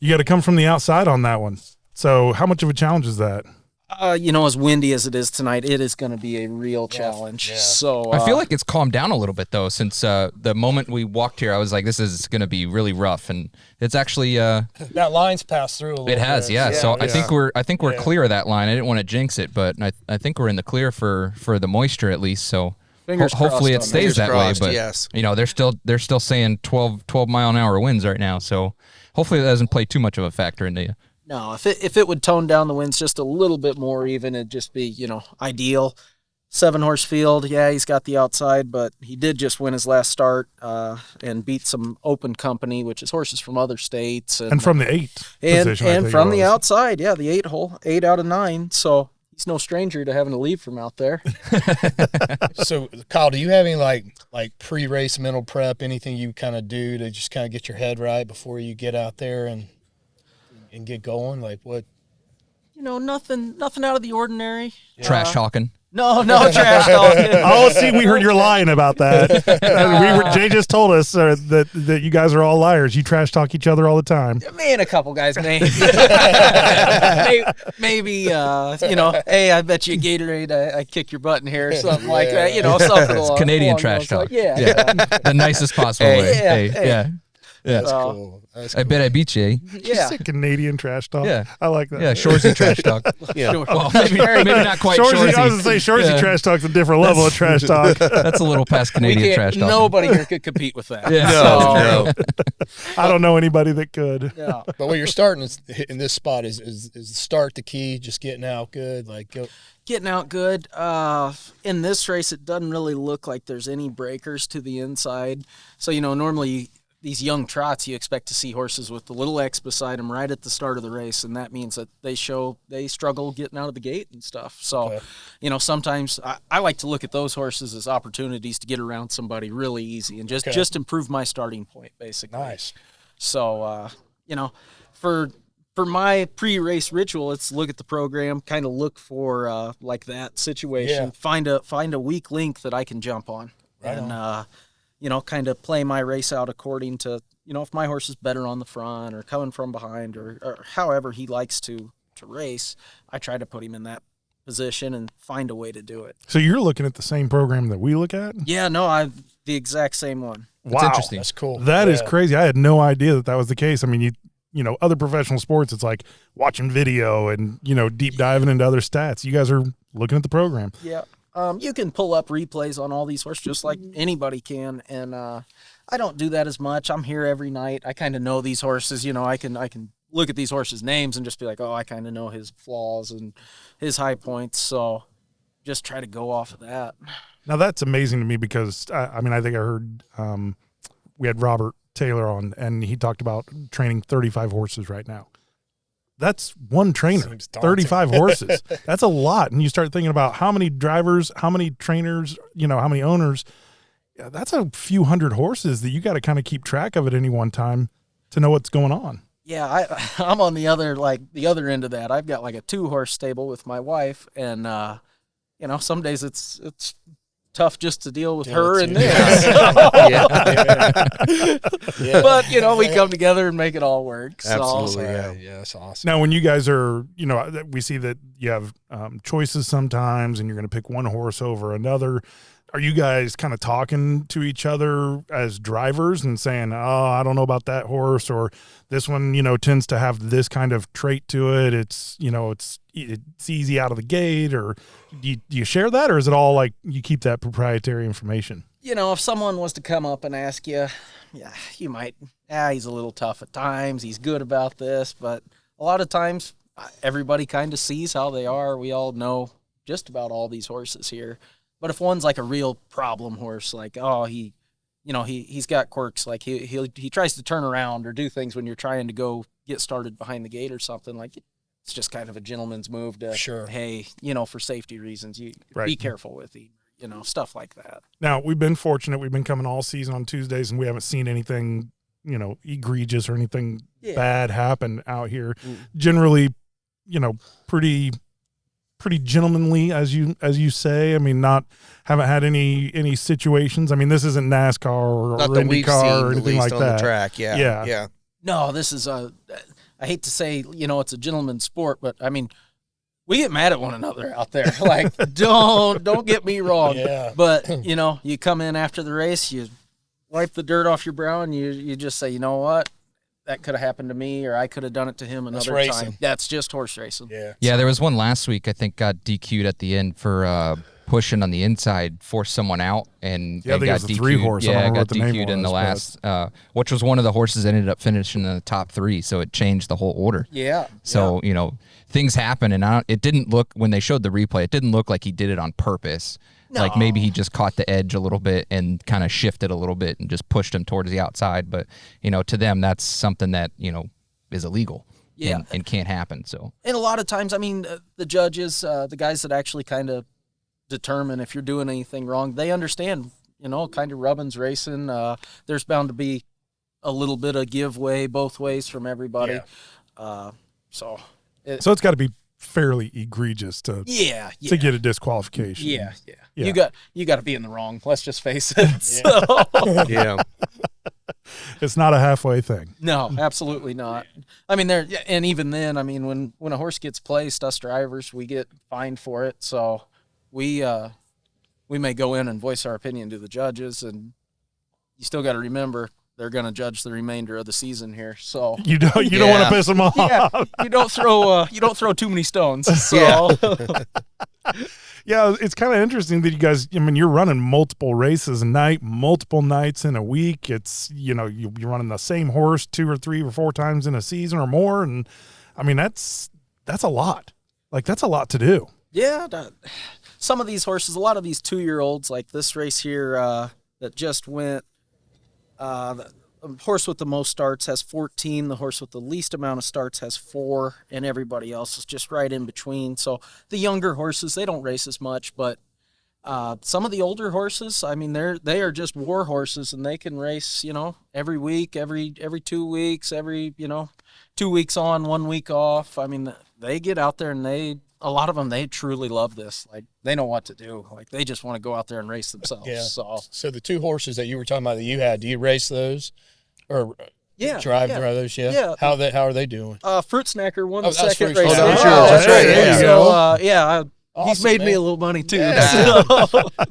You got to come from the outside on that one. So how much of a challenge is that? As windy as it is tonight, it is going to be a real challenge. Yeah. So I feel like it's calmed down a little bit though since the moment we walked here. I was like, this is going to be really rough, and it's actually that line's passed through a little. It has, bit. yeah. So I think we're clear of that line. I didn't want to jinx it, but I think we're in the clear for the moisture at least. So hopefully it stays that way. But yes. They're still saying 12 mile an hour winds right now. So hopefully that doesn't play too much of a factor into you. No, if it would tone down the winds just a little bit more even, it'd just be, ideal. 7-horse field, yeah, he's got the outside, but he did just win his last start and beat some open company, which is horses from other states. And from the 8 position. And from the outside, yeah, the 8 hole, 8 out of 9. So he's no stranger to having to leave from out there. So, Kyle, do you have any like pre-race mental prep, anything you kind of do to just kind of get your head right before you get out there and get going? Like what? Nothing out of the ordinary. Trash talking. No trash talking. Oh, see, we heard you're lying about that. Jay just told us that you guys are all liars. You trash talk each other all the time. Me and a couple guys, maybe. maybe, hey, I bet you Gatorade, I kick your butt in here or something like that. Something along. Canadian trash talk. Yeah. The nicest possible way. Hey. Yeah, that's cool. I bet I beat you. Yeah, it's a Canadian trash talk. Yeah, I like that. Yeah, Shoresy trash talk. Yeah, well, maybe not quite Shoresy. I was gonna say Shoresy trash talk's a different level of trash talk. That's a little past Canadian trash talk. Nobody here could compete with that. Yeah. No. I don't know anybody that could. Yeah. But when you're starting in this spot, is the start the key? Just getting out good, Getting out good. In this race, it doesn't really look like there's any breakers to the inside. So normally these young trots, you expect to see horses with the little X beside them right at the start of the race, and that means that they struggle getting out of the gate and stuff. So, sometimes I like to look at those horses as opportunities to get around somebody really easy and just improve my starting point, basically. Nice. So, for my pre-race ritual, it's look at the program, kind of look for like that situation, find a weak link that I can jump on, right and on. Kind of play my race out according to, if my horse is better on the front or coming from behind or however he likes to race, I try to put him in that position and find a way to do it. So you're looking at the same program that we look at? Yeah, no, the exact same one. That's interesting. That's cool. That is crazy. I had no idea that was the case. I mean, other professional sports, it's like watching video and, deep diving into other stats. You guys are looking at the program. Yeah. You can pull up replays on all these horses just like anybody can, and I don't do that as much. I'm here every night. I kind of know these horses. I can look at these horses' names and just be like, oh, I kind of know his flaws and his high points. So just try to go off of that. Now that's amazing to me because I think I heard we had Robert Taylor on, and he talked about training 35 horses right now. That's one trainer, 35 horses. That's a lot. And you start thinking about how many drivers, how many trainers, how many owners. Yeah, that's a few hundred horses that you got to kind of keep track of at any one time to know what's going on. Yeah, I'm on the other end of that. I've got like a 2-horse stable with my wife, and some days it's tough just to deal with her and this. But we come together and make it all work. Absolutely, Yeah, that's awesome. Now, when you guys are, we see that you have choices sometimes, and you're going to pick one horse over another. Are you guys kind of talking to each other as drivers and saying, "Oh, I don't know about that horse," or this one, tends to have this kind of trait to it? It's easy out of the gate, or do you share that, or is it all like you keep that proprietary information? If someone was to come up and ask you, you might, he's a little tough at times. He's good about this, but a lot of times everybody kind of sees how they are. We all know just about all these horses here. But if one's like a real problem horse, like, he's got quirks, like he tries to turn around or do things when you're trying to go get started behind the gate or something, like it's just kind of a gentleman's move to, hey, for safety reasons, you be careful with him, stuff like that. Now, we've been fortunate. We've been coming all season on Tuesdays, and we haven't seen anything, egregious or anything bad happen out here. Generally, pretty gentlemanly, as you say. I mean, haven't had any situations. I mean, this isn't NASCAR or IndyCar or anything like on that. The track, yeah. No, this is I hate to say, it's a gentleman's sport, but I mean, we get mad at one another out there. Like, don't get me wrong. Yeah. But you come in after the race, you wipe the dirt off your brow, and you just say, you know what? That could have happened to me, or I could have done it to him another time. That's just horse racing. Yeah, there was one last week, I think, got DQ'd at the end for pushing on the inside, forced someone out, and I think got it was a 3-horse. Yeah, got DQ'd in the last, which was one of the horses that ended up finishing in the top 3, so it changed the whole order. Yeah. So, things happen, and it didn't look, when they showed the replay, it didn't look like he did it on purpose. No. Like maybe he just caught the edge a little bit and kind of shifted a little bit and just pushed him towards the outside. But, to them, that's something that, is illegal and can't happen. So, and a lot of times, I mean, the judges, the guys that actually kind of determine if you're doing anything wrong, they understand, kind of rubbing's racing. There's bound to be a little bit of give way both ways from everybody. Yeah. So it's got to be fairly egregious to get a disqualification. Yeah. You got to be in the wrong. Let's just face it. So. It's not a halfway thing. No, absolutely not. I mean, and even then, I mean, when a horse gets placed, us drivers, we get fined for it. So we may go in and voice our opinion to the judges, and you still got to remember they're going to judge the remainder of the season here. So you don't want to piss them off. Yeah, you don't throw too many stones. So. Yeah, it's kind of interesting that you guys, you're running multiple races a night, multiple nights in a week. It's, you're running the same horse 2 or 3 or 4 times in a season or more. And I mean, that's a lot. Like, that's a lot to do. Yeah. Some of these horses, a lot of these 2-year-olds, like this race here that just went, the horse with the most starts has 14. The horse with the least amount of starts has 4, and everybody else is just right in between. So the younger horses, they don't race as much, but some of the older horses, I mean, they are just war horses, and they can race, every week, every 2 weeks, every 2 weeks on, 1 week off. I mean, they get out there, and a lot of them, they truly love this. Like, they know what to do. Like, they just want to go out there and race themselves. Yeah. So the 2 horses that you were talking about that you had, do you race those or drive those? Yeah. How are they doing? Fruit Snacker won the second race. That's right. Yeah. So, Awesome, he's made man. me a little money too. Yeah. So.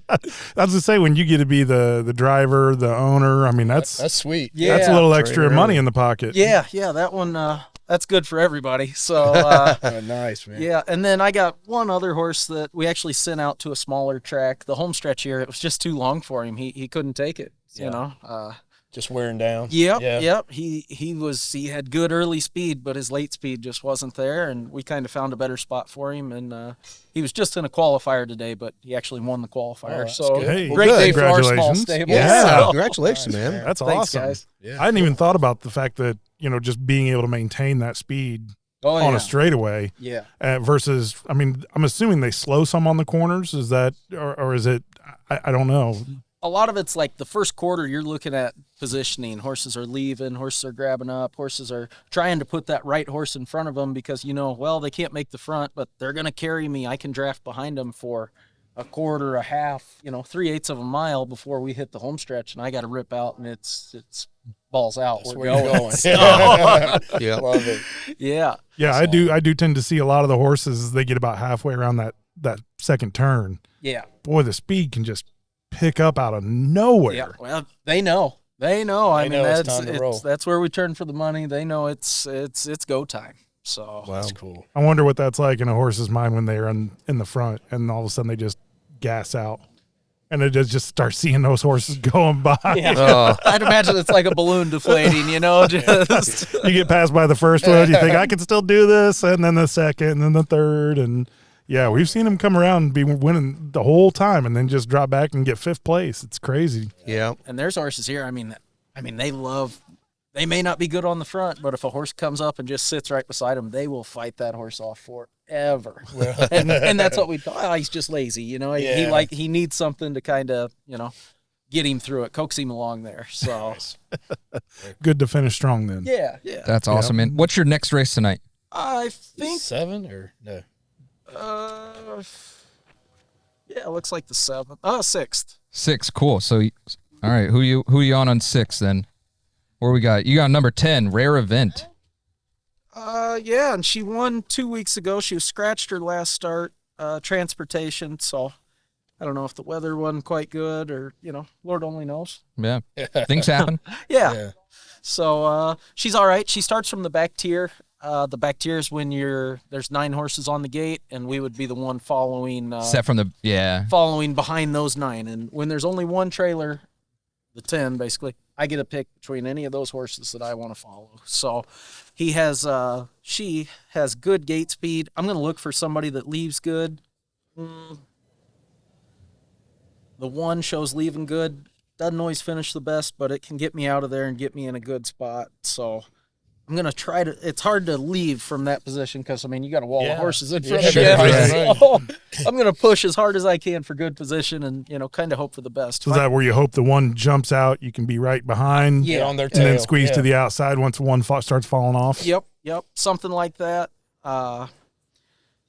I was to say, when you get to be the driver, the owner, I mean, that's sweet. Yeah, that's a little extra money in the pocket. Yeah, that one. That's good for everybody. So nice, man. Yeah, and then I got one other horse that we actually sent out to a smaller track. The home stretch here, it was just too long for him. He couldn't take it. Just wearing down. Yep. He had good early speed, but his late speed just wasn't there, and we kind of found a better spot for him. And he was just in a qualifier today, but he actually won the qualifier. So hey, great day for our small congratulations. stable. Yeah, So. congratulations, man. That's Thanks, awesome. guys. Yeah. I hadn't even thought about the fact that, just being able to maintain that speed on a straightaway. Yeah. Versus, I mean, I'm assuming they slow some on the corners. Is that, or is it, I don't know. A lot of it's like the first quarter, you're looking at positioning. Horses are leaving, horses are grabbing up, horses are trying to put that right horse in front of them because, they can't make the front, but they're going to carry me. I can draft behind them for a quarter, a half, 3/8 of a mile before we hit the home stretch, and I got to rip out, and it's balls out. That's We're where you're going. So- Yeah. Love it. yeah. Yeah, I do tend to see a lot of the horses as they get about halfway around that second turn. Yeah. Boy, the speed can just pick up out of nowhere. Yeah. Well, they know. I They mean, know it's time to roll. that's where we turn for the money. They know it's go time. So Wow. That's cool. I wonder what that's like in a horse's mind when they're in the front and all of a sudden they just gas out. And it just start seeing those horses going by. Yeah. I'd imagine it's like a balloon deflating, just You get passed by the first one, you think, I can still do this, and then the second, and then the third, and yeah, we've seen them come around and be winning the whole time and then just drop back and get fifth place. It's crazy. Yeah. And there's horses here. I mean, they may not be good on the front, but if a horse comes up and just sits right beside them, they will fight that horse off forever. and that's what we thought. Oh, he's just lazy, he needs something to kind of, get him through it, coax him along there. So Good to finish strong then. yeah. That's awesome, man. What's your next race tonight? I think 7 or no? it looks like the 7th. 6th. 6. Cool. So, all right, who you on 6 then? Where we got? You got number 10, Rare Event. Yeah, and she won 2 weeks ago. She was scratched her last start, transportation. So I don't know if the weather wasn't quite good or, Lord only knows. Yeah, things happen. Yeah. So she's all right. She starts from the back tier. The back tier is when there's 9 horses on the gate, and we would be the one following. Set from the Following behind those 9, and when there's only one trailer, the 10 basically, I get a pick between any of those horses that I want to follow. So she has good gate speed. I'm going to look for somebody that leaves good. The 1 shows leaving good. Doesn't always finish the best, but it can get me out of there and get me in a good spot. So I'm going to try to – it's hard to leave from that position because, you got a wall of horses in front of you. Right. So I'm going to push as hard as I can for good position and, kind of hope for the best. So is that where you hope the one jumps out, you can be right behind Yeah. On their and then tail. squeeze to the outside once one starts falling off? Yep, something like that.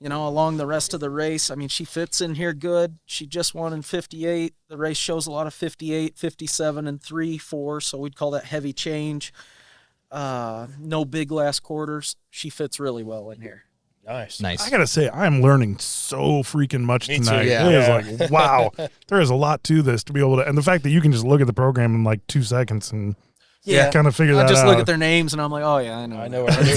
Along the rest of the race, she fits in here good. She just won in 58. The race shows a lot of 58, 57, and 3, 4, so we'd call that heavy change. No big last quarters. She fits really well in here. Nice. I gotta say, I'm learning so freaking much Me too. tonight. Yeah. It is like, wow, there is a lot to this to be able to, and the fact that you can just look at the program in like 2 seconds and kind of figure I that out. just look at their names and I'm like, oh yeah, I know. I know where I'm doing.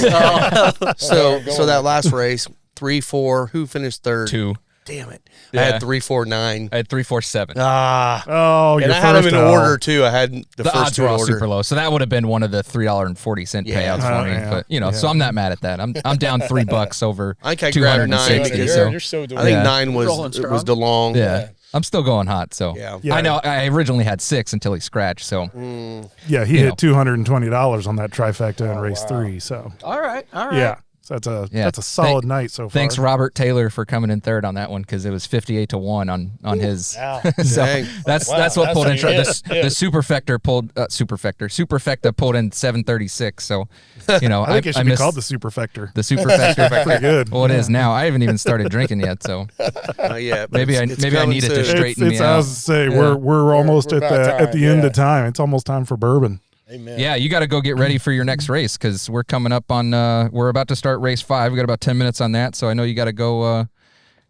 So that last race, 3, 4, who finished third? 2. Damn it. Yeah. I had 3, 4, 9. I had 3, 4, 7. Oh, And your I had them first in L. order too. I had the first odds two were in all order. super low, so that would have been one of the $3.40 Yeah. payouts for me. Yeah. But so I'm not mad at that. I'm down $3 over I think I grabbed 260. 9. So You're so doing I think Yeah. 9 Rolling was strong. DeLong. yeah, I'm still going hot. So Yeah. Yeah. I know I originally had 6 until he scratched. So Yeah, he You hit $220 on that trifecta in race 3. So All right. yeah, so that's a solid night so far. thanks Robert Taylor for coming in third on that one because it was 58-1 on his. Wow. So Dang. that's Wow, what that's pulled in. what you The superfecta pulled in 736. So I think it should be missed called the superfector. the superfecta. Pretty good. Well, it is now. I haven't even started drinking yet, so Yeah. but maybe I it's maybe I coming need it to soon. straighten me I out. was to say Yeah. we're almost we're at about at the time, end yeah. of time. It's almost time for bourbon. Amen. Yeah, you got to go get ready for your next race because we're coming up on. We're about to start race 5. We got about 10 minutes on that, so I know you got to go.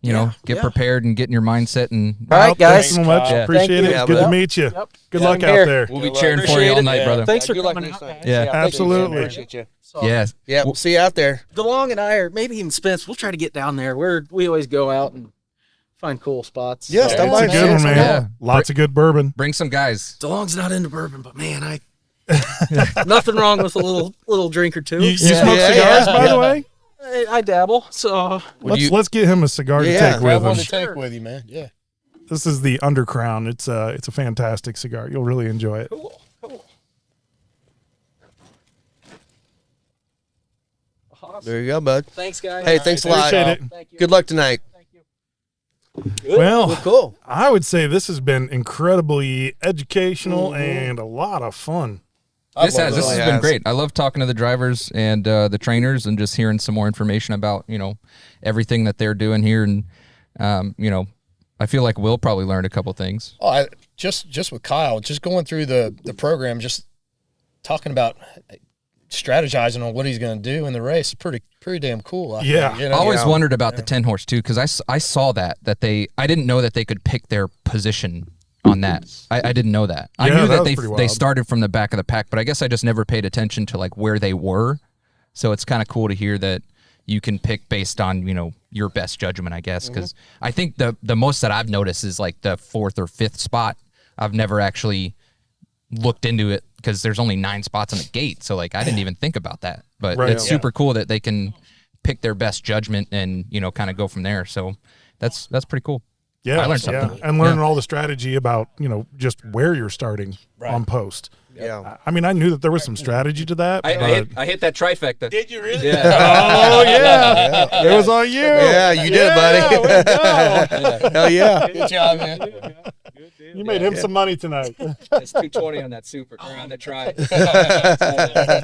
Get prepared and get in your mindset. And All right, guys. Thanks so much. Yeah. Appreciate Thank it. you. It's good Yep. to meet you. Yep. Good Yeah, luck I'm out here. there. we'll be Good cheering luck. for you all Appreciate night, it. brother. Thanks for Good luck coming next out, time. guys. Yeah. thank you. Absolutely. Appreciate you. So, Yes. Yeah, we'll see you out there. DeLong and I, or maybe even Spence, we'll try to get down there. We always go out and find cool spots. Yeah, So- stop It's by a good one, man. Yeah. Lots of good bourbon. Bring some guys. DeLong's not into bourbon, but man, nothing wrong with a little drink or two. You smoke Yeah, cigars, yeah. by the way? I dabble, so Let's get him a cigar to Yeah. take Grab with one him. to take with you, man. Yeah. This is the Undercrown. It's a fantastic cigar. You'll really enjoy it. cool. Awesome. There you go, bud. Thanks, guys. Hey, thanks a lot. Appreciate it. Thank you. Good luck tonight. Thank you. Well, Cool. I would say this has been incredibly educational and a lot of fun. This has it. been great. I love talking to the drivers and the trainers and just hearing some more information about everything that they're doing here. And I feel like Will probably learned a couple things. Oh, just with Kyle, just going through the program, just talking about strategizing on what he's going to do in the race is pretty damn cool. I think, you know? I always wondered about the 10 horse too, because I saw that I didn't know that they could pick their position on that. I didn't know that. I knew that they started from the back of the pack, but I guess I just never paid attention to like where they were. So it's kind of cool to hear that you can pick based on, you know, your best judgment, I guess, because I think the most that I've noticed is like the 4th or 5th spot. I've never actually looked into it because there's only 9 spots on the gate, so like I didn't even think about that. But it's super cool that they can pick their best judgment and, you know, kind of go from there. So that's pretty cool. Yeah, I learned something. And learning all the strategy about, you know, just where you're starting on post. Yeah. I mean, I knew that there was some strategy to that. I hit that trifecta. Did you really? Yeah. Oh, yeah. It was on you. Yeah, you did it, buddy. Hell yeah. Good job, man. You made him some money tonight. That's 220 on that super, or on the try.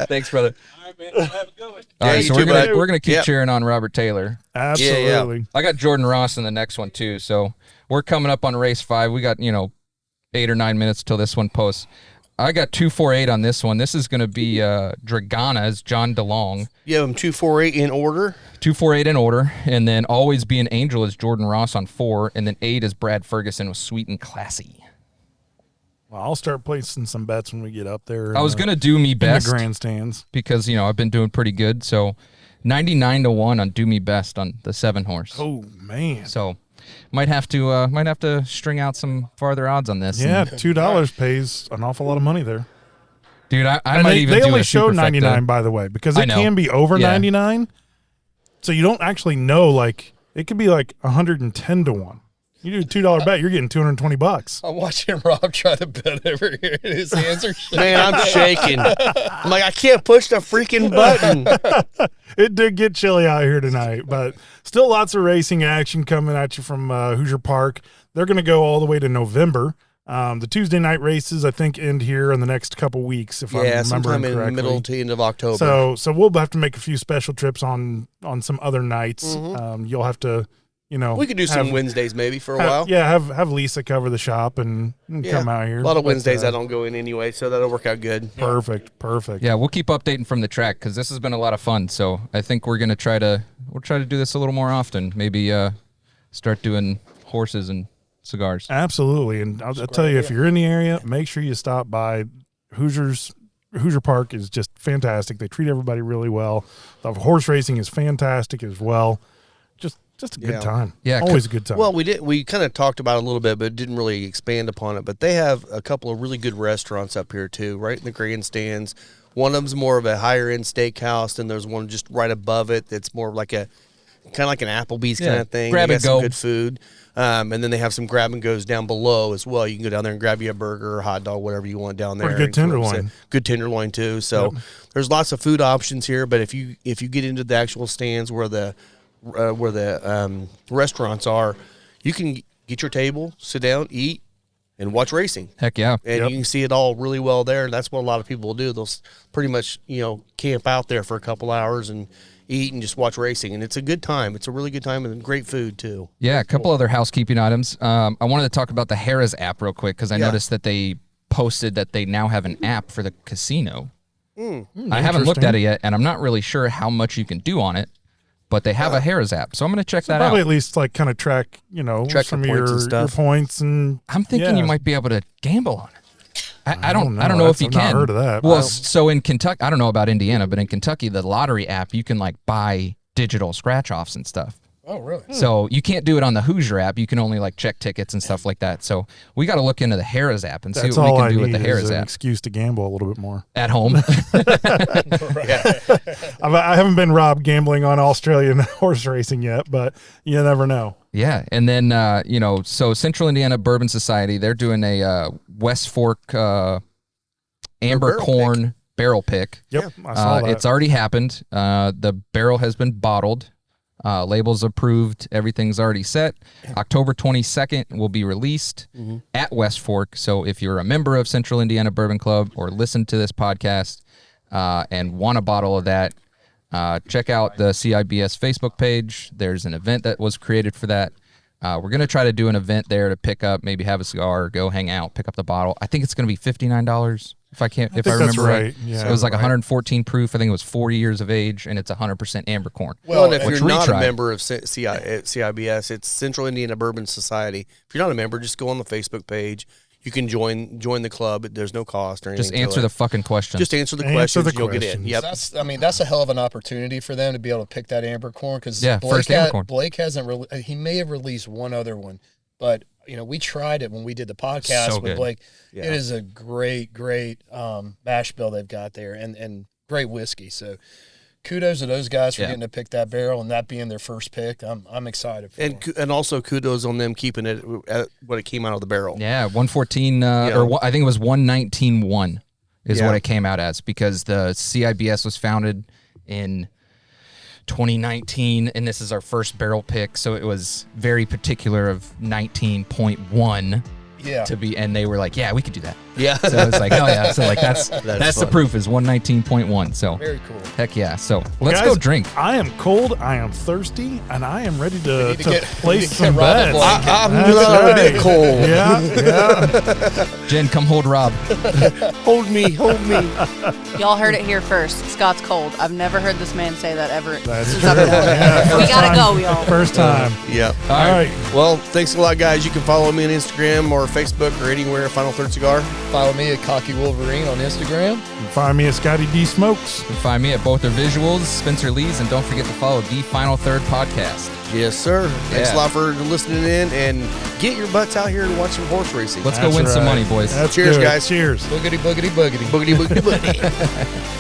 Thanks, brother. All right, man. Have a good one. All right, so bud. we're gonna keep cheering on Robert Taylor. Absolutely. I got Jordan Ross in the next one too. So we're coming up on race 5. We got 8 or 9 minutes till this one posts. I got 248 on this one. This is going to be Dragana's John DeLong. You have them 248 in order. 248 in order, and then Always Be an Angel is Jordan Ross on 4, and then 8 is Brad Ferguson with Sweet and Classy. Well, I'll start placing some bets when we get up there. I was going to do Me Best in the grandstands because I've been doing pretty good. So 99-1 on Do Me Best on the 7 horse. Oh man! So might have to string out some farther odds on this. Yeah, $2 pays an awful lot of money there. Dude, I might even do they only a show superfecta. 99, by the way, because it can be over 99. So you don't actually know, like, it could be like 110-1. You do a $2 bet, you're getting $220. I'm watching Rob try to bet over here, and his hands are shaking. Man, I'm shaking. I'm like, I can't push the freaking button. It did get chilly out here tonight, but still lots of racing action coming at you from Hoosier Park. They're going to go all the way to November. The Tuesday night races, I think, end here in the next couple weeks, if I'm remembering sometime correctly. in middle to end of October. So we'll have to make a few special trips on some other nights. You'll have to, we could do some Wednesdays maybe for a while. Yeah, have Lisa cover the shop and come out here. A lot of Wednesdays I don't go in anyway, so that'll work out good. Perfect. Yeah, we'll keep updating from the track because this has been a lot of fun. So I think we're gonna try to do this a little more often. Maybe start doing horses and cigars. Absolutely, and I'll tell you, if you're in the area, make sure you stop by Hoosier Park is just fantastic. They treat everybody really well. The horse racing is fantastic as well. Just a good time. Yeah, always a good time. Well, we kind of talked about it a little bit, but didn't really expand upon it. But they have a couple of really good restaurants up here too, right in the grandstands. One of them's more of a higher end steakhouse, and there's one just right above it that's more like kind of like an Applebee's kind of thing. Grab they and got go. some good food. And then they have some grab and goes down below as well. You can go down there and grab you a burger or hot dog, whatever you want down there. Or a good tenderloin. Good tenderloin too. So there's lots of food options here. But if you get into the actual stands where the restaurants are, you can get your table, sit down, eat, and watch racing. Heck yeah. And you can see it all really well there. And that's what a lot of people will do. They'll pretty much, camp out there for a couple hours and eat and just watch racing. And it's a good time. It's a really good time and great food too. Yeah, a couple other housekeeping items. I wanted to talk about the Harrahs app real quick because I noticed that they posted that they now have an app for the casino. I haven't looked at it yet, and I'm not really sure how much you can do on it. But they have a Harrahs app, so I'm going to check that probably out. at least like kind of track, some of your points and. I'm thinking you might be able to gamble on it. I don't know if you I've can. not heard of that. Well, so in Kentucky, I don't know about Indiana, but in Kentucky, the lottery app, you can like buy digital scratch offs and stuff. Oh, really? So you can't do it on the Hoosier app. You can only like check tickets and stuff like that. So we got to look into the Harrahs app and see what we can do with the Harrahs app. Excuse to gamble a little bit more At home. I haven't been robbed gambling on Australian horse racing yet, but you never know. Yeah, and then so Central Indiana Bourbon Society, they're doing a West Fork amber corn barrel pick. Yep, I saw that. It's already happened. The barrel has been bottled. Labels approved. Everything's already set. October 22nd will be released at West Fork. So if you're a member of Central Indiana Bourbon Club or listen to this podcast and want a bottle of that, check out the CIBS Facebook page. There's an event that was created for that. We're going to try to do an event there to pick up, maybe have a cigar, go hang out, pick up the bottle. I think it's going to be $59 if I remember right. Yeah, so it was like right. 114 proof. I think it was 40 years of age, and it's 100% amber corn. Well, and if which you're we not tried. a member of CIBS, it's Central Indiana Bourbon Society. If you're not a member, just go on the Facebook page. You can join the club. There's no cost or anything. Just answer the fucking questions. Just answer the Answer questions. the You'll get in. questions. Yep. That's a hell of an opportunity for them to be able to pick that amber corn because first amber corn. Blake hasn't he may have released one other one, but we tried it when we did the podcast So with good. Blake. Yeah. It is a great mash bill they've got there and great whiskey. So kudos to those guys for getting to pick that barrel and that being their first pick. I'm excited for them. And also kudos on them keeping it at what it came out of the barrel. Yeah, 114, I think it was 119.1 is what it came out as because the CIBS was founded in 2019, and this is our first barrel pick, so it was very particular of 19.1 to be, and they were like, yeah, we could do that. Yeah. So it's like, oh yeah, so like that's the proof is 119.1. So Very cool. heck yeah. So let's Guys, go drink. I am cold, I am thirsty, and I am ready to get place Rob some a bets. blanket. I'm That's not a right. bit cold. Yeah. Jen, come hold Rob. Hold me. Y'all heard it here first. Scott's cold. I've never heard this man say that ever. That's since true. I've been out Yeah, here. We first gotta time. go, y'all. First time. Yeah. All right. Well, thanks a lot, guys. You can follow me on Instagram or Facebook or anywhere. Final Third Cigar. Follow me at Cocky Wolverine on Instagram. You can find me at Scotty D Smokes. You can find me at both their visuals, Spencer Lee's, and don't forget to follow the Final Third podcast. Yes, sir. Thanks Yeah. a lot for listening in, and get your butts out here and watch some horse racing. Let's go That's win some right. money, boys. That's Cheers, good. guys. Cheers. Boogity, boogity, boogity. Boogity, boogity, boogity.